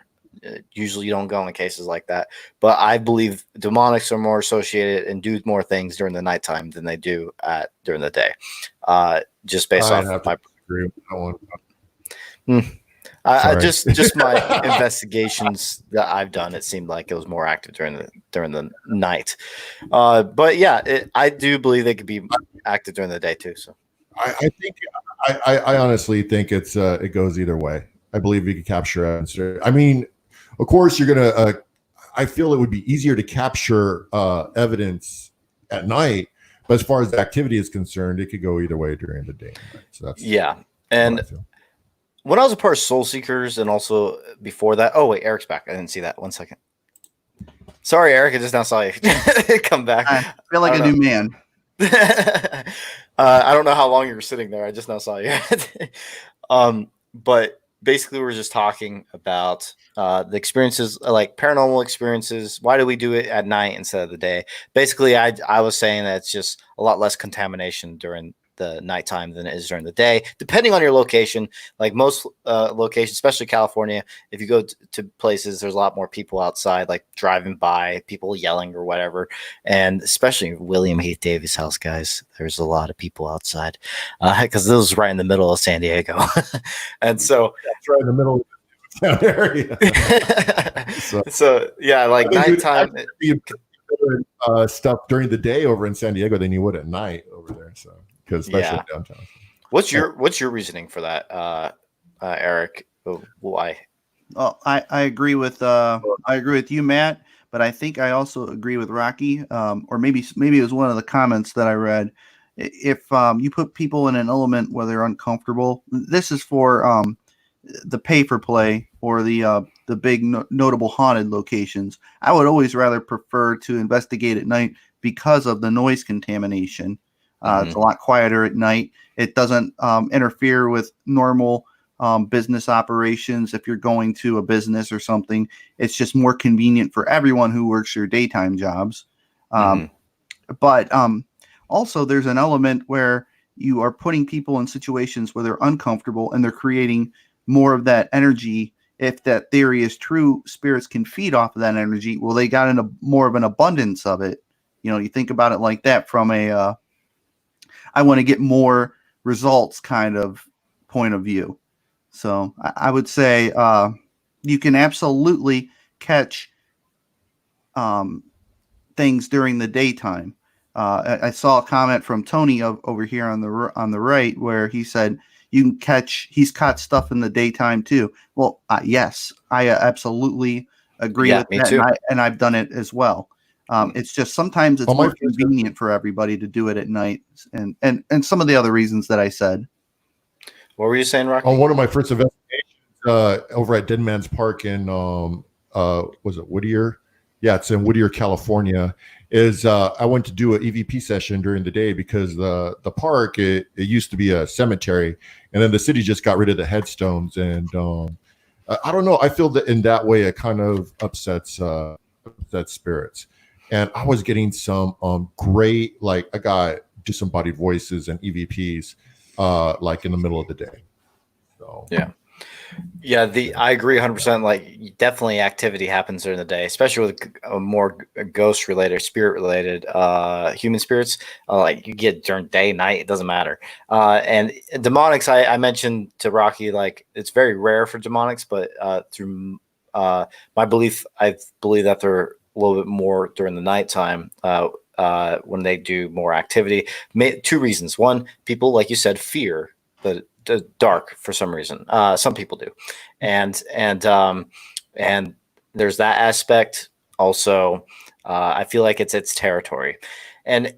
Usually you don't go in cases like that. But I believe demonics are more associated and do more things during the nighttime than they do during the day. Just based off agree with that one. I Sorry. just my investigations that I've done, it seemed like it was more active during the night. But yeah, I do believe they could be active during the day too. So I think I honestly think it goes either way. I believe we could capture evidence. I mean, of course, you're gonna. I feel it would be easier to capture evidence at night, but as far as the activity is concerned, it could go either way during the day. So that's and what I feel. when I was a part of Soul Seekers, and also before that. Oh wait, Eric's back. I didn't see that. 1 second. Sorry, Eric. I just now saw you come back. I feel like a new man. I don't know how long you were sitting there. I just now saw you. But basically, we're just talking about the experiences, like paranormal experiences. Why do we do it at night instead of the day? Basically, I was saying that it's just a lot less contamination during the nighttime than it is during the day, depending on your location. Like most locations, especially California, if you go to places, there's a lot more people outside, like driving by, people yelling or whatever. And especially William Heath Davis' house, guys, there's a lot of people outside because this is right in the middle of San Diego. And so It's right in the middle of the town area. so yeah, like nighttime. Stuff during the day over in San Diego than you would at night over there. So because especially downtown. What's your reasoning for that, Eric? Why? Oh, I agree with you, Matt. But I think I also agree with Rocky. Or maybe it was one of the comments that I read. If you put people in an element where they're uncomfortable, this is for the pay for play or the big notable haunted locations. I would always rather prefer to investigate at night because of the noise contamination. It's a lot quieter at night. It doesn't interfere with normal business operations. If you're going to a business or something, it's just more convenient for everyone who works their daytime jobs. But also, there's an element where you are putting people in situations where they're uncomfortable and they're creating more of that energy. If that theory is true, spirits can feed off of that energy. Well, they got into more of an abundance of it. You think about it like that from a I want to get more results kind of point of view. So I would say you can absolutely catch things during the daytime. I saw a comment from Tony over here on the right where he said he's caught stuff in the daytime too. Well, yes, I absolutely agree with me that, too. and I've done it as well. It's just sometimes it's more convenient for everybody to do it at night, and some of the other reasons that I said. What were you saying, Rocky? On one of my first investigations over at Dead Man's Park in was it Whittier? Yeah, it's in Whittier, California. I went to do an EVP session during the day because the park it used to be a cemetery, and then the city just got rid of the headstones, and I don't know. I feel that in that way it kind of upsets spirits. And I was getting some great, like I got disembodied voices and EVPs like in the middle of the day. So yeah, I agree 100%. Like definitely activity happens during the day, especially with more ghost related, spirit related, human spirits. Like you get during day, night, it doesn't matter. And demonics, I mentioned to Rocky, like it's very rare for demonics, but through my belief, I believe that they're a little bit more during the nighttime when they do more activity. Two reasons. One, people, like you said, fear the dark for some reason. Some people do, and there's that aspect. Also, I feel like it's its territory, and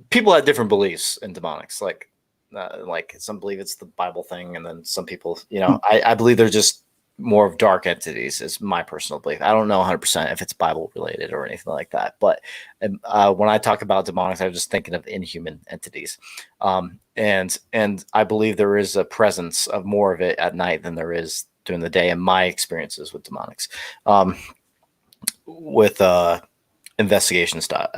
people have different beliefs in demonics. Like some believe it's the Bible thing, and then some people, I believe they're just more of dark entities is my personal belief. I don't know 100% if it's Bible related or anything like that. But when I talk about demonics, I'm just thinking of inhuman entities. And I believe there is a presence of more of it at night than there is during the day in my experiences with demonics. With investigation stuff.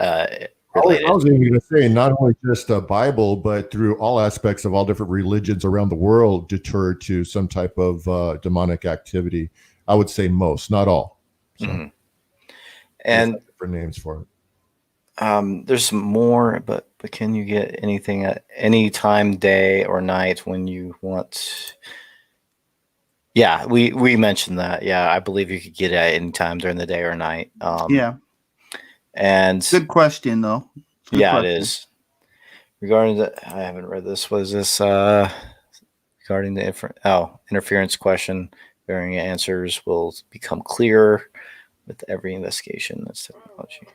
I was even going to say, not only just the Bible, but through all aspects of all different religions around the world deter to some type of demonic activity. I would say most, not all. So, and different names for it. There's some more, but can you get anything at any time, day or night when you want? Yeah, we mentioned that. Yeah, I believe you could get it at any time during the day or night. Yeah. And Good question, though. Good yeah, question. it is. Regarding I haven't read this. Was this regarding the interference question? Varying answers will become clearer with every investigation. That's technology.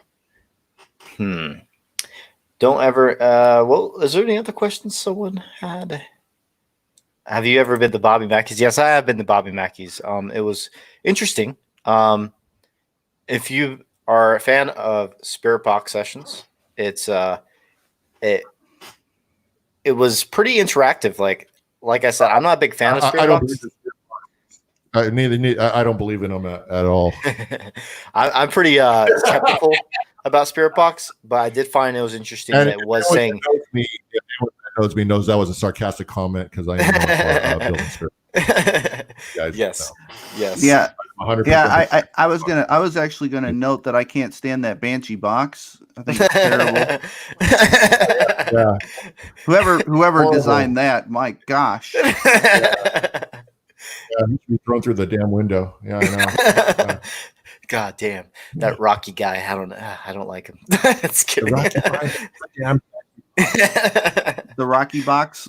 Don't ever. Well, is there any other questions someone had? Have you ever been to Bobby Mackey's? Yes, I have been to Bobby Mackey's. It was interesting. If you are a fan of Spirit Box sessions, it was pretty interactive. Like I said, I'm not a big fan of Spirit I don't Box. believe I don't believe in them at all. I'm pretty skeptical about Spirit Box, but I did find it was interesting that it was saying. If anyone that knows me knows that was a sarcastic comment because I am known for building Spirit. Guys, Yes. Yeah. 100%. Yeah, I was actually gonna note that I can't stand that Banshee box. I think it's terrible. Yeah. Whoever Horrible. designed that, my gosh. Yeah, he should be thrown through the damn window. Yeah, I know. Yeah. God damn, that Rocky guy. I don't like him. It's kidding. Damn. The Rocky box,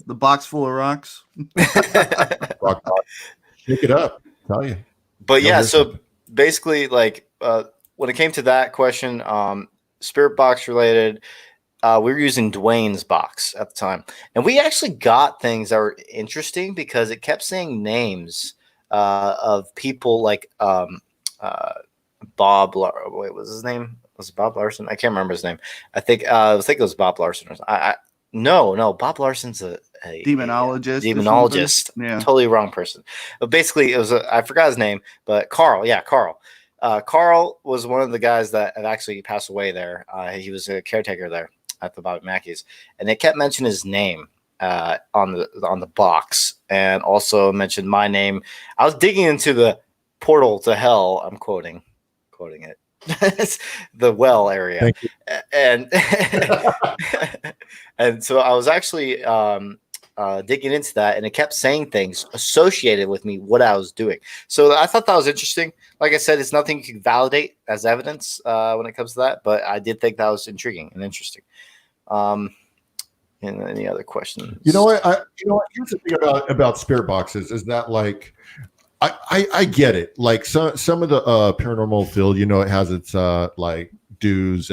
the box full of rocks. Rock box. Shake it up. Tell you. But yeah, there's so something. basically, when it came to that question, Spirit Box related, we were using Dwayne's box at the time, and we actually got things that were interesting because it kept saying names of people like Bob. Wait, was his name? Was it Bob Larson? I can't remember his name. I think it was Bob Larson. No, Bob Larson's a Demonologist. demonologist. Yeah. Totally wrong person. But basically, it was I forgot his name, but Carl. Yeah, Carl. Carl was one of the guys that had actually passed away there. He was a caretaker there at the Bobby Mackey's, and they kept mentioning his name on the box, and also mentioned my name. I was digging into the portal to hell. I'm quoting it. The well area, and and so I was actually digging into that, and it kept saying things associated with me, what I was doing. So I thought that was interesting. Like I said, it's nothing you can validate as evidence when it comes to that, but I did think that was intriguing and interesting. And any other questions? You know what? Here's the thing about spirit boxes is that like I get it. Like some of the paranormal field, it has its like dues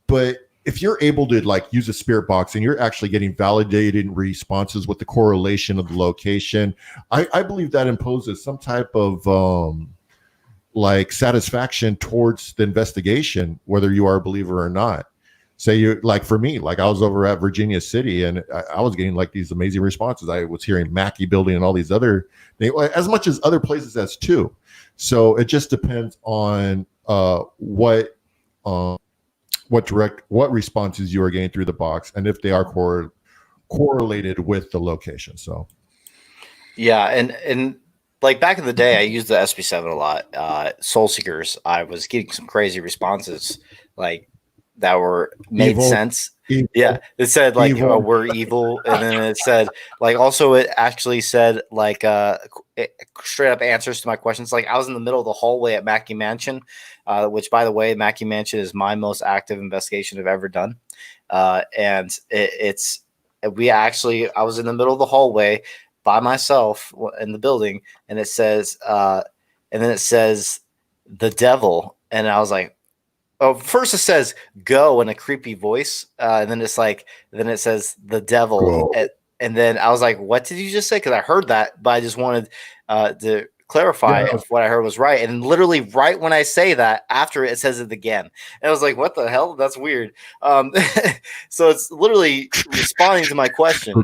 but if you're able to like use a spirit box and you're actually getting validated responses with the correlation of the location, I believe that imposes some type of like satisfaction towards the investigation, whether you are a believer or not. Say you like for me, like I was over at Virginia City and I was getting like these amazing responses. I was hearing Mackey building and all these other things, as much as other places as too. So it just depends on what responses you are getting through the box and if they are correlated with the location. So yeah, and like back in the day, I used the SB7 a lot. Soul Seekers, I was getting some crazy responses like that made sense. Evil. Yeah, it said like Evil. we're evil, and then it said like also it actually said like straight up answers to my questions. Like I was in the middle of the hallway at Mackey Mansion, which by the way, Mackey Mansion is my most active investigation I've ever done, and I was in the middle of the hallway by myself in the building, and it says the devil, and I was like. Oh, first it says "go" in a creepy voice, and then it says the devil, and then I was like, "What did you just say?" Because I heard that, but I just wanted to clarify if what I heard was right. And literally, right when I say that, after it says it again, and I was like, "What the hell? That's weird." So it's literally responding to my question.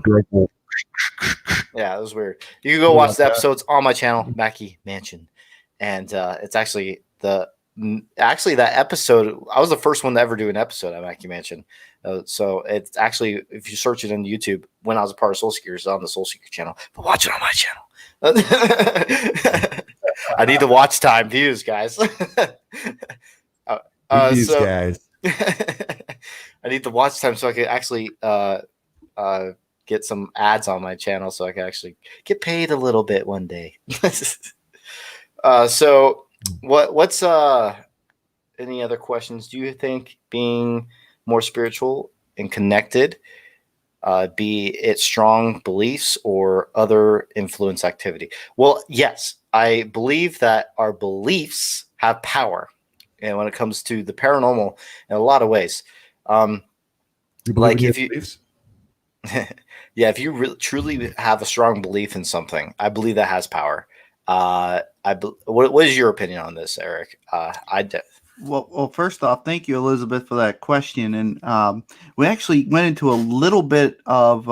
Yeah, it was weird. You can go watch the episodes on my channel, Mackey Mansion, and it's actually that episode. I was the first one to ever do an episode at Mackey Mansion. So it's actually, if you search it on YouTube, when I was a part of Soul Seekers, on the Soul Seeker channel, but watch it on my channel. I need the watch time views, guys. Guys. I need the watch time so I can actually get some ads on my channel so I can actually get paid a little bit one day. So what's any other questions? Do you think being more spiritual and connected, be it strong beliefs or other influence activity? Well, yes, I believe that our beliefs have power. And when it comes to the paranormal, in a lot of ways, You believe like in your if you, beliefs? yeah, if you truly have a strong belief in something, I believe that has power. What is your opinion on this, Eric? Well, first off, thank you, Elizabeth, for that question. And we actually went into a little bit of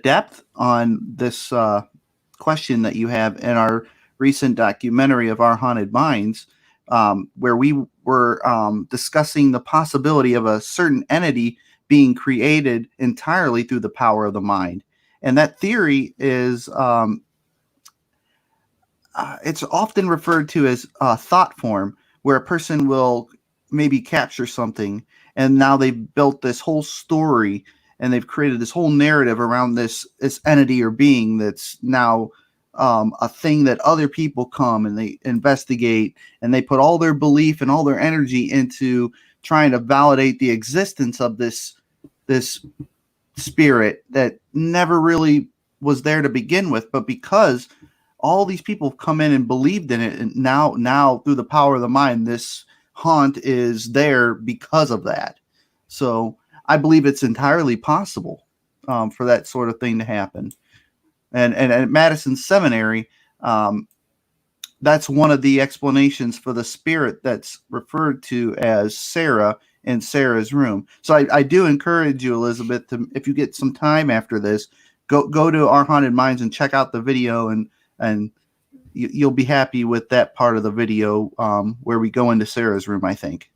depth on this question that you have in our recent documentary of Our Haunted Minds, where we were discussing the possibility of a certain entity being created entirely through the power of the mind. And that theory is it's often referred to as thought form, where a person will maybe capture something, and now they've built this whole story and they've created this whole narrative around this entity or being that's now a thing that other people come and they investigate, and they put all their belief and all their energy into trying to validate the existence of this spirit that never really was there to begin with, but because all these people come in and believed in it, and now through the power of the mind, this haunt is there because of that. So I believe it's entirely possible for that sort of thing to happen. And at Madison Seminary, that's one of the explanations for the spirit that's referred to as Sarah in Sarah's room. So I do encourage you, Elizabeth, to, if you get some time after this, go to Our Haunted Minds and check out the video, and you'll be happy with that part of the video where we go into Sarah's room, I think.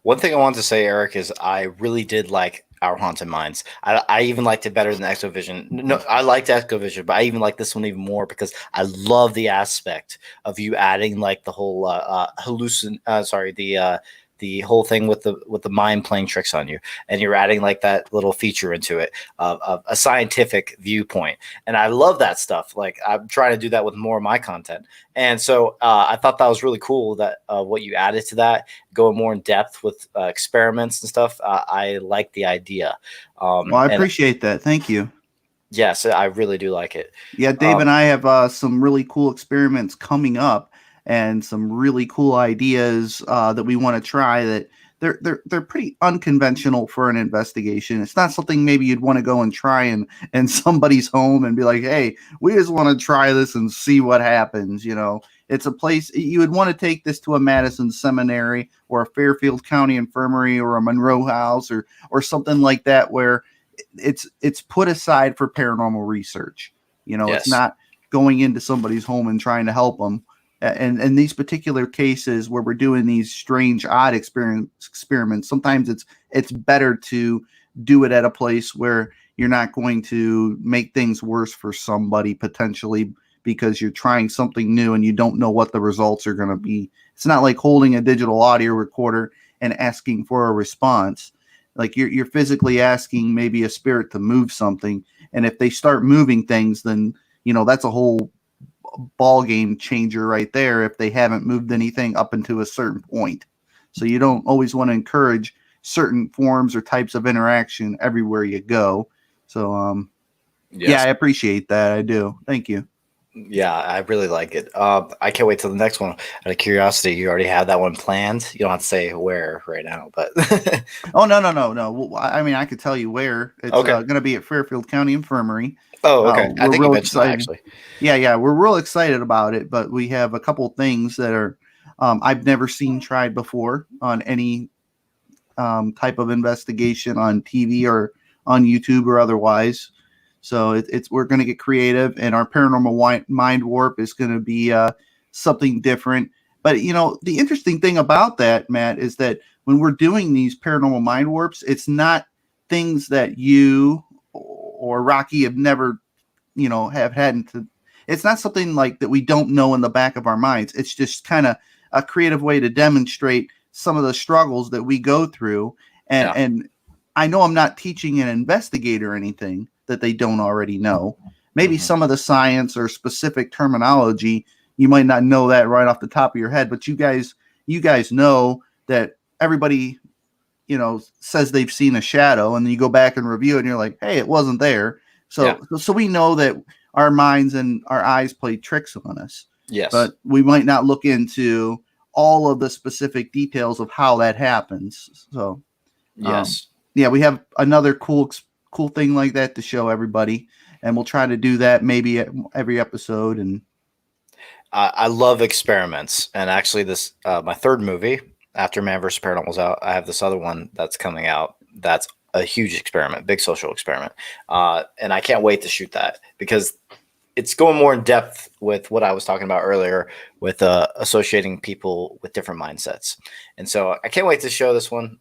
One thing I wanted to say, Eric, is I really did like Our Haunted Minds. I even liked it better than Ectovision. No, I liked Ectovision, but I even like this one even more because I love the aspect of you adding like the whole the whole thing with the mind playing tricks on you, and you're adding like that little feature into it of a scientific viewpoint, and I love that stuff. Like I'm trying to do that with more of my content, and so I thought that was really cool that what you added to that, going more in depth with experiments and stuff. I like the idea. Well, I appreciate that. Thank you. Yes, I really do like it. Yeah, Dave and I have some really cool experiments coming up, and some really cool ideas that we want to try. That they're pretty unconventional for an investigation. It's not something maybe you'd want to go and try in somebody's home and be like, hey, we just want to try this and see what happens. You know, it's a place you would want to take this to a Madison Seminary or a Fairfield County Infirmary or a Monroe House or something like that, where it's put aside for paranormal research. You know, Yes. It's not going into somebody's home and trying to help them. And in these particular cases where we're doing these strange, odd experiments, sometimes it's better to do it at a place where you're not going to make things worse for somebody potentially, because you're trying something new and you don't know what the results are going to be. It's not like holding a digital audio recorder and asking for a response. Like you're physically asking maybe a spirit to move something, and if they start moving things, then that's a whole ball game changer right there if they haven't moved anything up into a certain point. So you don't always want to encourage certain forms or types of interaction everywhere you go. So Yes. yeah, I appreciate that. I do. Thank you. Yeah, I really like it. I can't wait till the next one. Out of curiosity, you already have that one planned. You don't have to say where right now, but Oh, no. Well, I mean, I could tell you where. It's Okay. Going to be at Fairfield County Infirmary. Oh, okay. I We're think you real mentioned that excited. actually. Yeah, we're real excited about it, but we have a couple things that are I've never seen tried before on any type of investigation on TV or on YouTube or otherwise. So we're going to get creative, and our paranormal mind warp is going to be something different. But the interesting thing about that, Matt, is that when we're doing these paranormal mind warps, it's not things that you or Rocky have never, have had to. It's not something like that we don't know in the back of our minds. It's just kind of a creative way to demonstrate some of the struggles that we go through. And I know I'm not teaching an investigator anything that they don't already know. Maybe some of the science or specific terminology, you might not know that right off the top of your head, but you guys know that everybody, says they've seen a shadow, and then you go back and review it and you're like, hey, it wasn't there. So we know that our minds and our eyes play tricks on us. Yes. But we might not look into all of the specific details of how that happens. So yes. We have another cool thing like that to show everybody, and we'll try to do that maybe at every episode. And I love experiments, and actually this my third movie after Man vs. Paranormal's out, I have this other one that's coming out that's a huge experiment, big social experiment, and I can't wait to shoot that because it's going more in depth with what I was talking about earlier with associating people with different mindsets. And so I can't wait to show this one.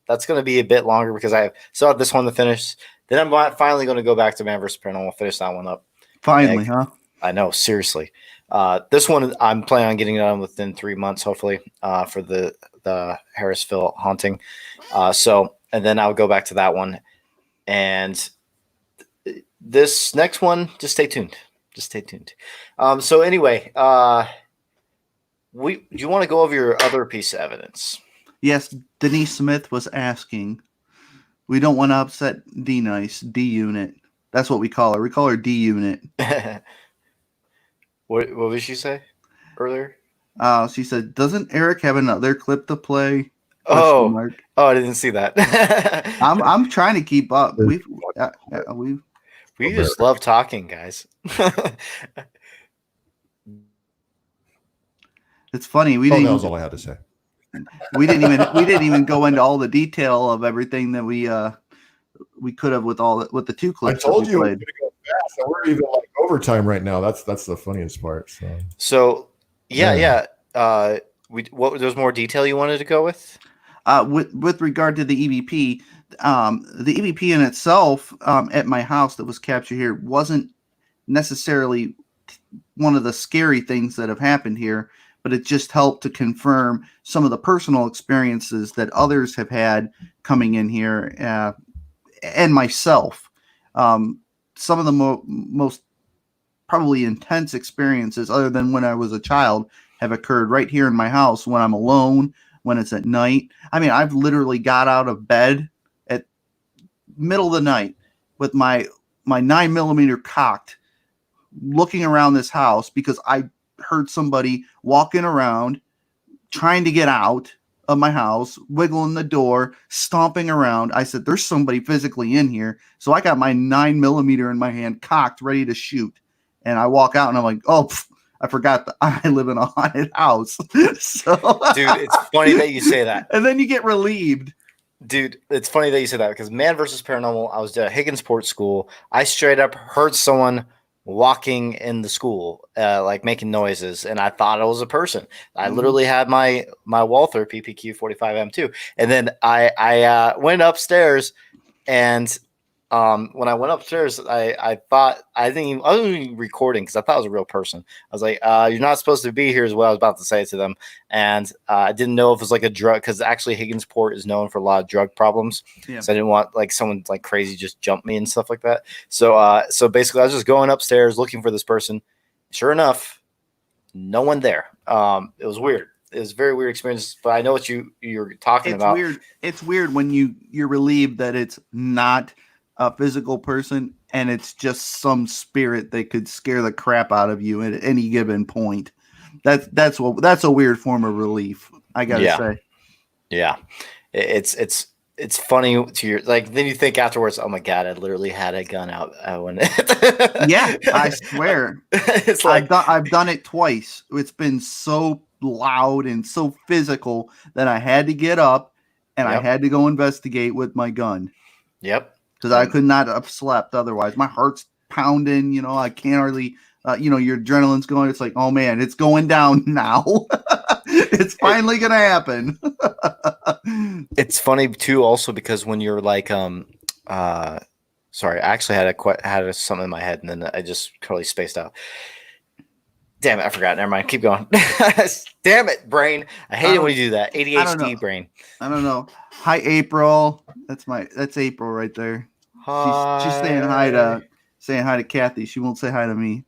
That's going to be a bit longer because I still have this one to finish. Then I'm finally going to go back to Man vs. Paranormal, finish that one up. Finally, huh? I know, seriously. This one I'm planning on getting it done within 3 months, hopefully, for the Harrisville haunting. And then I'll go back to that one. And this next one, just stay tuned. So anyway, do you want to go over your other piece of evidence? Yes, Denise Smith was asking. We don't want to upset D-Nice, D-Unit. That's what we call her. We call her D-Unit. What did she say earlier? She said, "Doesn't Eric have another clip to play?" Oh, I didn't see that. I'm trying to keep up. We just love talking, guys. It's funny. That was all I had to say. We didn't even go into all the detail of everything that we could have with the two clips. I told you played. we're going to go fast. We're even like overtime right now. That's the funniest part. So yeah. There's more detail you wanted to go with? With regard to the EVP, the EVP in itself at my house that was captured here wasn't necessarily one of the scary things that have happened here, but it just helped to confirm some of the personal experiences that others have had coming in here, and myself. Some of the most probably intense experiences, other than when I was a child, have occurred right here in my house when I'm alone, when it's at night. I mean, I've literally got out of bed at middle of the night with my 9mm cocked, looking around this house because I heard somebody walking around trying to get out of my house, wiggling the door, stomping around. I said, there's somebody physically in here. So I got my 9mm in my hand, cocked, ready to shoot. And I walk out and I'm like, oh, I forgot that I live in a haunted house. So, dude, it's funny that you say that. And then you get relieved. Dude, it's funny that you said that because Man vs. Paranormal, I was at Higginsport School. I straight up heard someone walking in the school, like making noises, and I thought it was a person. I literally had my Walther PPQ 45M2, and then I went upstairs, and when I went upstairs, I thought I wasn't even recording because I thought it was a real person. I was like, "You're not supposed to be here," is what I was about to say to them, and I didn't know if it was like a drug because actually Higginsport is known for a lot of drug problems. Yeah. So I didn't want like someone like crazy just jump me and stuff like that. So basically, I was just going upstairs looking for this person. Sure enough, no one there. It was weird. It was a very weird experience, but I know what you're talking about. Weird. It's weird when you're relieved that it's not a physical person and it's just some spirit that could scare the crap out of you at any given point. That's a weird form of relief, I gotta say. Yeah, it's funny to your like. Then you think afterwards, oh my god, I literally had a gun out when. Yeah, I swear. It's like I've done it twice. It's been so loud and so physical that I had to get up and I had to go investigate with my gun. Yep. Because I could not have slept otherwise. My heart's pounding, I can't hardly, your adrenaline's going. It's like, oh man, it's going down now. It's finally going to happen. It's funny too, also because when you're like, sorry, I actually had something in my head and then I just totally spaced out. Damn it, I forgot. Never mind. Keep going. Damn it, brain. I hate it when you do that. ADHD brain. I don't know. Hi, April. That's April right there. She's saying hi to Kathy. She won't say hi to me.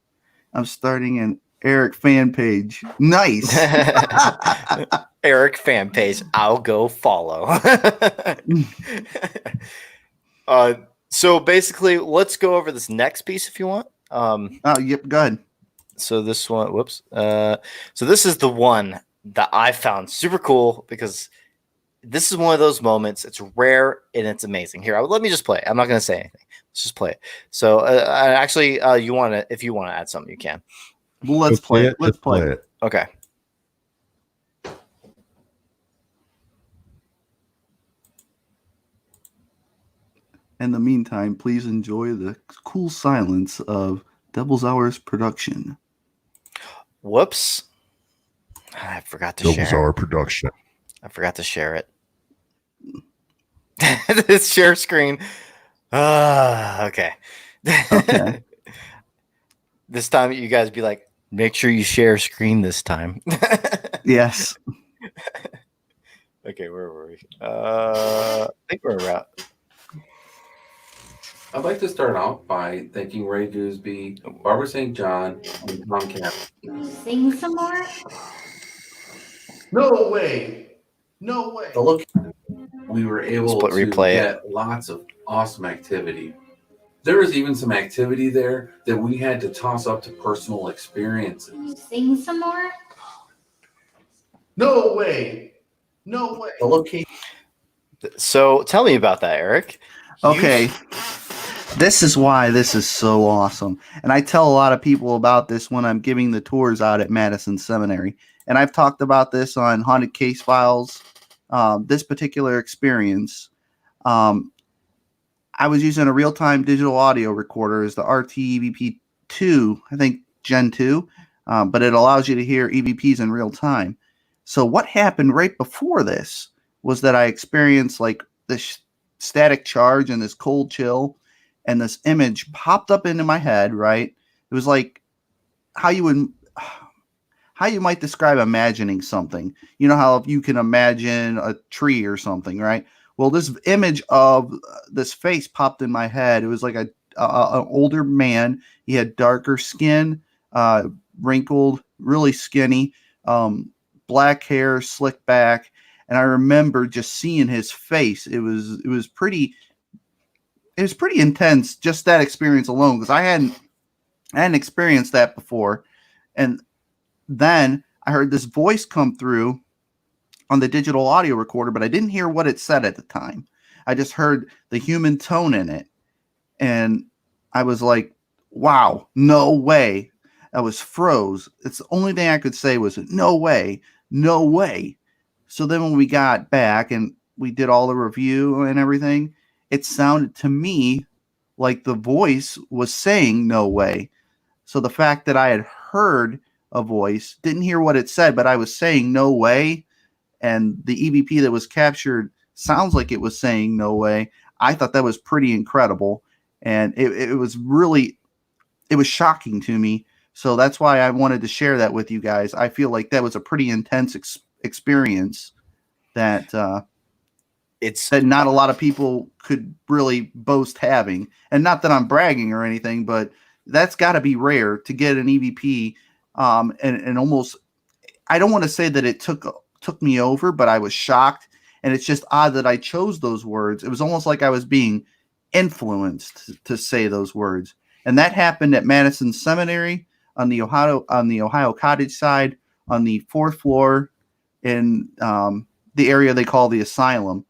I'm starting an Eric fan page. Nice. Eric fan page. I'll go follow. So basically, let's go over this next piece if you want. Oh, yep. Go ahead. So this one, whoops. So this is the one that I found super cool because this is one of those moments. It's rare and it's amazing. Here, let me just play it. I'm not going to say anything. Let's just play it. So actually, if you want to add something, you can. Well, let's play it. Let's play it. Okay. In the meantime, please enjoy the cool silence of Devil's Hours production. Whoops. I forgot to Devil's share. Hour production. I forgot to share it. This share screen. Okay. Okay. This time you guys be like, make sure you share screen this time. Yes. Okay, where were we? I think we're around. I'd like to start out by thanking Ray Gooseby, Barbara St. John, and Tom Cap. Sing some more? No way. No way. The look, we were able Split to replay get lots of awesome activity. There was even some activity there that we had to toss up to personal experiences. Sing some more? No way. No way. The location. So tell me about that, Eric. Okay. This is why this is so awesome. And I tell a lot of people about this when I'm giving the tours out at Madison Seminary. And I've talked about this on Haunted Case Files. This particular experience, I was using a real-time digital audio recorder as the RT-EVP2, I think Gen 2, but it allows you to hear EVPs in real time. So what happened right before this was that I experienced like this static charge and this cold chill, and this image popped up into my head, right? It was like how you might describe imagining something. You know how you can imagine a tree or something, right? Well, this image of this face popped in my head. It was like an older man. He had darker skin, wrinkled, really skinny, black hair, slicked back. And I remember just seeing his face. It was pretty intense, just that experience alone, because I hadn't experienced that before. And then I heard this voice come through on the digital audio recorder, but I didn't hear what it said at the time. I just heard the human tone in it. And I was like, wow, no way. I was froze. It's the only thing I could say was no way, no way. So then when we got back and we did all the review and everything, it sounded to me like the voice was saying no way. So the fact that I had heard a voice, didn't hear what it said, but I was saying no way, and the EVP that was captured sounds like it was saying no way. I thought that was pretty incredible, and it was shocking to me. So that's why I wanted to share that with you guys. I feel like that was a pretty intense experience that that not a lot of people could really boast having. And not that I'm bragging or anything, but that's got to be rare to get an EVP. And almost, I don't want to say that it took me over, but I was shocked. And it's just odd that I chose those words. It was almost like I was being influenced to say those words. And that happened at Madison Seminary on the Ohio Cottage side, on the 4th floor in the area they call the Asylum.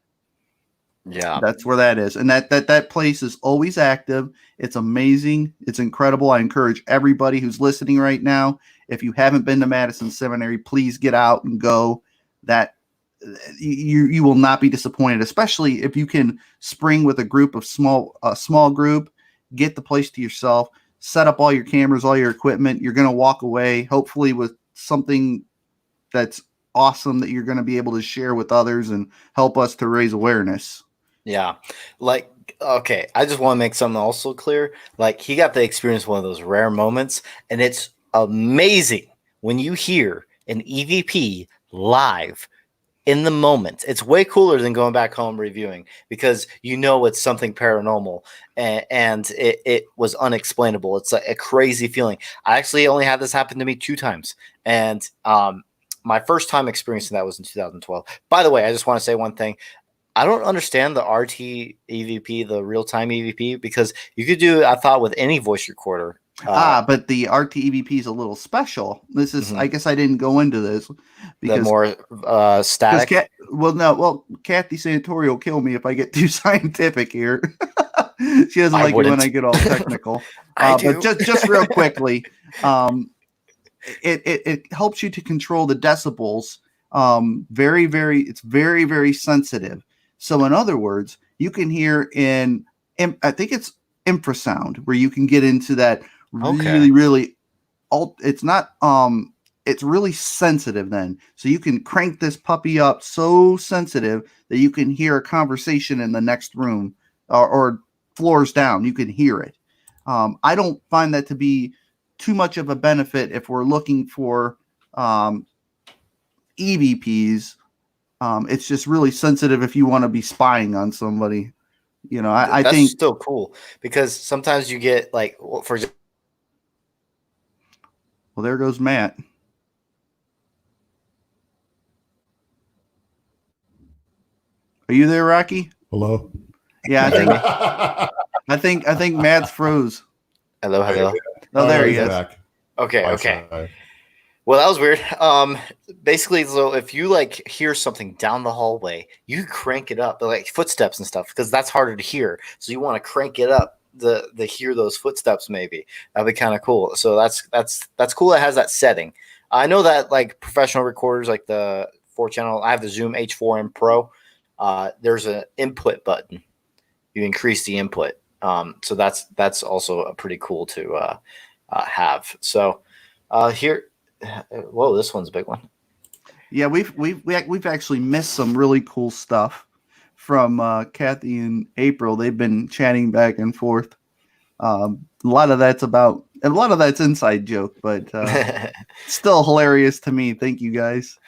Yeah, that's where that is. And that place is always active. It's amazing. It's incredible. I encourage everybody who's listening right now, if you haven't been to Madison Seminary, please get out and go. That you will not be disappointed, especially if you can spring with a group of small group, get the place to yourself, set up all your cameras, all your equipment. You're going to walk away hopefully with something that's awesome that you're going to be able to share with others and help us to raise awareness. Yeah. Like, okay, I just want to make something also clear. Like, he got to experience one of those rare moments, and it's amazing when you hear an EVP live in the moment. It's way cooler than going back home reviewing because you know it's something paranormal and it was unexplainable. It's a crazy feeling. I actually only had this happen to me 2 times, and my first time experiencing that was in 2012. By the way, I just want to say one thing. I don't understand the RT EVP, the real time EVP, because you could do, I thought, with any voice recorder. But the RT EVP is a little special. This is, I guess I didn't go into this because the more static. Kathy Santori will kill me if I get too scientific here. She doesn't like it when I get all technical. But just real quickly, it helps you to control the decibels. It's very, very sensitive. So in other words, you can hear I think it's infrasound, where you can get into that really, it's not, it's really sensitive then. So you can crank this puppy up so sensitive that you can hear a conversation in the next room or floors down. You can hear it. I don't find that to be too much of a benefit if we're looking for EVPs. It's just really sensitive if you want to be spying on somebody. I think that's still cool because sometimes you get like, for example. Well, there goes Matt. Are you there, Rocky? Hello. Yeah, I think Matt's froze. Hello. Oh, there he is. Back. Okay. Well, that was weird. Basically, so if you like hear something down the hallway, you crank it up, like footsteps and stuff, because that's harder to hear. So you want to crank it up to hear those footsteps. Maybe that'd be kind of cool. So that's cool. It has that setting. I know that like professional recorders, like the 4-channel, I have the Zoom H4n Pro. There's an input button. You increase the input. So that's also pretty cool to have. So here. Whoa, this one's a big one. Yeah, we've actually missed some really cool stuff from Kathy and April. They've been chatting back and forth. A lot of that's inside joke, but still hilarious to me. Thank you guys.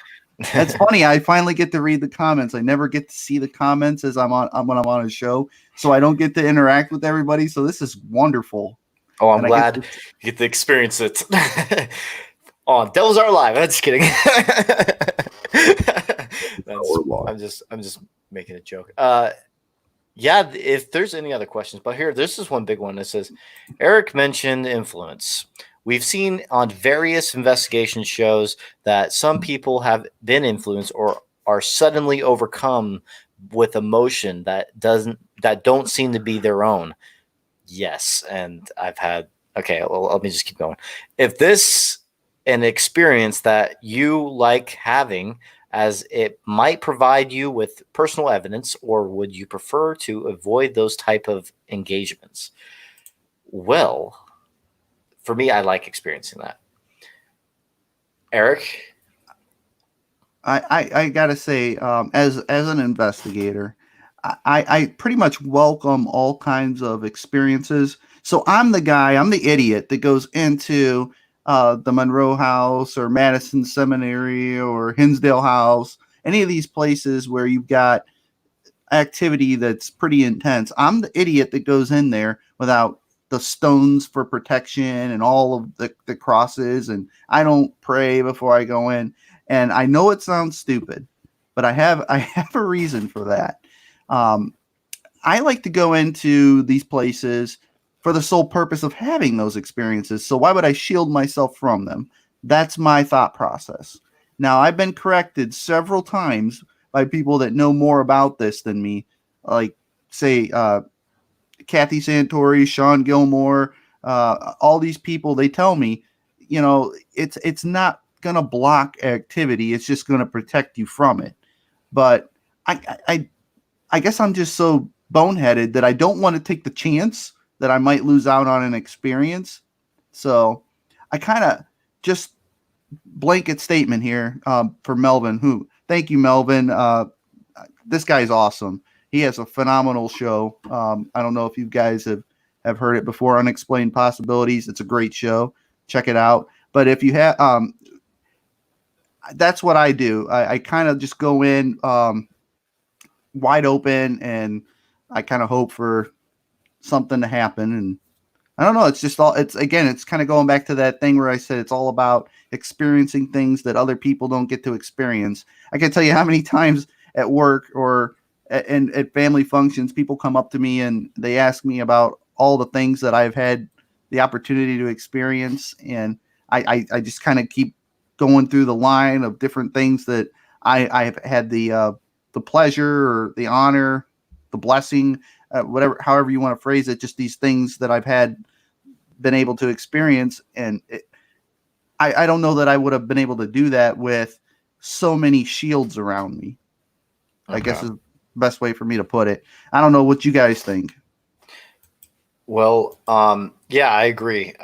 That's funny. I finally get to read the comments. I never get to see the comments as when I'm on a show, so I don't get to interact with everybody. So this is wonderful. Oh, I'm glad you get to experience it. On Devils Are Alive. I'm just kidding. I'm just making a joke. Yeah, if there's any other questions, but here, this is one big one that says, Eric mentioned influence. We've seen on various investigation shows that some people have been influenced or are suddenly overcome with emotion that don't seem to be their own. Yes, and I've had. Okay, well, let me just keep going. If this an experience that you like having, as it might provide you with personal evidence, or would you prefer to avoid those type of engagements? Well, for me, I like experiencing that. Eric? I gotta say, as an investigator, I pretty much welcome all kinds of experiences. So I'm the idiot that goes into the Monroe House or Madison Seminary or Hinsdale House, any of these places where you've got activity that's pretty intense. I'm the idiot that goes in there without the stones for protection and all of the crosses, and I don't pray before I go in. And I know it sounds stupid, but I have a reason for that. I like to go into these places for the sole purpose of having those experiences. So why would I shield myself from them? That's my thought process. Now, I've been corrected several times by people that know more about this than me, like, say, Kathy Santori, Sean Gilmore, all these people. They tell me, it's not going to block activity. It's just going to protect you from it. But I guess I'm just so boneheaded that I don't want to take the chance that I might lose out on an experience. So I kind of just blanket statement here for Melvin, thank you, Melvin. This guy's awesome. He has a phenomenal show. I don't know if you guys have heard it before, Unexplained Possibilities. It's a great show. Check it out. But if you have, that's what I do. I kind of just go in wide open, and I kind of hope for something to happen. And I don't know. It's just it's kind of going back to that thing where I said it's all about experiencing things that other people don't get to experience. I can tell you how many times at work or at family functions, people come up to me and they ask me about all the things that I've had the opportunity to experience. And I just kind of keep going through the line of different things that I have had the pleasure or the honor, the blessing, whatever, however you want to phrase it, just these things that I've been able to experience. And I don't know that I would have been able to do that with so many shields around me. I guess is the best way for me to put it. I don't know what you guys think. Well, yeah, I agree.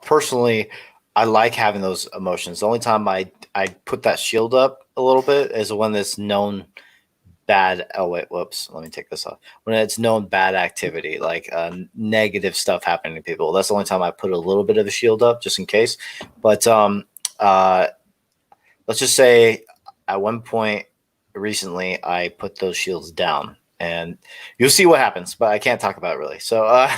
Personally, I like having those emotions. The only time I put that shield up a little bit is when it's known bad. Oh wait, whoops. Let me take this off. When it's known bad activity, like negative stuff happening to people. That's the only time I put a little bit of the shield up, just in case. But let's just say at one point recently, I put those shields down, and you'll see what happens. But I can't talk about it really. So,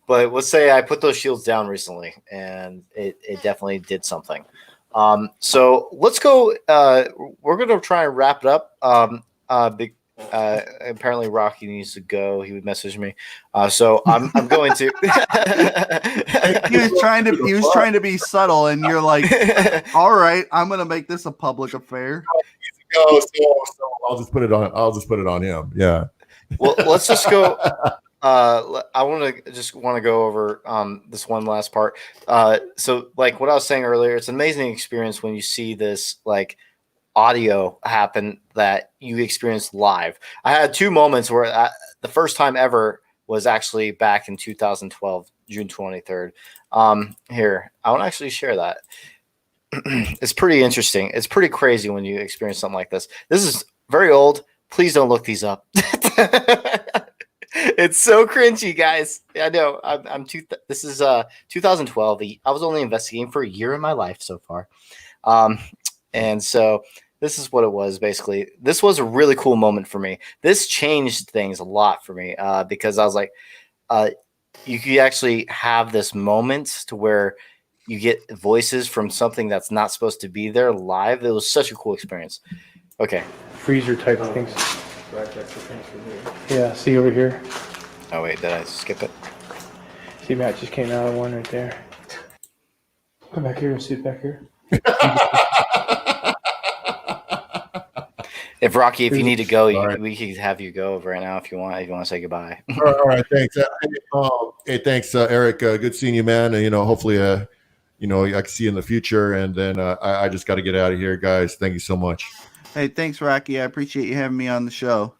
but let's say I put those shields down recently, and it definitely did something. So let's go. We're gonna try and wrap it up. Apparently Rocky needs to go. He would message me. So I'm going to. He was trying to be subtle, and you're like, all right, I'm gonna make this a public affair. So I'll just put it on him. Yeah. Well, let's just go. I want to go over this one last part. So like what I was saying earlier, it's an amazing experience when you see this like audio happen that you experienced live. I had two moments where the first time ever was actually back in 2012, June 23rd. Here, I want to actually share that. It's pretty interesting. It's pretty crazy when you experience something like this. This is very old. Please don't look these up. It's so cringy, guys. I know. This is 2012. I was only investigating for a year in my life so far. And so this is what it was basically. This was a really cool moment for me. This changed things a lot for me because I was like, you could actually have this moment to where you get voices from something that's not supposed to be there live. It was such a cool experience. Okay. Freezer type of things. Yeah, see over here? Oh, wait, did I skip it? See, Matt just came out of one right there. Come back here and sit back here. If Rocky, if you need to go, we can have you go right now if you want. If you want to say goodbye. All right, thanks. Hey, thanks, Eric. Good seeing you, man. And hopefully, I can see you in the future. And then I just got to get out of here, guys. Thank you so much. Hey, thanks, Rocky. I appreciate you having me on the show.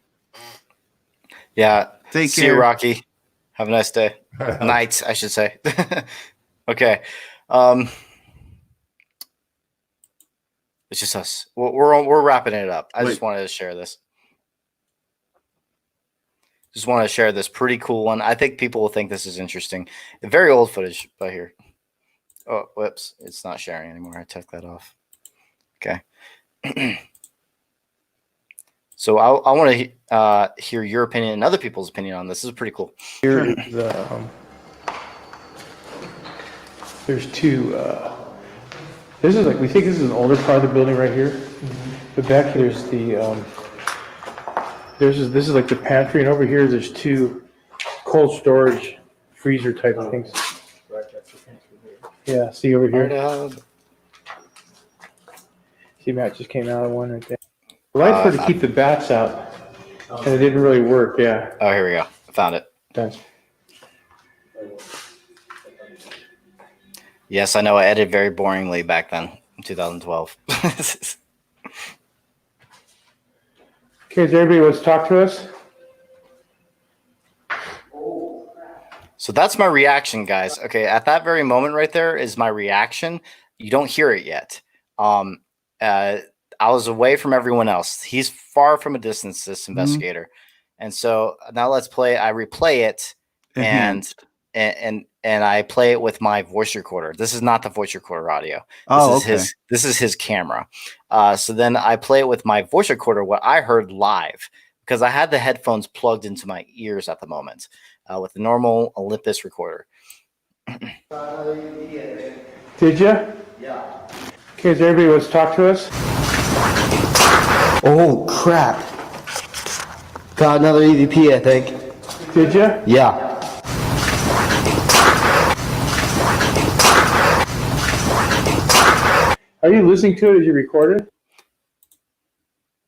Yeah. Take See care. you, Rocky. Have a nice day. Night, I should say. Okay. It's just us. We're wrapping it up. I just wanted to share this. Just want to share this pretty cool one. I think people will think this is interesting. Very old footage right here. Oh, whoops. It's not sharing anymore. I took that off. Okay. So I want to hear your opinion and other people's opinion on this. This is pretty cool. Here is there's two. This is we think this is an older part of the building right here. But back here, there's this is like the pantry, and over here there's two cold storage freezer type of things. Yeah, see over here. See, Matt just came out of one right there. The lights were to keep the bats out, and it didn't really work. Yeah. Oh, here we go. I found it. Thanks. Yes, I know. I edited very boringly back then, in 2012. Okay, does everybody wants to talk to us? So that's my reaction, guys. Okay, at that very moment right there is my reaction. You don't hear it yet. I was away from everyone else. He's far from a distance, this investigator. And so now let's play. I replay it, and and I play it with my voice recorder. This is not the voice recorder audio. Oh, okay. This is his camera. So then I play it with my voice recorder, what I heard live, because I had the headphones plugged into my ears at the moment with the normal Olympus recorder. Did you? Yeah. Okay, does everybody wants to talk to us? Oh, crap. Got another EVP, I think. Did you? Yeah. Are you listening to it as you record it?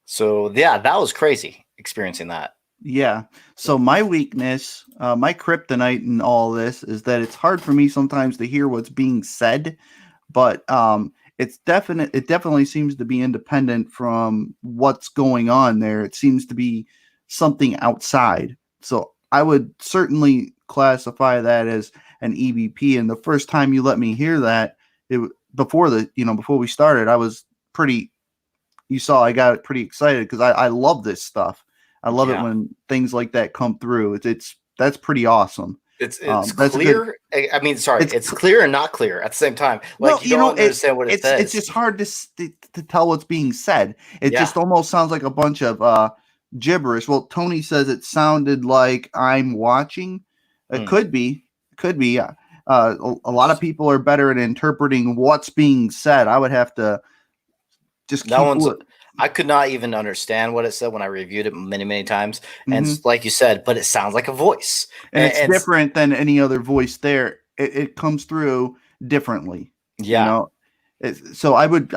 So yeah, that was crazy experiencing that. Yeah. So my weakness, my kryptonite in all this is that it's hard for me sometimes to hear what's being said, but it definitely seems to be independent from what's going on there. It seems to be something outside. So I would certainly classify that as an EVP. And the first time you let me hear that, before we started, I was pretty, you saw I got pretty excited because I love this stuff. I love it when things like that come through. That's pretty awesome. It's clear. It's clear and not clear at the same time. Like you don't understand what it says. It's just hard to tell what's being said. It just almost sounds like a bunch of gibberish. Well, Tony says it sounded like I'm watching. It could be. A lot of people are better at interpreting what's being said. I would have to just I could not even understand what it said when I reviewed it many, many times. And like you said, but it sounds like a voice. And it's different than any other voice there. It comes through differently. Yeah. So I would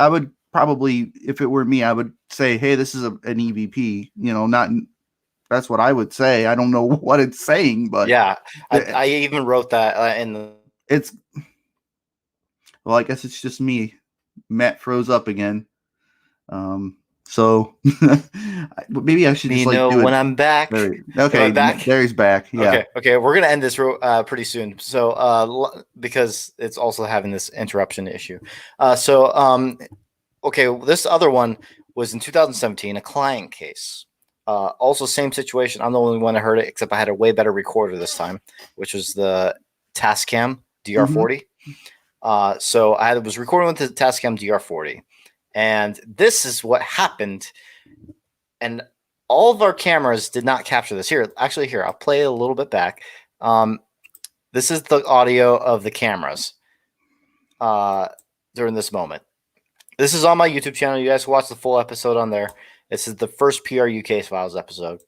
probably, if it were me, I would say, hey, this is an EVP, that's what I would say. I don't know what it's saying, but yeah, I even wrote that in the. Well, I guess it's just me. Matt froze up again. So maybe I should just do it when I'm back. Okay, there he's back. Yeah. Okay. We're gonna end this pretty soon. So because it's also having this interruption issue. Okay, this other one was in 2017, a client case. Also, same situation. I'm the only one that heard it, except I had a way better recorder this time, which was the Tascam DR40. So I was recording with the Tascam DR40. And this is what happened. And all of our cameras did not capture this. Here, I'll play a little bit back. This is the audio of the cameras during this moment. This is on my YouTube channel. You guys can watch the full episode on there. This is the first PRU Case Files episode.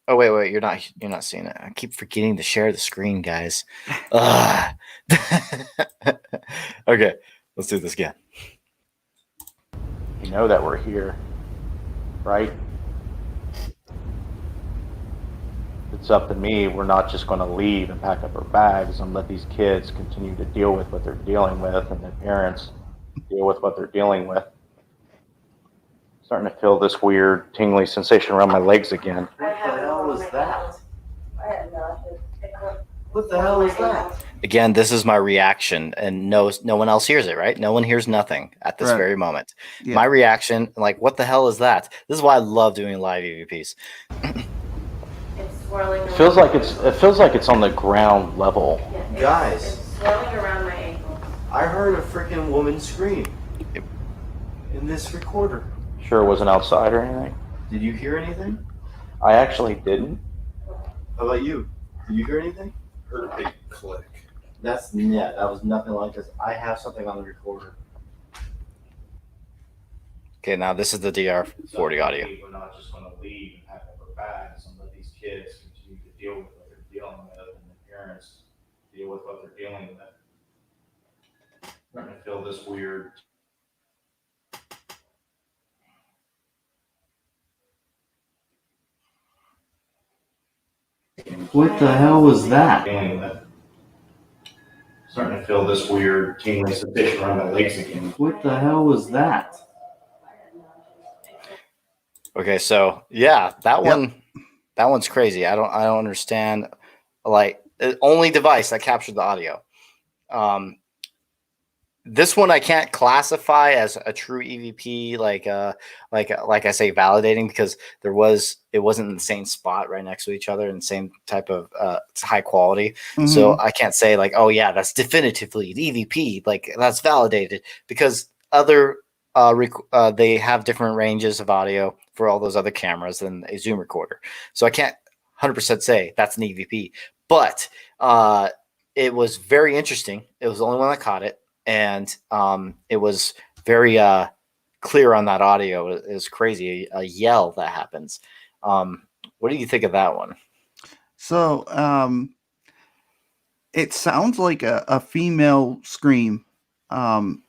Oh, wait, you're not seeing it. I keep forgetting to share the screen, guys. Okay, let's do this again. You know that we're here, right? It's up to me. We're not just going to leave and pack up our bags and let these kids continue to deal with what they're dealing with and their parents deal with what they're dealing with. Starting to feel this weird tingly sensation around my legs again. What the hell was that? What the hell is that? Again, this is my reaction, and no one else hears it, right? No one hears nothing at this very moment. Yeah. My reaction, like, what the hell is that? This is why I love doing live EVPs. It's swirling. It feels like it's on the ground level. Yeah, guys, it's swirling around my ankle. I heard a freaking woman scream in this recorder. Sure it wasn't outside or anything? Did you hear anything? I actually didn't. How about you? Did you hear anything? Heard a big click. That was nothing like this. I have something on the recorder. Okay, now this is the DR40 audio. We're not just going to leave and pack up our bags and let these kids continue to deal with what they're dealing with and the parents deal with what they're dealing with. I'm starting to feel this weird. What the hell was that? Starting to feel this weird tingling sensation around my legs again. What the hell was that? Okay, so yeah, that one's crazy. I don't understand. Like, the only device that captured the audio. This one I can't classify as a true EVP, like I say, validating, because it wasn't in the same spot right next to each other and same type of high quality. So I can't say like, oh yeah, that's definitively an EVP, like that's validated, because other they have different ranges of audio for all those other cameras than a Zoom recorder. So I can't 100% say that's an EVP, but it was very interesting. It was the only one that caught it. And it was very clear on that audio. It was crazy, a yell that happens. What do you think of that one? So it sounds like a female scream. And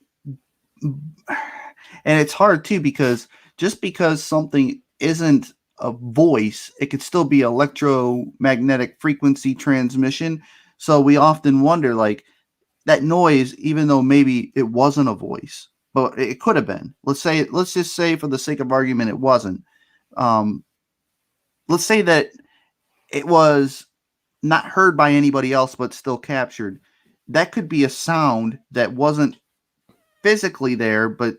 it's hard too, because just because something isn't a voice, it could still be electromagnetic frequency transmission. So we often wonder, like, that noise, even though maybe it wasn't a voice, but it could have been. Let's just say, for the sake of argument, it wasn't. Let's say that it was not heard by anybody else, but still captured. That could be a sound that wasn't physically there, but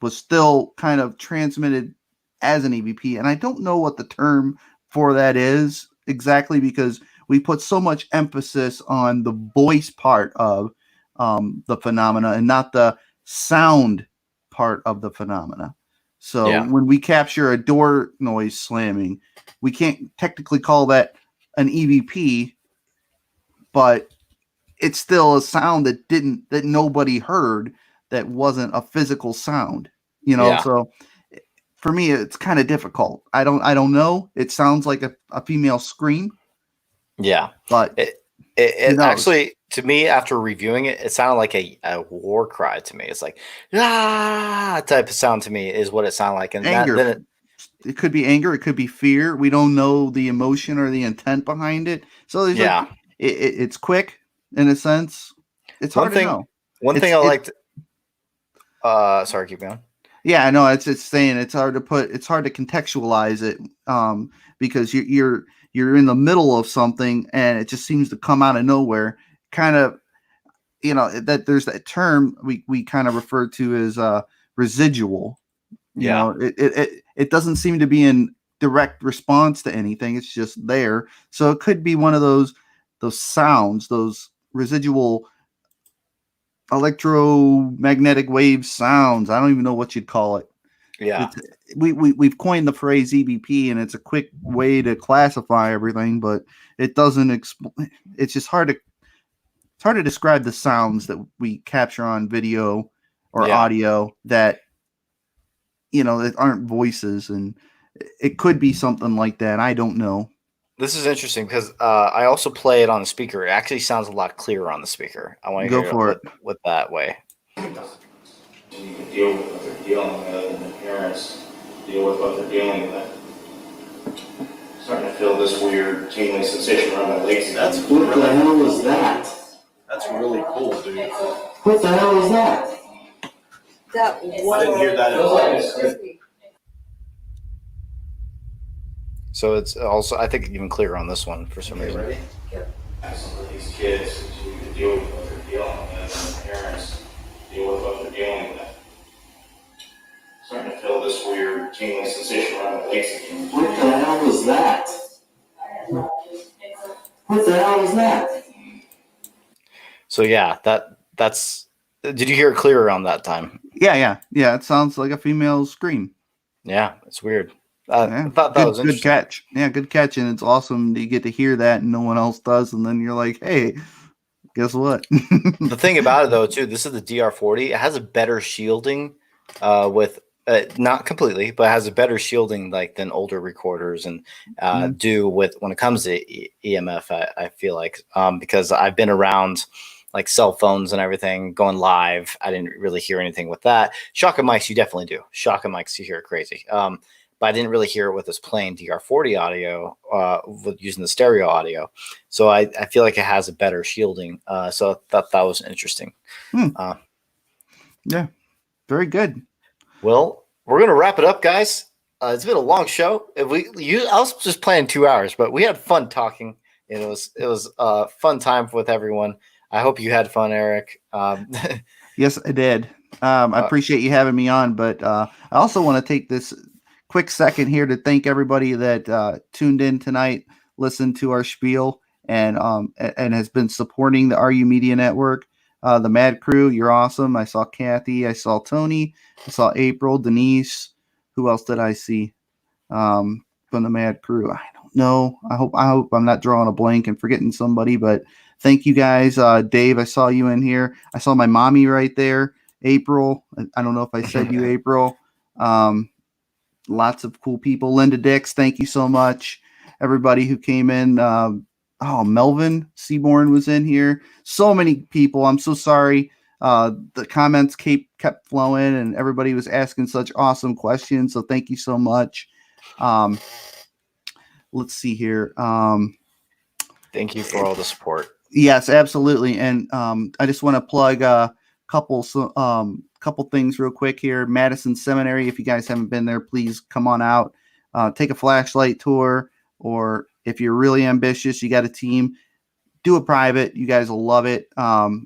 was still kind of transmitted as an EVP. And I don't know what the term for that is exactly, because we put so much emphasis on the voice part of the phenomena and not the sound part of the phenomena. So when we capture a door noise slamming, we can't technically call that an EVP, but it's still a sound that nobody heard, that wasn't a physical sound, So for me, it's kind of difficult. I don't know. It sounds like a female scream. Yeah, but it actually, to me, after reviewing it, it sounded like a war cry to me. It's like type of sound to me is what it sounded like, and anger. It could be anger. It could be fear. We don't know the emotion or the intent behind it. So there's it's quick in a sense. It's hard to know. One thing I liked. Sorry, keep going. Yeah, I know. It's saying it's hard to contextualize it, because you're in the middle of something and it just seems to come out of nowhere. Kind of, that there's that term we kind of refer to as residual. It doesn't seem to be in direct response to anything. It's just there. So it could be one of those sounds, those residual electromagnetic wave sounds. I don't even know what you'd call it. Yeah. We've coined the phrase EVP, and it's a quick way to classify everything, but it doesn't it's just hard to describe the sounds that we capture on video or audio that that aren't voices, and it could be something like that. I don't know. This is interesting because I also play it on the speaker. It actually sounds a lot clearer on the speaker. I want to go for it with that way. You can deal with what they're dealing with, and the parents deal with what they're dealing with. Starting to feel this weird tingling sensation around my legs. What the hell was that? That's really cool, dude. What the hell was that? I didn't hear that at all. So it's also, I think, even clearer on this one for some reason. Ready? Some of these kids continue to deal with what they're dealing with, and the parents deal with what they're dealing with. Starting to feel this weird tingling sensation around my legs again. What the hell was that? What the hell was that? So yeah, that's. Did you hear it clearer on that time? Yeah. It sounds like a female scream. Yeah, it's weird. I thought that was good catch. Yeah, good catch, and it's awesome that you get to hear that and no one else does, and then you're like, hey, guess what? The thing about it, though, too, this is the DR40. It has a better shielding with not completely, but it has a better shielding like than older recorders and do with when it comes to EMF. I feel like because I've been around like cell phones and everything going live. I didn't really hear anything with that. Shotgun mics, you definitely do. Shotgun mics, you hear it crazy. But I didn't really hear it with this plain DR40 audio with using the stereo audio. So I feel like it has a better shielding. So I thought that was interesting. Yeah, very good. Well, we're going to wrap it up, guys. It's been a long show. I was just planning 2 hours, but we had fun talking. It was a fun time with everyone. I hope you had fun, Eric. Yeah, Yes, I did. I appreciate you having me on, but I also want to take this quick second here to thank everybody that tuned in tonight, listened to our spiel, and has been supporting the RU Media Network. The Mad Crew, you're awesome. I saw Kathy, I saw Tony, I saw April, Denise. Who else did I see from the Mad Crew? I don't know. I hope I'm not drawing a blank and forgetting somebody, but thank you guys. Dave, I saw you in here. I saw my mommy right there. April, I don't know if I said you, April. Lots of cool people. Linda Dix, thank you so much. Everybody who came in. Melvin Seaborn was in here. So many people. I'm so sorry. The comments kept flowing, and everybody was asking such awesome questions. So thank you so much. Let's see here. Thank you for all the support. Yes, absolutely. And I just want to plug a couple things real quick here. Madison Seminary, if you guys haven't been there, please come on out. Take a flashlight tour, or if you're really ambitious, you got a team, do a private. You guys will love it.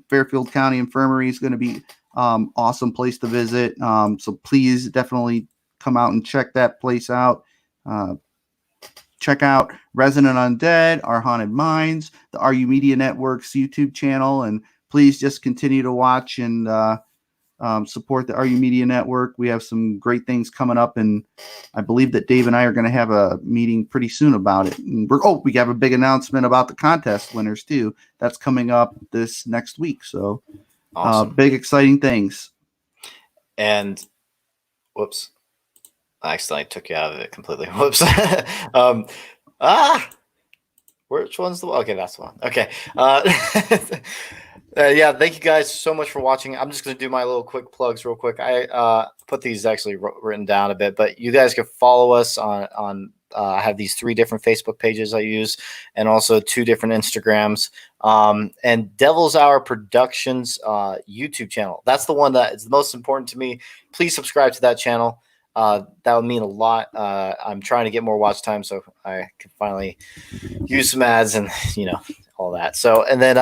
Fairfield County Infirmary is going to be awesome place to visit. So please definitely come out and check that place out. Check out Resident Undead, Our Haunted Minds, the RU Media Network's YouTube channel, and please just continue to watch and support the RU Media Network. We have some great things coming up, and I believe that Dave and I are going to have a meeting pretty soon about it. And we have a big announcement about the contest winners too. That's coming up this next week. So Awesome. Big exciting things. And whoops. I accidentally took you out of it completely. Whoops. Which one's the one? Okay, that's the one. Okay. Yeah, thank you guys so much for watching. I'm just going to do my little quick plugs real quick. I put these actually written down a bit, but you guys can follow us on I have these 3 different Facebook pages I use, and also 2 different Instagrams, and Devil's Hour Productions YouTube channel. That's the one that is the most important to me. Please subscribe to that channel. That would mean a lot. I'm trying to get more watch time so I can finally use some ads and all that. So, and then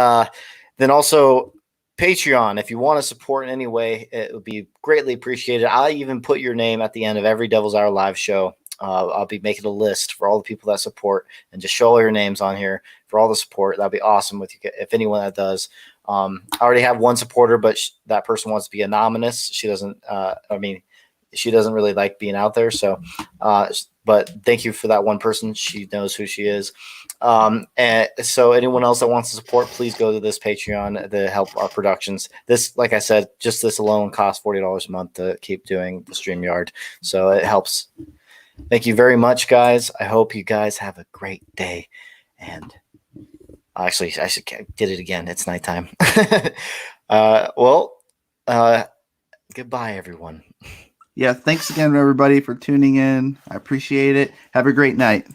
also Patreon. If you want to support in any way, it would be greatly appreciated. I even put your name at the end of every Devil's Hour live show. I'll be making a list for all the people that support, and just show all your names on here for all the support. That'd be awesome with you, if anyone that does. I already have one supporter, but that person wants to be anonymous. She doesn't. She doesn't really like being out there. So, but thank you for that one person. She knows who she is. And so anyone else that wants to support, please go to this Patreon to help our productions. This, like I said, just this alone costs $40 a month to keep doing the StreamYard. So it helps. Thank you very much, guys. I hope you guys have a great day. And actually, I did it again. It's nighttime. Goodbye, everyone. Yeah, thanks again, everybody, for tuning in. I appreciate it. Have a great night.